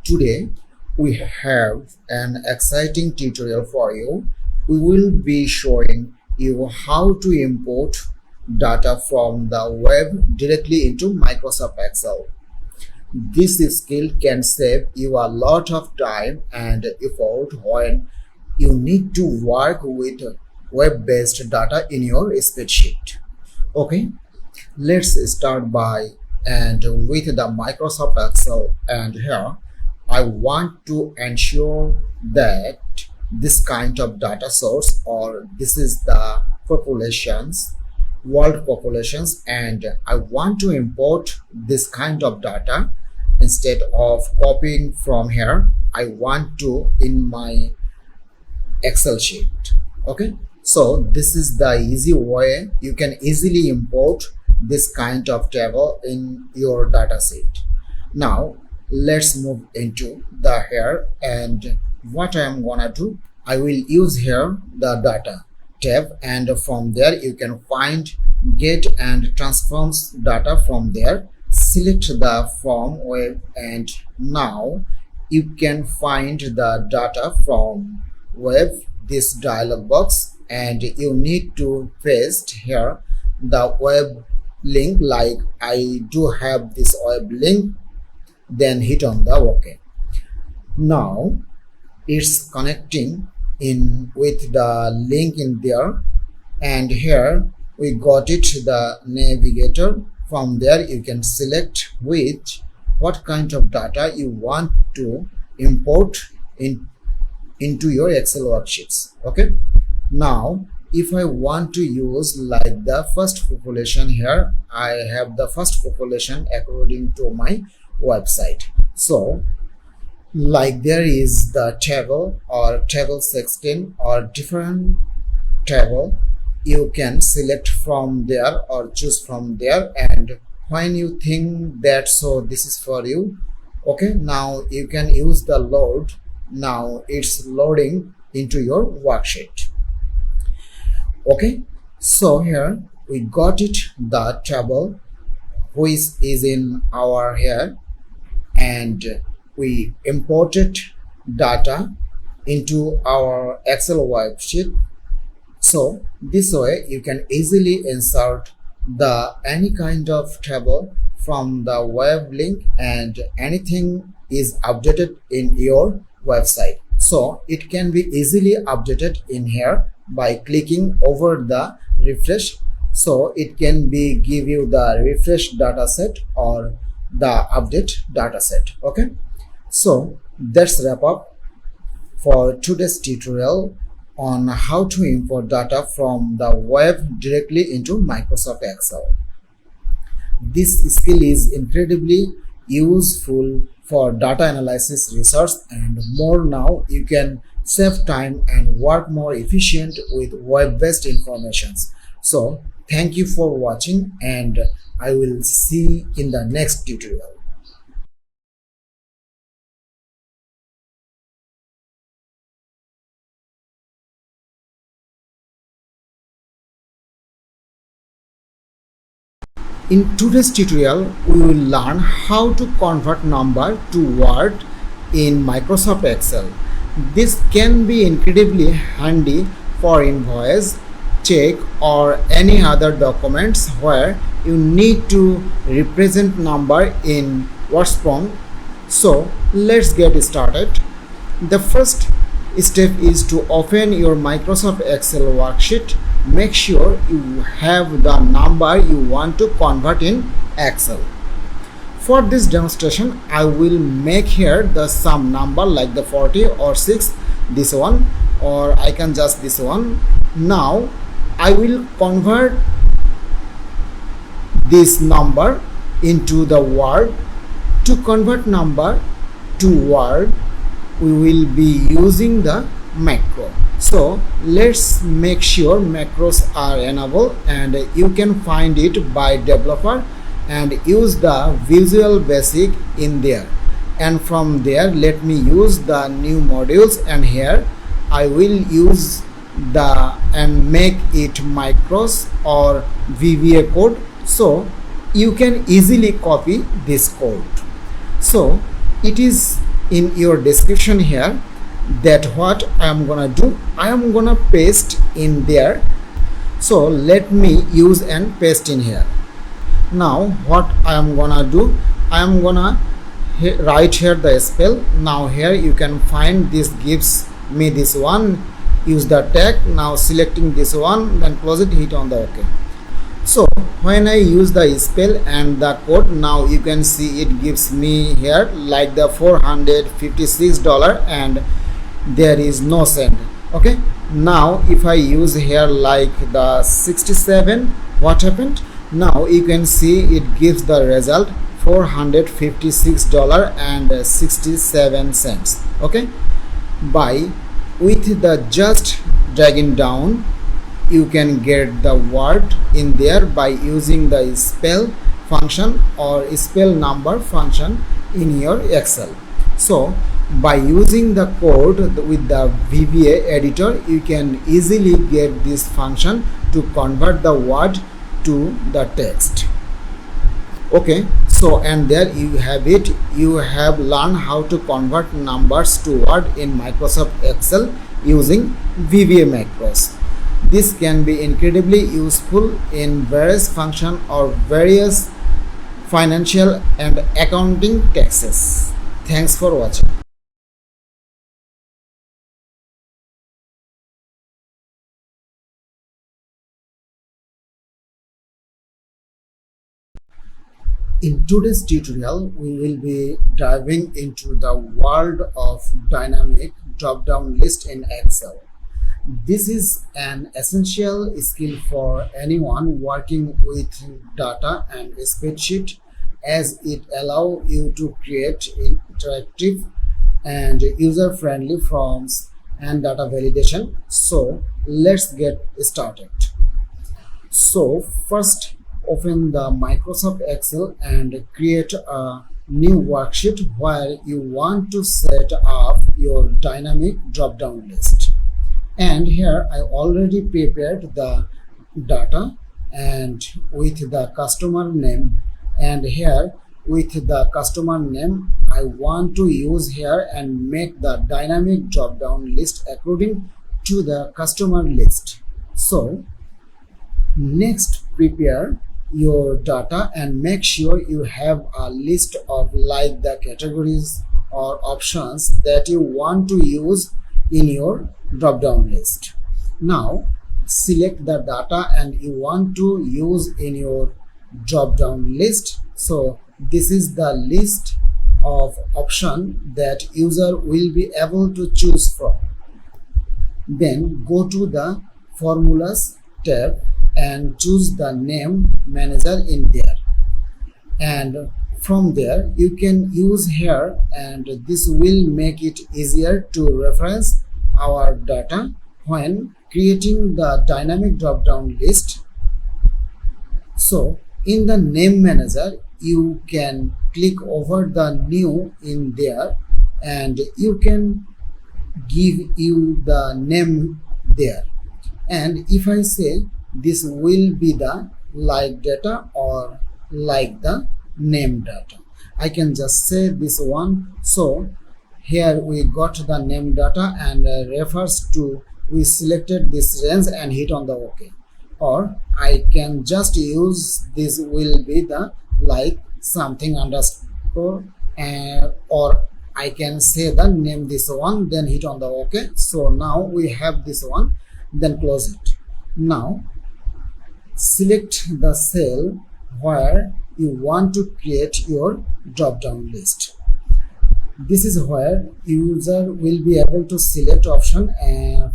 Today we have an exciting tutorial for you. We will be showing you how to import data from the web directly into Microsoft Excel. This skill can save you a lot of time and effort when you need to work with web-based data in your spreadsheet. Okay, let's start by and with the Microsoft Excel, and here I want to ensure that this kind of data source, or this is the populations, world populations, and I want to import this kind of data. Instead of copying from here, I want to in my Excel sheet. Okay, so this is the easy way you can easily import this kind of table in your data set. Now let's move into the here, and what I am gonna do, I will use here the data tab, and from there you can find get and transforms data. From there select the from web, and now you can find the data from web, this dialog box, and you need to paste here the web link. Like I do have this web link, then hit on the OK. Now it's connecting in with the link in there, and here we got it the navigator. From there you can select which what kind of data you want to import into your Excel worksheets. Okay, now if I want to use like the first population, here I have the first population according to my website. So like there is the table or table 16 or different table, you can select from there or choose from there, and when you think that so this is for you, okay, now you can use the load. Now it's loading into your worksheet. Okay, so here we got it the table which is in our here, and we imported data into our Excel worksheet. So this way you can easily insert the any kind of table from the web link, and anything is updated in your website. So it can be easily updated in here by clicking over the refresh. So it can be give you the refresh data set or the update data set. Okay, so that's wrap up for today's tutorial on how to import data from the web directly into Microsoft Excel. This skill is incredibly useful for data analysis, research, and more. Now you can save time and work more efficient with web-based informations. So thank you for watching, and I will see in the next tutorial. In today's tutorial, we will learn how to convert number to word in Microsoft Excel. This can be incredibly handy for invoice, check, or any other documents where you need to represent number in words form. So let's get started. The first step is to open your Microsoft Excel worksheet. Make sure you have the number you want to convert in Excel. For this demonstration, I will make here the some number like the 40 or 6, this one, or I can just this one. Now I will convert this number into the word. To convert number to word, we will be using the macro. So let's make sure macros are enabled, and you can find it by developer and use the Visual Basic in there, and from there let me use the new modules, and here I will use the and make it macros or VBA code, so you can easily copy this code. So it is in your description here. That what I am gonna do, I am gonna paste in there. So let me use and paste in here. Now what I am gonna do, I am gonna write here the spell. Now here you can find this gives me this one use the tag. Now selecting this one, then close it, hit on the OK. So when I use the spell and the code, now you can see it gives me here like the $456 and there is no cent. Okay, now if I use here like the 67, what happened? Now you can see it gives the result $456.67. okay, by with the just dragging down you can get the word in there by using the spell function or spell number function in your Excel. So by using the code with the VBA editor, you can easily get this function to convert the word to the text. Okay, so and there you have it. You have learned how to convert numbers to word in Microsoft Excel using VBA macros. This can be incredibly useful in various functions or various financial and accounting tasks. Thanks for watching. In today's tutorial, we will be diving into the world of dynamic drop-down list in Excel. This is an essential skill for anyone working with data and spreadsheet, as it allows you to create interactive and user-friendly forms and data validation. So let's get started. So first, open the Microsoft Excel and create a new worksheet where you want to set up your dynamic drop-down list. And here I already prepared the data and with the customer name, and here with the customer name I want to use here and make the dynamic drop-down list according to the customer list. So next, prepare your data and make sure you have a list of like the categories or options that you want to use in your drop down list. Now select the data and you want to use in your drop down list. So this is the list of option that user will be able to choose from. Then go to the formulas tab and choose the name manager in there, and from there you can use here, and this will make it easier to reference our data when creating the dynamic drop down list. So in the name manager you can click over the new in there and you can give you the name there, and if I say this will be the like data or like the name data, I can just say this one. So here we got the name data and refers to we selected this range and hit on the OK, or I can just use this will be the like something underscore, or I can say the name this one, then hit on the OK. So now we have this one, then close it. Now select the cell where you want to create your drop down list. This is where user will be able to select option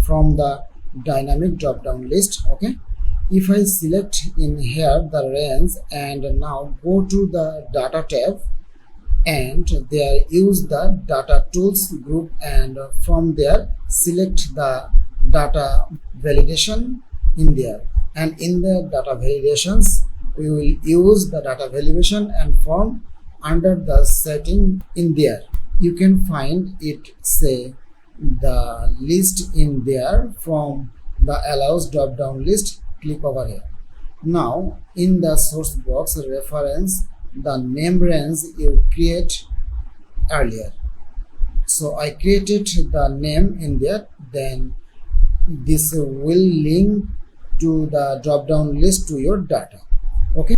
from the dynamic drop down list. Okay, if I select in here the range and now go to the data tab and there use the data tools group, and from there select the data validation in there, and in the data validations we will use the data validation and form under the setting in there. You can find it say the list in there from the allows drop down list. Click over here. Now in the source box reference the name range you create earlier. So I created the name in there, then this will link to the drop down list to your data. Okay,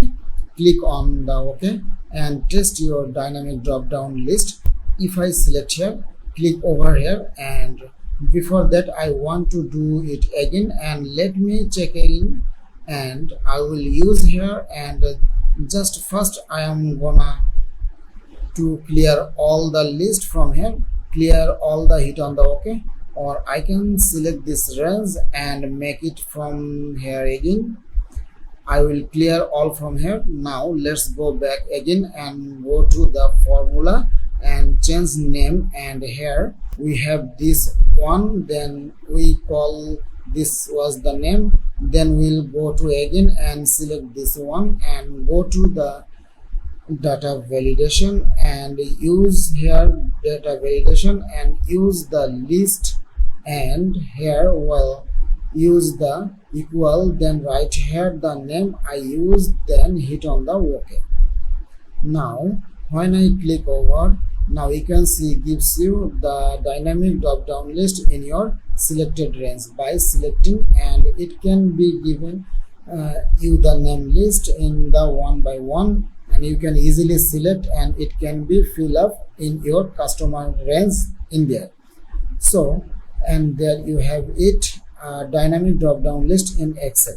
click on the OK and test your dynamic drop down list. If I select here, click over here and Before that, I want to do it again, and let me check in, and I will use here, and just first I am gonna to clear all the list from here, clear all the, hit on the OK, or I can select this range and make it from here again. I will clear all from here. Now let's go back again and go to the formula and change name, and here we have this one, then we call this was the name, then we'll go to again and select this one and go to the data validation and use here data validation and use the list, and here well use the equal, then write here the name I used, then hit on the OK. Now when I click over, now you can see gives you the dynamic drop down list in your selected range by selecting, and it can be given you the name list in the one by one, and you can easily select and it can be fill up in your customer range in there. So, and there you have it, dynamic drop down list in Excel.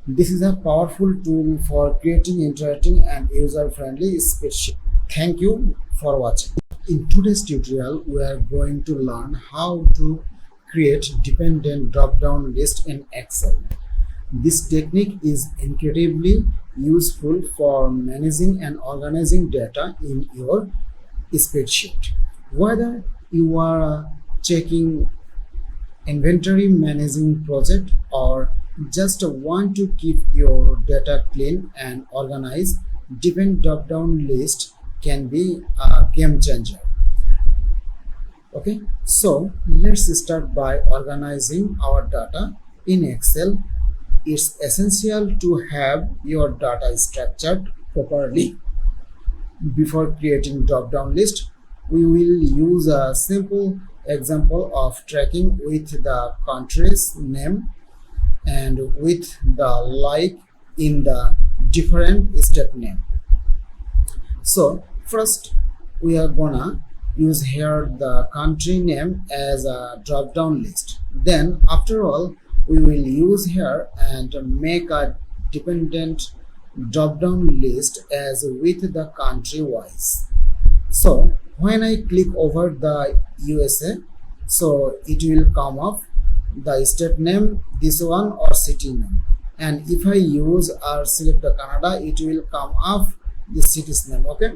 This is a powerful tool for creating interactive and user friendly spreadsheet. Thank you for watching. In today's tutorial, we are going to learn how to create dependent drop down list in Excel. This technique is incredibly useful for managing and organizing data in your spreadsheet. Whether you are checking inventory managing project or just want to keep your data clean and organized, dependent drop down list can be a game changer. Okay, so let's start by organizing our data in Excel. It's essential to have your data structured properly. Before creating drop-down list, we will use a simple example of tracking with the country's name and with the like in the different step name. So first we are gonna use here the country name as a drop-down list. Then after all, we will use here and make a dependent drop-down list as with the country wise. So when I click over the USA, so it will come up the state name, this one, or city name, and if I use or select the Canada, it will come up the city's name. Okay,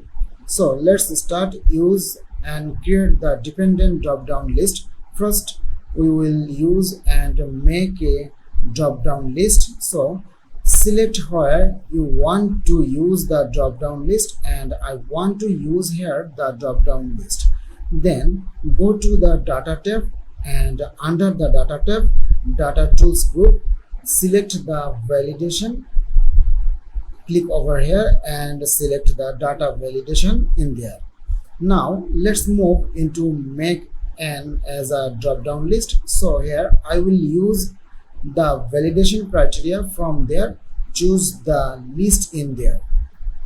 so let's start use and create the dependent drop-down list. First we will use and make a drop-down list. So select where you want to use the drop-down list, and I want to use here the drop-down list. Then go to the data tab, and under the data tab, data tools group, select the validation, click over here and select the data validation in there. Now let's move into make n as a drop down list. So here I will use the validation criteria, from there choose the list in there.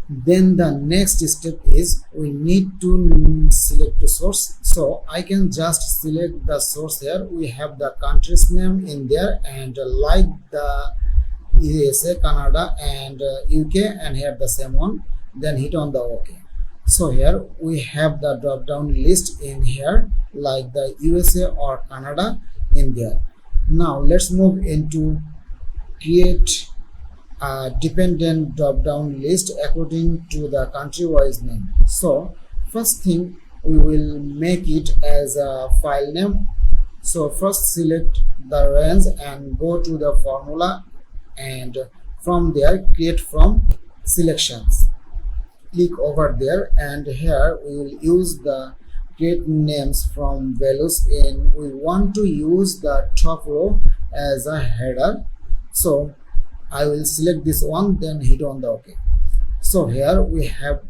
Then the next step is we need to select the source. So I can just select the source here. We have the country's name in there, and like the USA, Canada, and UK, and here the same one, then hit on the OK. So here we have the drop down list in here like the USA or Canada in there. Now let's move into create a dependent drop down list according to the country wise name. So first thing, we will make it as a file name. So first select the range and go to the formula, and from there create from selections, click over there, and here we will use the create names from values in. We want to use the top row as a header, so I will select this one, then hit on the OK. So here we have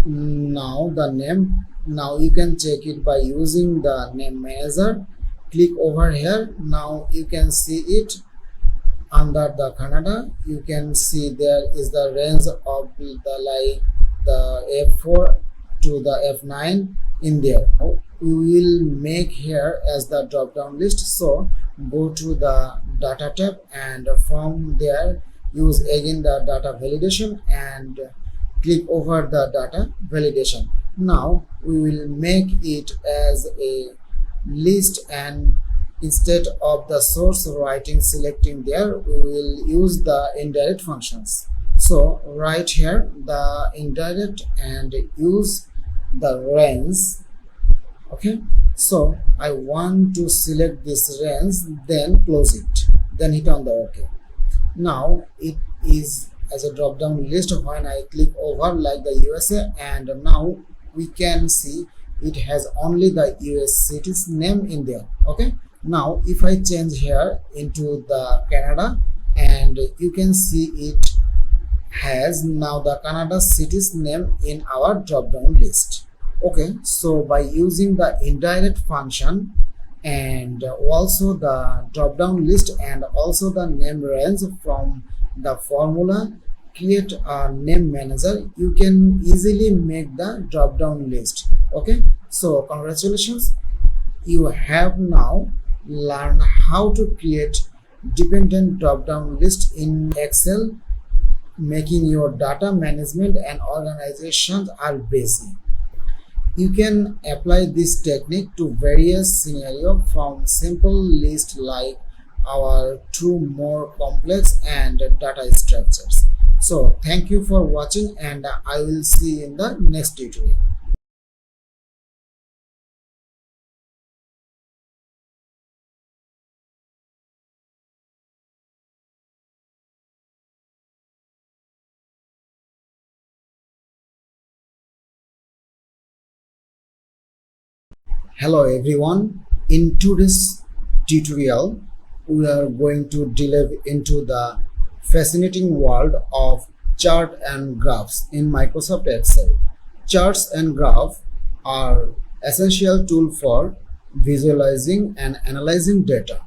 now the name. Now you can check it by using the name manager, click over here. Now you can see it under the Canada. You can see there is the range of the like the F4 to the F9 in there. we will make here as the drop down list. So go to the data tab, and from there use again the data validation and click over the data validation. Now we will make it as a list, and instead of the source writing selecting there, we will use the indirect functions. So right here the indirect and use the range. Okay, so I want to select this range, then close it, then hit on the OK. Now it is as a drop down list when I click over like the USA, and now we can see it has only the US city's name in there. Okay, now if I change here into the Canada, and you can see it has now the Canada city's name in our drop down list. Okay, so by using the indirect function and also the drop down list and also the name range from the formula create a name manager, you can easily make the drop down list. Okay, so congratulations, you have now learned how to create dependent drop down list in Excel, making your data management and organizations are busy. You can apply this technique to various scenarios, from simple list like our to more complex and data structures. So thank you for watching, and I will see you in the next tutorial. Hello everyone, in today's tutorial we are going to delve into the fascinating world of chart and graphs in Microsoft Excel. Charts and graphs are essential tool for visualizing and analyzing data.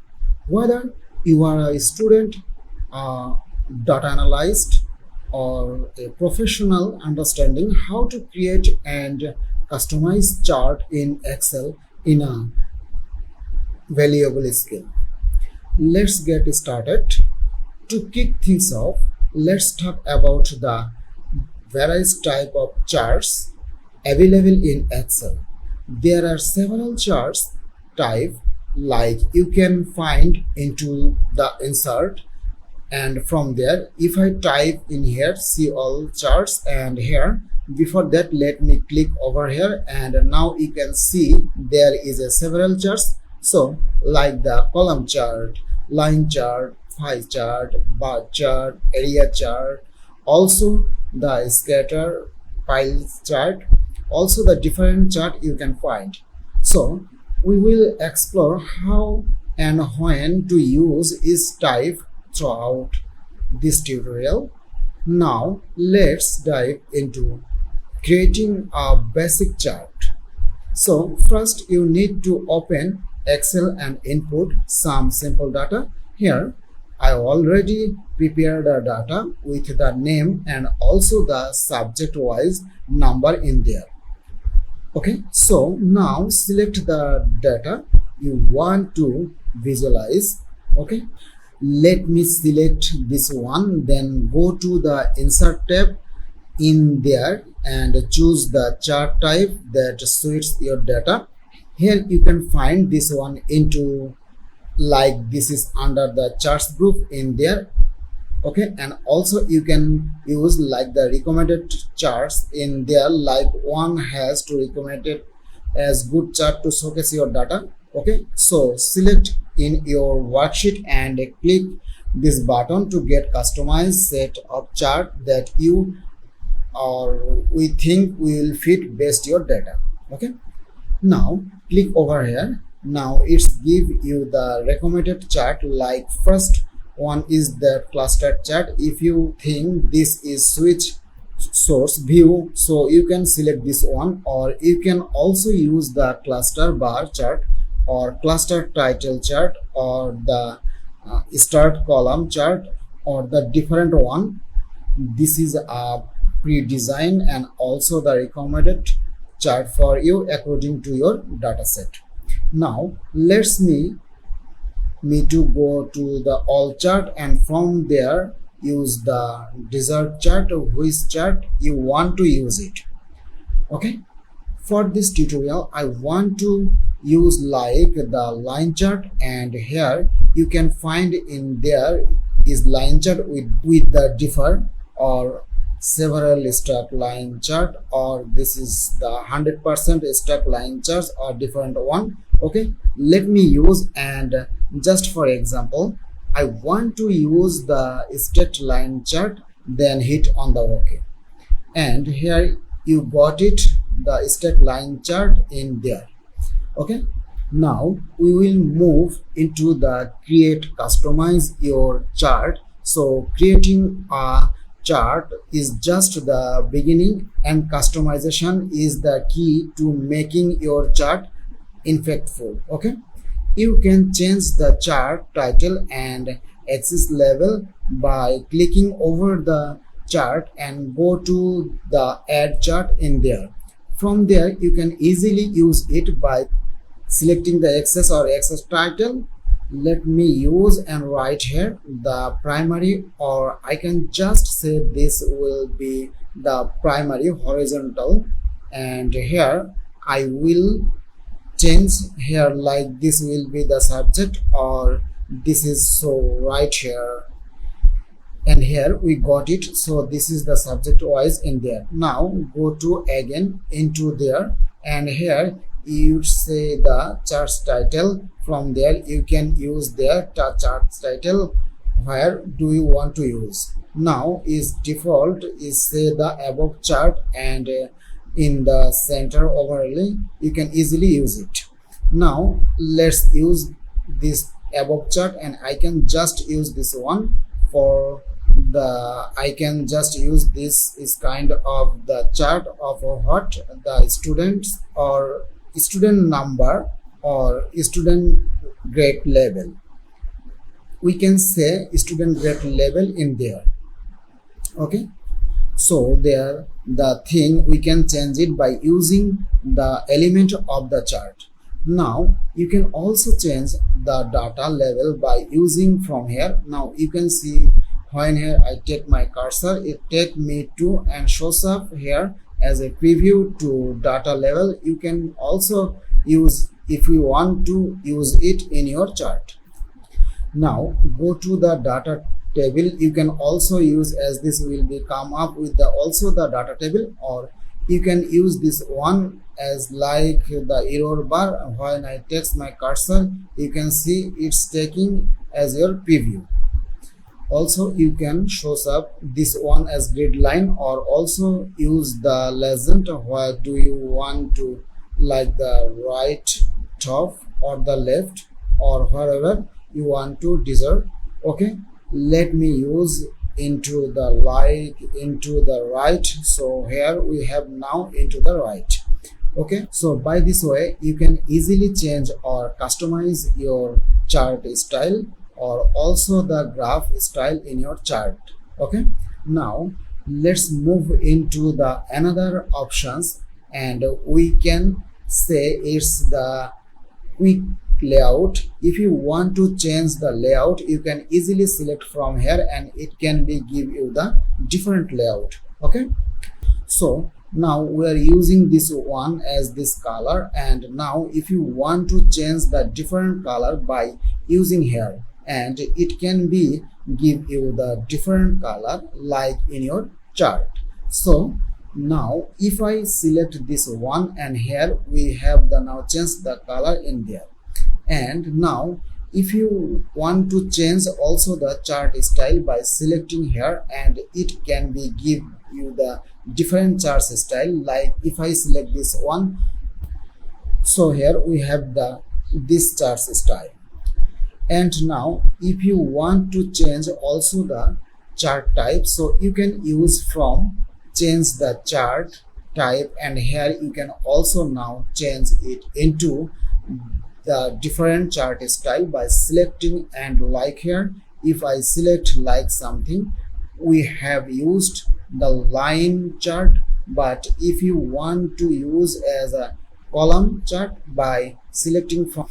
Whether you are a student, a data analyst, or a professional, understanding how to create and customize chart in Excel in a valuable skill. Let's get started. To kick things off, let's talk about the various type of charts available in Excel. There are several charts type, like you can find into the insert, and from there if I type in here see all charts, and here before that let me click over here, and now you can see there is a several charts. So like the column chart, line chart, pie chart, bar chart, area chart, also the scatter pile chart, also the different chart you can find. So we will explore how and when to use each type throughout this tutorial. Now let's dive into creating a basic chart. So first you need to open Excel and input some simple data. Here I already prepared the data with the name and also the subject wise number in there. Okay, so now select the data you want to visualize. Okay, let me select this one, then go to the insert tab in there and choose the chart type that suits your data. Here you can find this one into, like this is under the charts group in there. Okay, and also you can use like the recommended charts in there, like one has to recommend it as good chart to showcase your data. Okay, so select in your worksheet and click this button to get customized set of chart that you or we think will fit best your data. Okay, now click over here. Now it's give you the recommended chart, like first one is the cluster chart. If you think this is switch source view, so you can select this one, or you can also use the cluster bar chart or cluster title chart or the start column chart or the different one. This is a pre-designed and also the recommended chart for you according to your data set. Now let's me to go to the all chart, and from there use the desired chart, which chart you want to use it. Okay, for this tutorial I want to use like the line chart, and here you can find in there is line chart with the differ or several stack line chart, or this is the 100% stack line charts or different one. Okay, let me use, and just for example I want to use the stacked line chart, then hit on the OK, and here you got it, the stack line chart in there. Okay, now we will move into the create customize your chart. So creating a chart is just the beginning, and customization is the key to making your chart impactful. Okay, you can change the chart title and axis level by clicking over the chart and go to the add chart in there. From there you can easily use it by selecting the axis or axis title. Let me use and write here the primary, or I can just say this will be the primary horizontal, and here I will change here like this will be the subject, or this is so right here, and here we got it, so this is the subject wise in there. Now go to again into there, and here you say the charts title. From there you can use their charts title. Where do you want to use? Now is default is say the above chart, and in the center overlay you can easily use it. Now let's use this above chart, and I can just use this one for the I can just use this is kind of the chart of what the students or student number or student grade level. We can say student grade level in there. Okay, so there the thing we can change it by using the element of the chart. Now you can also change the data level by using from here. Now you can see when here I take my cursor, it take me to and shows up here as a preview to data level. You can also use if you want to use it in your chart. Now go to the data table. You can also use, as this will be come up with the also the data table, or you can use this one as like the error bar. When I text my cursor, you can see it's taking as your preview. Also you can shows up this one as grid line, or also use the legend. Where do you want to, like the right top or the left, or wherever you want to desert. Okay, let me use into the like into the right, so here we have now into the right. Okay, so by this way you can easily change or customize your chart style or also the graph style in your chart. Okay, now let's move into the another options, and we can say it's the quick layout. If you want to change the layout, you can easily select from here, and it can be give you the different layout. Okay, so now we are using this one as this color, and now if you want to change the different color by using here, and it can be give you the different color like in your chart. So now if I select this one, and here we have the now change the color in there. And now if you want to change also the chart style by selecting here, and it can be give you the different chart style. Like if I select this one, so here we have the this chart style. And now if you want to change also the chart type, so you can use from change the chart type, and here you can also now change it into the different chart style by selecting. And like here if I select like something, we have used the line chart, but if you want to use as a column chart by selecting from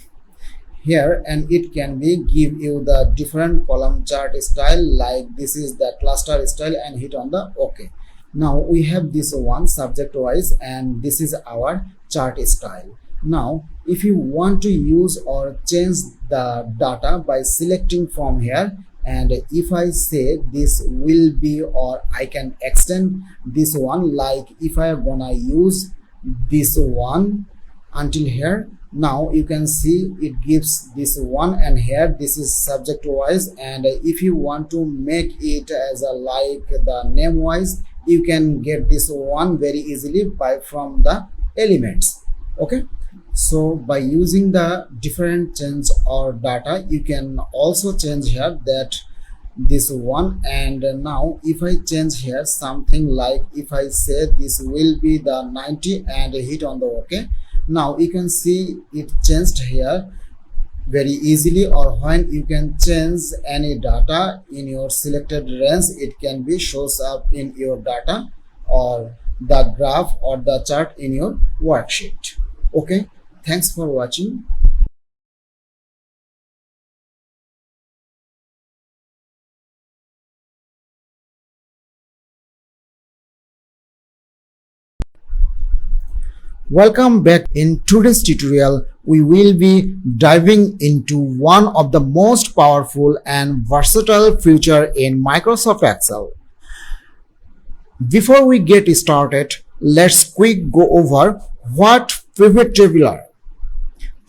here, and it can be give you the different column chart style, like this is the cluster style, and hit on the OK. Now we have this one subject wise, and this is our chart style. Now if you want to use or change the data by selecting from here, and if I say this will be, or I can extend this one, like if I gonna use this one until here, now you can see it gives this one, and here this is subject wise, and if you want to make it as a like the name wise, you can get this one very easily by from the elements. Okay, so by using the different change or data, you can also change here that this one, and now if I change here something like if I say this will be the 90 and hit on the OK, now you can see it changed here very easily. Or when you can change any data in your selected range, it can be shows up in your data or the graph or the chart in your worksheet. Okay, thanks for watching. Welcome back. In today's tutorial, we will be diving into one of the most powerful and versatile feature in Microsoft Excel. Before we get started, let's quick go over what pivot table are.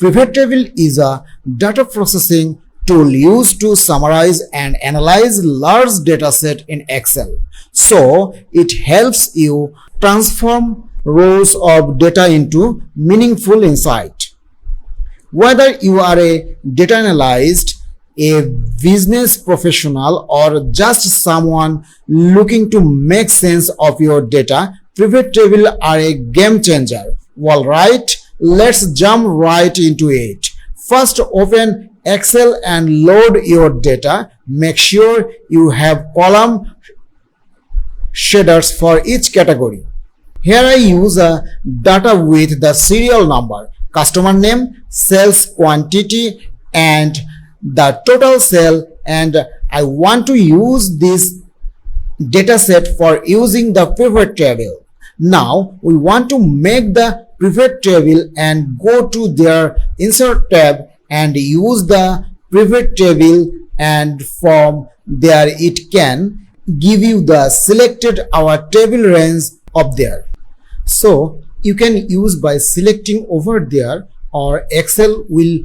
Pivot table is a data processing tool used to summarize and analyze large dataset in Excel. So it helps you transform rows of data into meaningful insight. Whether you are a data analyst, a business professional, or just someone looking to make sense of your data, pivot tables are a game changer. All right, let's jump right into it. First, open Excel and load your data. Make sure you have column shaders for each category. Here I use a data with the serial number, customer name, sales quantity, and the total sale, and I want to use this data set for using the pivot table. Now we want to make the pivot table and go to their insert tab and use the pivot table, and from there it can give you the selected our table range up there. So you can use by selecting over there, or Excel will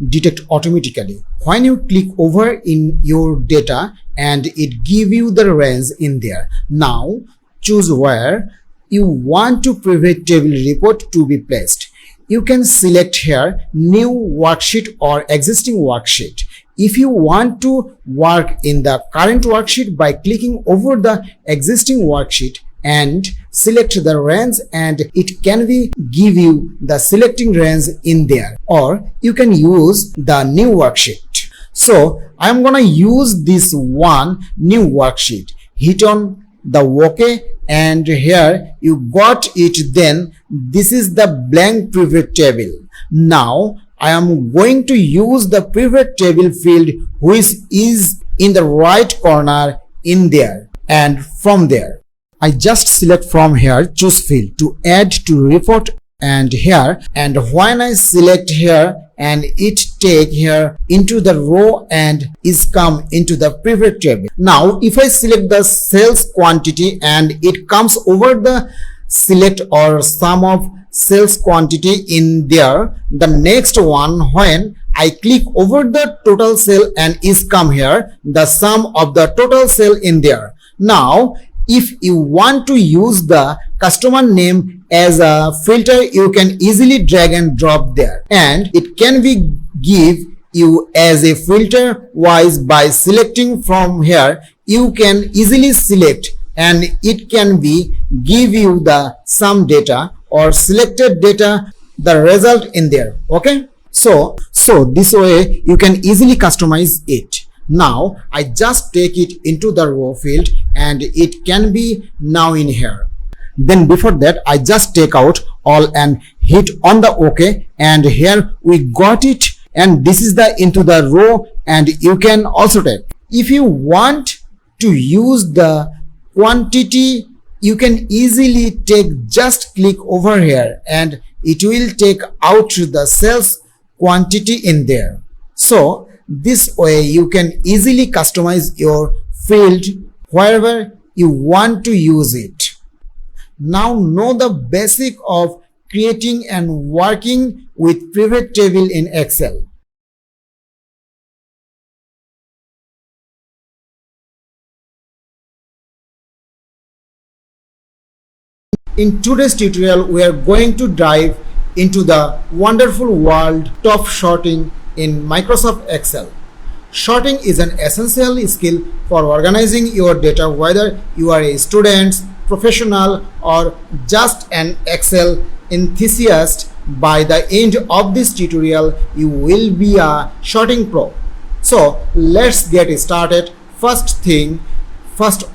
detect automatically. When you click over in your data, and it give you the range in there. Now choose where you want to pivot table report to be placed. You can select here new worksheet or existing worksheet. If you want to work in the current worksheet, by clicking over the existing worksheet and select the range, and it can be give you the selecting range in there, or you can use the new worksheet. So I'm gonna use this one new worksheet. Hit on the OK, and here you got it. Then this is the blank pivot table. Now I am going to use the pivot table field, which is in the right corner in there, and from there I just select from here, choose field to add to report, and here, and when I select here, and it take here into the row and is come into the pivot table. Now if I select the sales quantity, and it comes over the select or sum of sales quantity in there. The next one, when I click over the total sale, and is come here the sum of the total sale in there. Now if you want to use the customer name as a filter, you can easily drag and drop there, and it can be give you as a filter wise. By selecting from here, you can easily select, and it can be give you the some data or selected data, the result in there. Okay, so this way you can easily customize it. Now I just take it into the row field, and it can be now in here. Then before that, I just take out all and hit on the OK, and here we got it, and this is the into the row, and you can also take. If you want to use the quantity, you can easily take, just click over here and it will take out the sales quantity in there. So this way you can easily customize your field wherever you want to use it. Now know the basic of creating and working with pivot table in Excel. In today's tutorial, we are going to dive into the wonderful world of sorting in Microsoft Excel. Sorting is an essential skill for organizing your data, whether you are a student, professional, or just an Excel enthusiast. By the end of this tutorial, you will be a sorting pro. So let's get started. First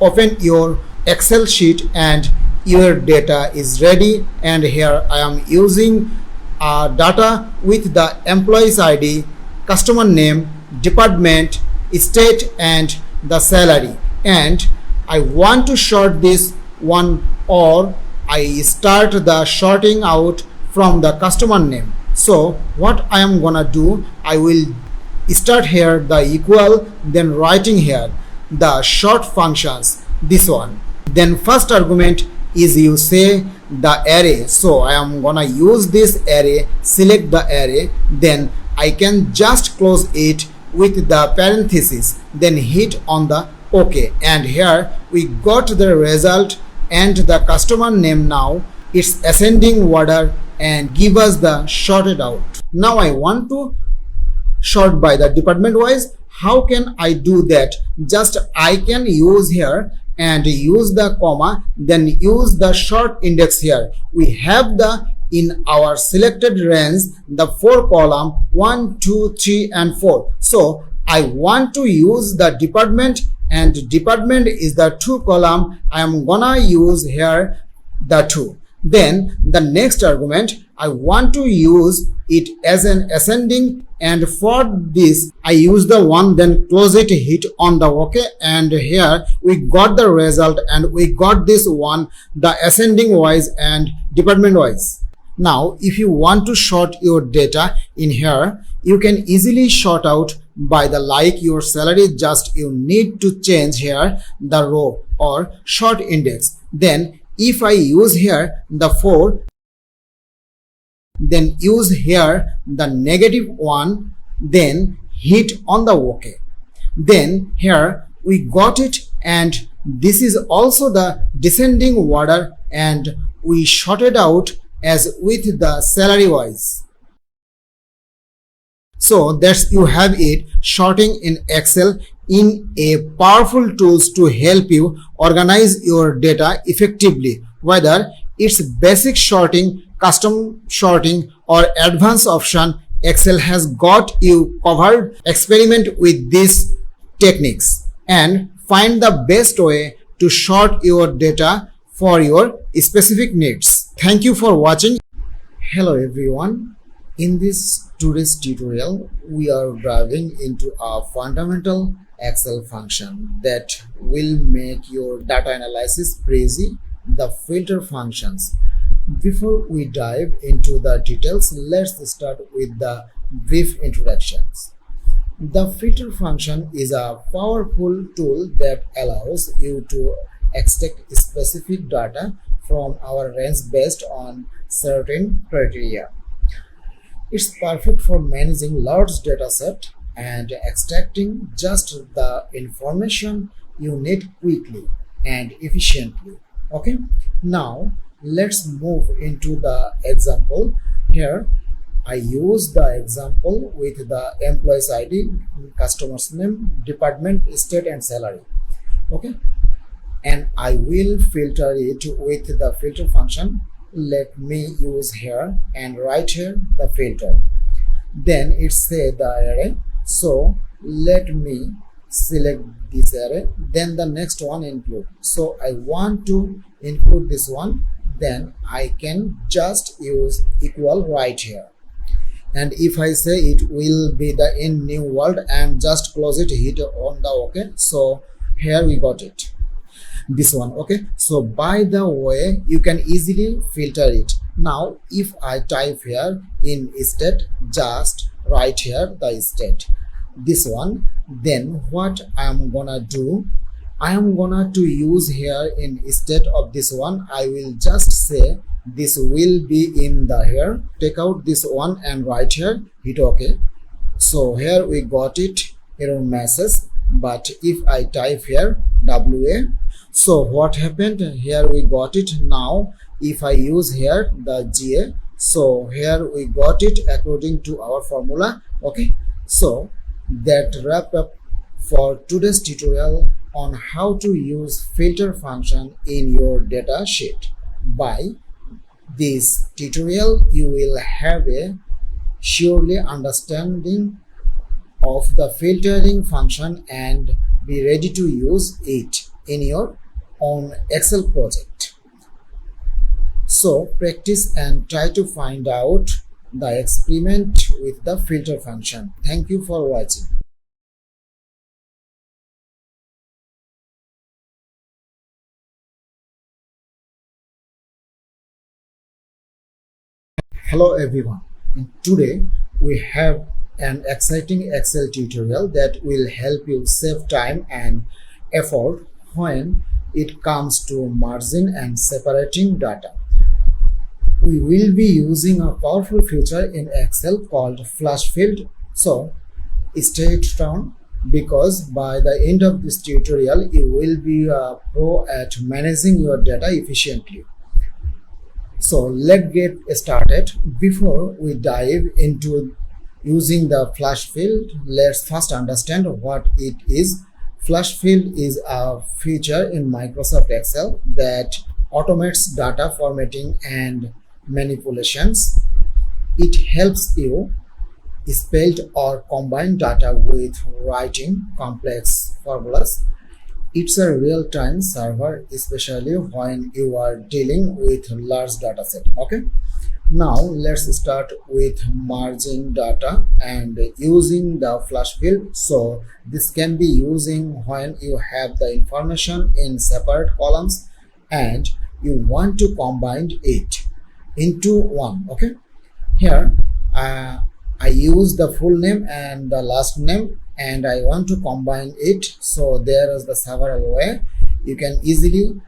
open your Excel sheet and your data is ready, and here I am using data with the employee's ID, customer name, department, state, and the salary, and I want to sort this one, or I start the sorting out from the customer name. So what I am gonna do, I will start here the equal, then writing here the sort functions, this one. Then first argument is you say the array, so I am gonna use this array, select the array, then I can just close it with the parenthesis, then hit on the OK, and here we got the result and the customer name. Now it's ascending order and give us the sorted out. Now I want to sort by the department wise. How can I do that? Just I can use here and use the comma, then use the sort index here. We have the in our selected range the 4 column 1, 2, 3, and 4. So I want to use the department, and department is the 2 column. I am gonna use here the 2. Then the next argument, I want to use it as an ascending, and for this I use the 1, then close it, hit on the OK, and here we got the result, and we got this one, the ascending wise and department wise. Now if you want to sort your data in here, you can easily sort out by the like your salary. Just you need to change here the row or sort index. Then if I use here the 4, then use here the -1, then hit on the OK. Then here we got it, and this is also the descending order, and we sorted out as with the salary wise. So that's you have it, sorting in Excel in a powerful tools to help you organize your data effectively, whether it's basic sorting, custom sorting, or advanced option. Excel has got you covered. Experiment with these techniques and find the best way to sort your data for your specific needs. Thank you for watching. Hello everyone. In this today's tutorial, we are diving into a fundamental Excel function that will make your data analysis breezy, the filter functions. Before we dive into the details, let's start with the brief introductions. The filter function is a powerful tool that allows you to extract specific data from our range based on certain criteria. It's perfect for managing large data set and extracting just the information you need quickly and efficiently. Okay, now let's move into the example. Here I use the example with the employee's ID, customer's name, department, state, and salary. Okay, and I will filter it with the filter function. Let me use here and write here the filter. Then it say the array, so let me select this array, then the next one include. So I want to include this one, then I can just use equal right here. And if I say it will be the in new world and just close it, hit on the OK. So here we got it, this one. Okay, so by the way, you can easily filter it. Now if I type here in state, just write here the state, this one, then what I am gonna do, I am gonna to use here in state of this one, I will just say this will be in the here, take out this one and write here, hit OK. So here we got it, error message. But if I type here WA, so what happened here, we got it. Now if I use here the GA, so here we got it according to our formula. Okay, so that wrap up for today's tutorial on how to use filter function in your data sheet. By this tutorial you will have a surely understanding of the filtering function and be ready to use it in your own Excel project. So practice and try to find out the experiment with the filter function. Thank you for watching. Hello everyone. Today we have an exciting Excel tutorial that will help you save time and effort when it comes to merging and separating data. We will be using a powerful feature in Excel called flash field. So stay tuned, because by the end of this tutorial you will be a pro at managing your data efficiently. So let's get started. Before we dive into using the flash field, let's first understand what it is. Flash field is a feature in Microsoft Excel that automates data formatting and manipulations. It helps you spell or combine data with writing complex formulas. It's a real-time server, especially when you are dealing with large data set. Okay, now let's start with merging data and using the flash field. So this can be using when you have the information in separate columns and you want to combine it into one. Okay, here I use the full name and the last name and I want to combine it. So there is the several way you can easily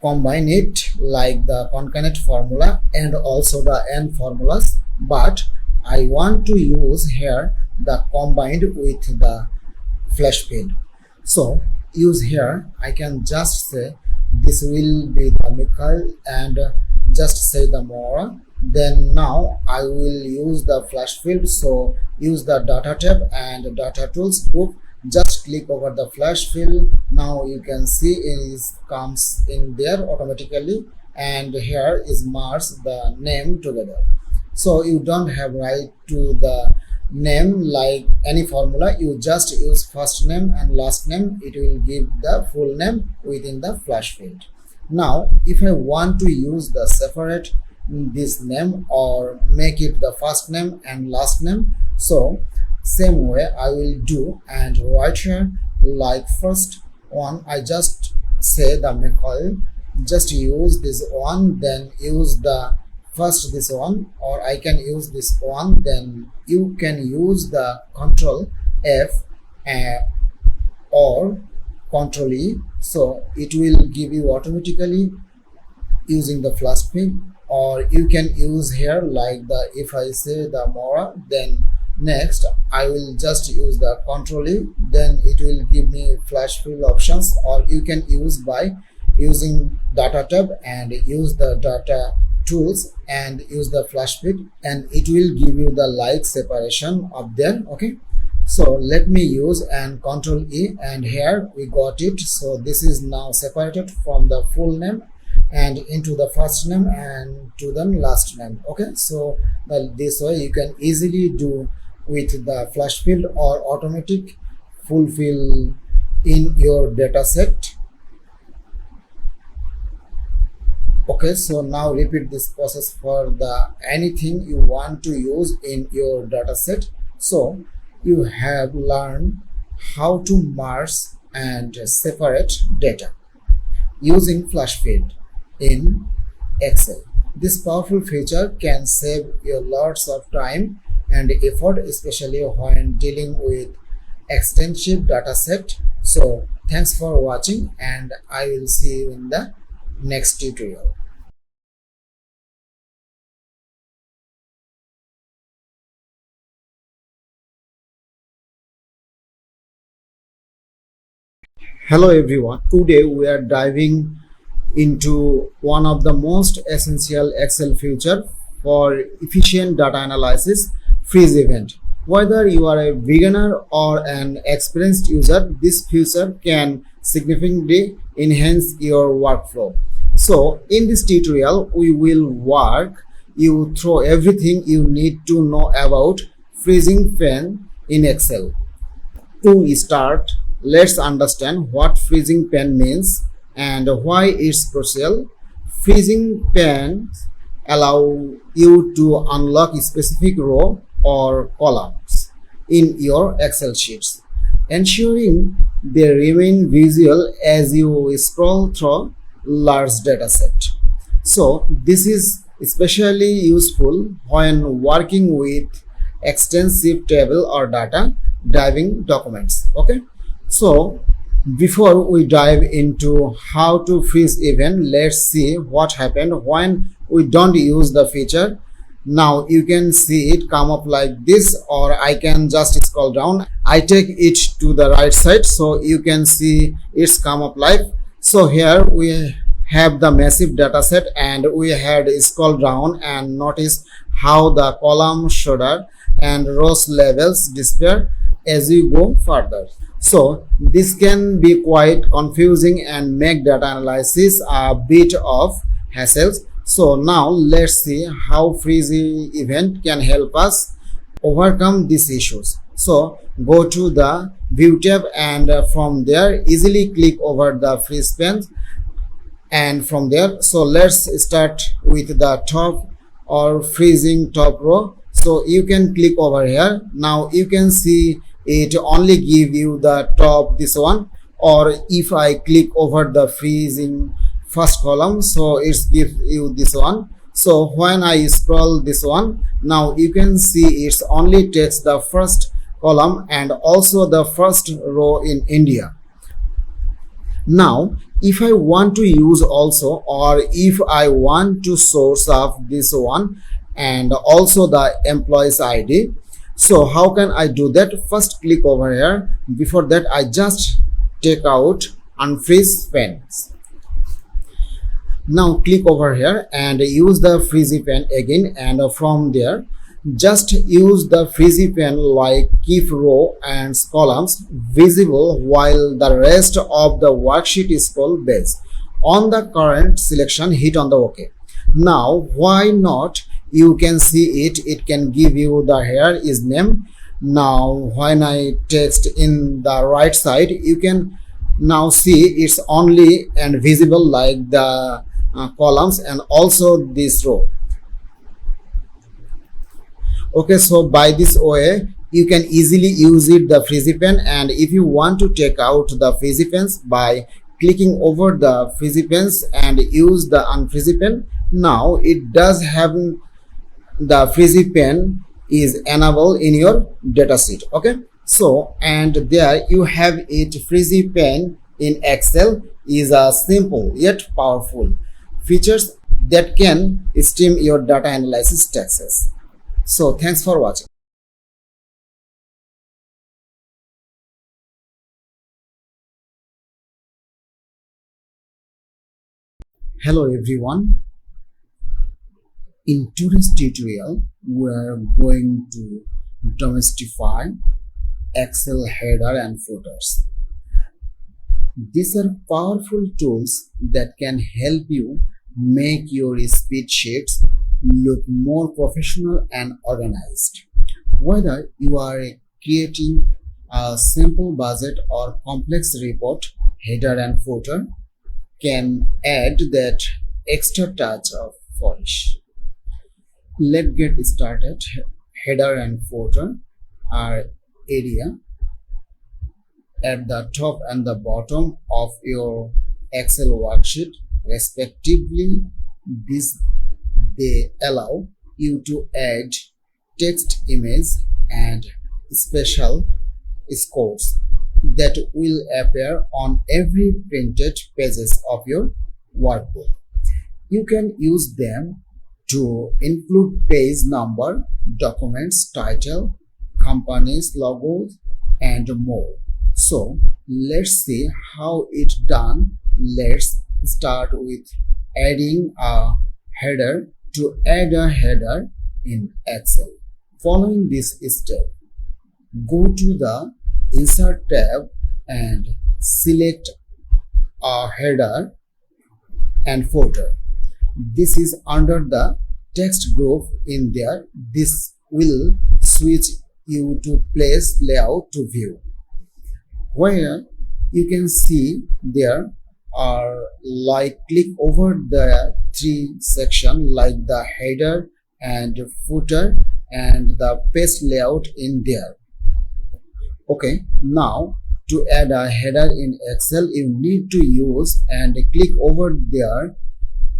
combine it, like the concatenate formula and also the AND formulas, but I want to use here the combined with the flash field. So use here, I can just say this will be the Mikhail and just say the Mora. Then now I will use the flash field. So use the data tab and data tools group, just click over the flash field. Now you can see it comes in there automatically, and here is merge the name together. So you don't have right to the name like any formula, you just use first name and last name, it will give the full name within the flash field. Now if I want to use the separate this name or make it the first name and last name, so same way I will do and right here, like first one I just say the Mikhail, just use this one, then use the first this one, or I can use this one, then you can use the Control F or Control E, so it will give you automatically using the flash field. Or you can use here like the, if I say the Mora, then next I will just use the Control E, then it will give me flash fill options. Or you can use by using data tab and use the data tools and use the flash fill, and it will give you the like separation of them. Okay, so let me use and Control E, and here we got it. So this is now separated from the full name and into the first name and to the last name. Okay, so this way you can easily do with the flash field or automatic fulfill in your data set. Okay, so now repeat this process for the anything you want to use in your data set. So you have learned how to merge and separate data using flash field in Excel. This powerful feature can save you lots of time and effort, especially when dealing with extensive data set. So thanks for watching, and I will see you in the next tutorial. Hello everyone. Today we are diving into one of the most essential Excel feature for efficient data analysis, freeze event. Whether you are a beginner or an experienced user, this feature can significantly enhance your workflow. So in this tutorial, we will walk you through everything you need to know about freezing pen in Excel. To start, let's understand what freezing pen means and why it's crucial. Freezing pens allow you to unlock a specific row or columns in your Excel sheets, ensuring they remain visual as you scroll through large data set. So this is especially useful when working with extensive table or data driving documents. Okay, so before we dive into how to freeze event, let's see what happened when we don't use the feature. Now you can see it come up like this, or I can just scroll down. I take it to the right side so you can see it's come up like so. Here we have the massive data set, and we had scroll down and notice how the column shoulder and rows levels disappear as you go further. So this can be quite confusing and make data analysis a bit of hassle. So now let's see how freeze event can help us overcome these issues. So go to the view tab, and from there easily click over the freeze pen, and from there, so let's start with the top or freezing top row. So you can click over here. Now you can see it only give you the top, this one, or if I click over the freezing first column, so it's give you this one. So when I scroll this one, now you can see it's only takes the first column and also the first row in India. Now if I want to use also, or if I want to source of this one and also the employee's ID, so how can I do that? First click over here. Before that, I just take out unfreeze pens. Now click over here and use the freezy pen again, and from there just use the freezy pen like keep row and columns visible while the rest of the worksheet is scrolled based on the current selection. Hit on the OK. Now why not, you can see it can give you the here is name. Now when I text in the right side, you can now see it's only and visible like the columns and also this row. Okay, so by this way you can easily use it the freezy pen. And if you want to take out the freezy pens by clicking over the freezy pens and use the unfreezy pen, now it does have the freezy pen is enabled in your data sheet. Okay, so and there you have it. Freezy pen in Excel is a simple yet powerful features that can stream your data analysis tasks. So thanks for watching. Hello everyone. In today's tutorial, we are going to domestify Excel header and footers. These are powerful tools that can help you make your spreadsheets look more professional and organized. Whether you are creating A simple budget or complex report, header and footer, can add that extra touch of polish. Let's get started. Header and footer are area at the top and the bottom of your Excel worksheet respectively. This they allow you to add text, image, and special scores that will appear on every printed pages of your workbook. You can use them to include page number, documents title, company's logos, and more. So let's see how it's done. Let's start with adding a header. To add a header in Excel, following this step, go to the Insert tab and select a header and footer. This is under the text group in there. This will switch you to place layout to view, where you can see there are like click over the three section like the header and footer and the page layout in there. Okay, now to add a header in Excel, you need to use and click over there.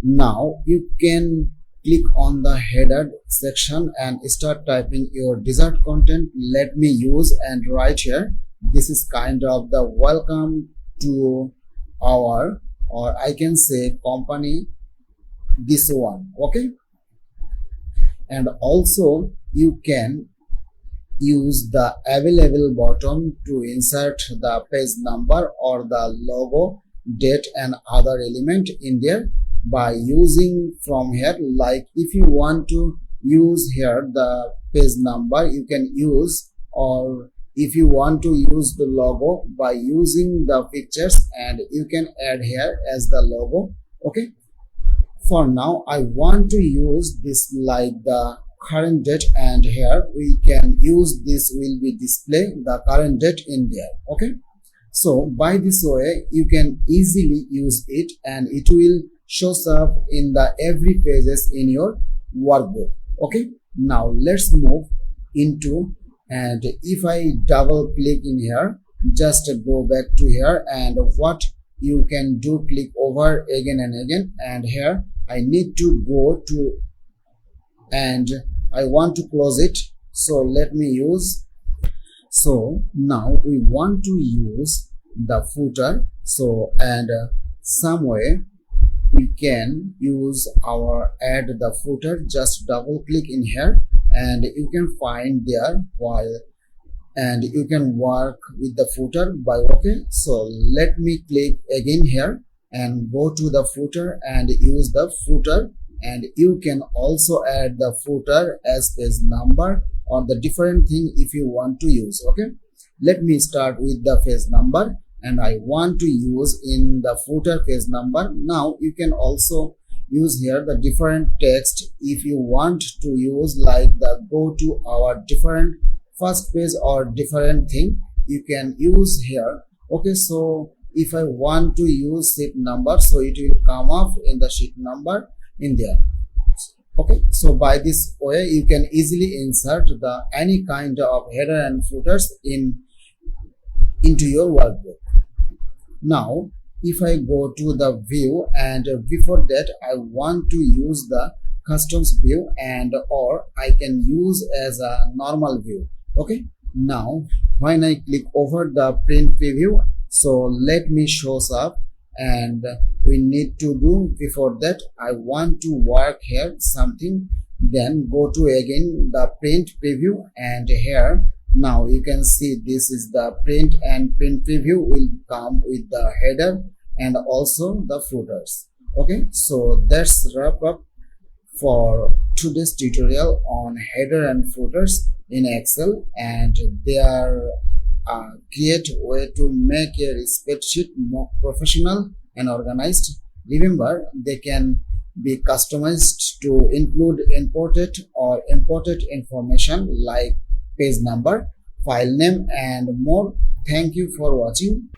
Now you can click on the header section and start typing your desired content. Let me use and write here. This is kind of the welcome to our, or I can say company, this one. Okay, and also you can use the available button to insert the page number or the logo, date, and other element in there by using from here. Like if you want to use here the page number, you can use, or if you want to use the logo by using the pictures, and you can add here as the logo. Okay, for now I want to use this like the current date, and here we can use this will be display the current date in there. Okay, so by this way you can easily use it and it will shows up in the every pages in your workbook. Okay, now let's move into, and if I double click in here, just go back to here, and what you can do, click over again and again, and here I need to go to, and I want to close it, so let me use. So now we want to use the footer, so and some way we can use our add the footer. Just double click in here and you can find there while, and you can work with the footer by okay. So let me click again here and go to the footer and use the footer, and you can also add the footer as page number or the different thing if you want to use. Okay, let me start with the page number, and I want to use in the footer page number. Now you can also use here the different text if you want to use, like the go to our different first page or different thing you can use here. Okay, so if I want to use sheet number, so it will come up in the sheet number in there. Okay, so by this way you can easily insert the any kind of header and footers into your workbook. Now if I go to the view, and before that I want to use the customs view, and or I can use as a normal view. Okay, now when I click over the print preview, so let me shows up, and we need to do before that I want to work here something, then go to again the print preview, and here now you can see this is the print, and print preview will come with the header and also the footers. Okay, so that's wrap up for today's tutorial on header and footers in Excel, and they are a great way to make a spreadsheet more professional and organized. Remember, they can be customized to include imported or imported information like page number, file name and more. Thank you for watching.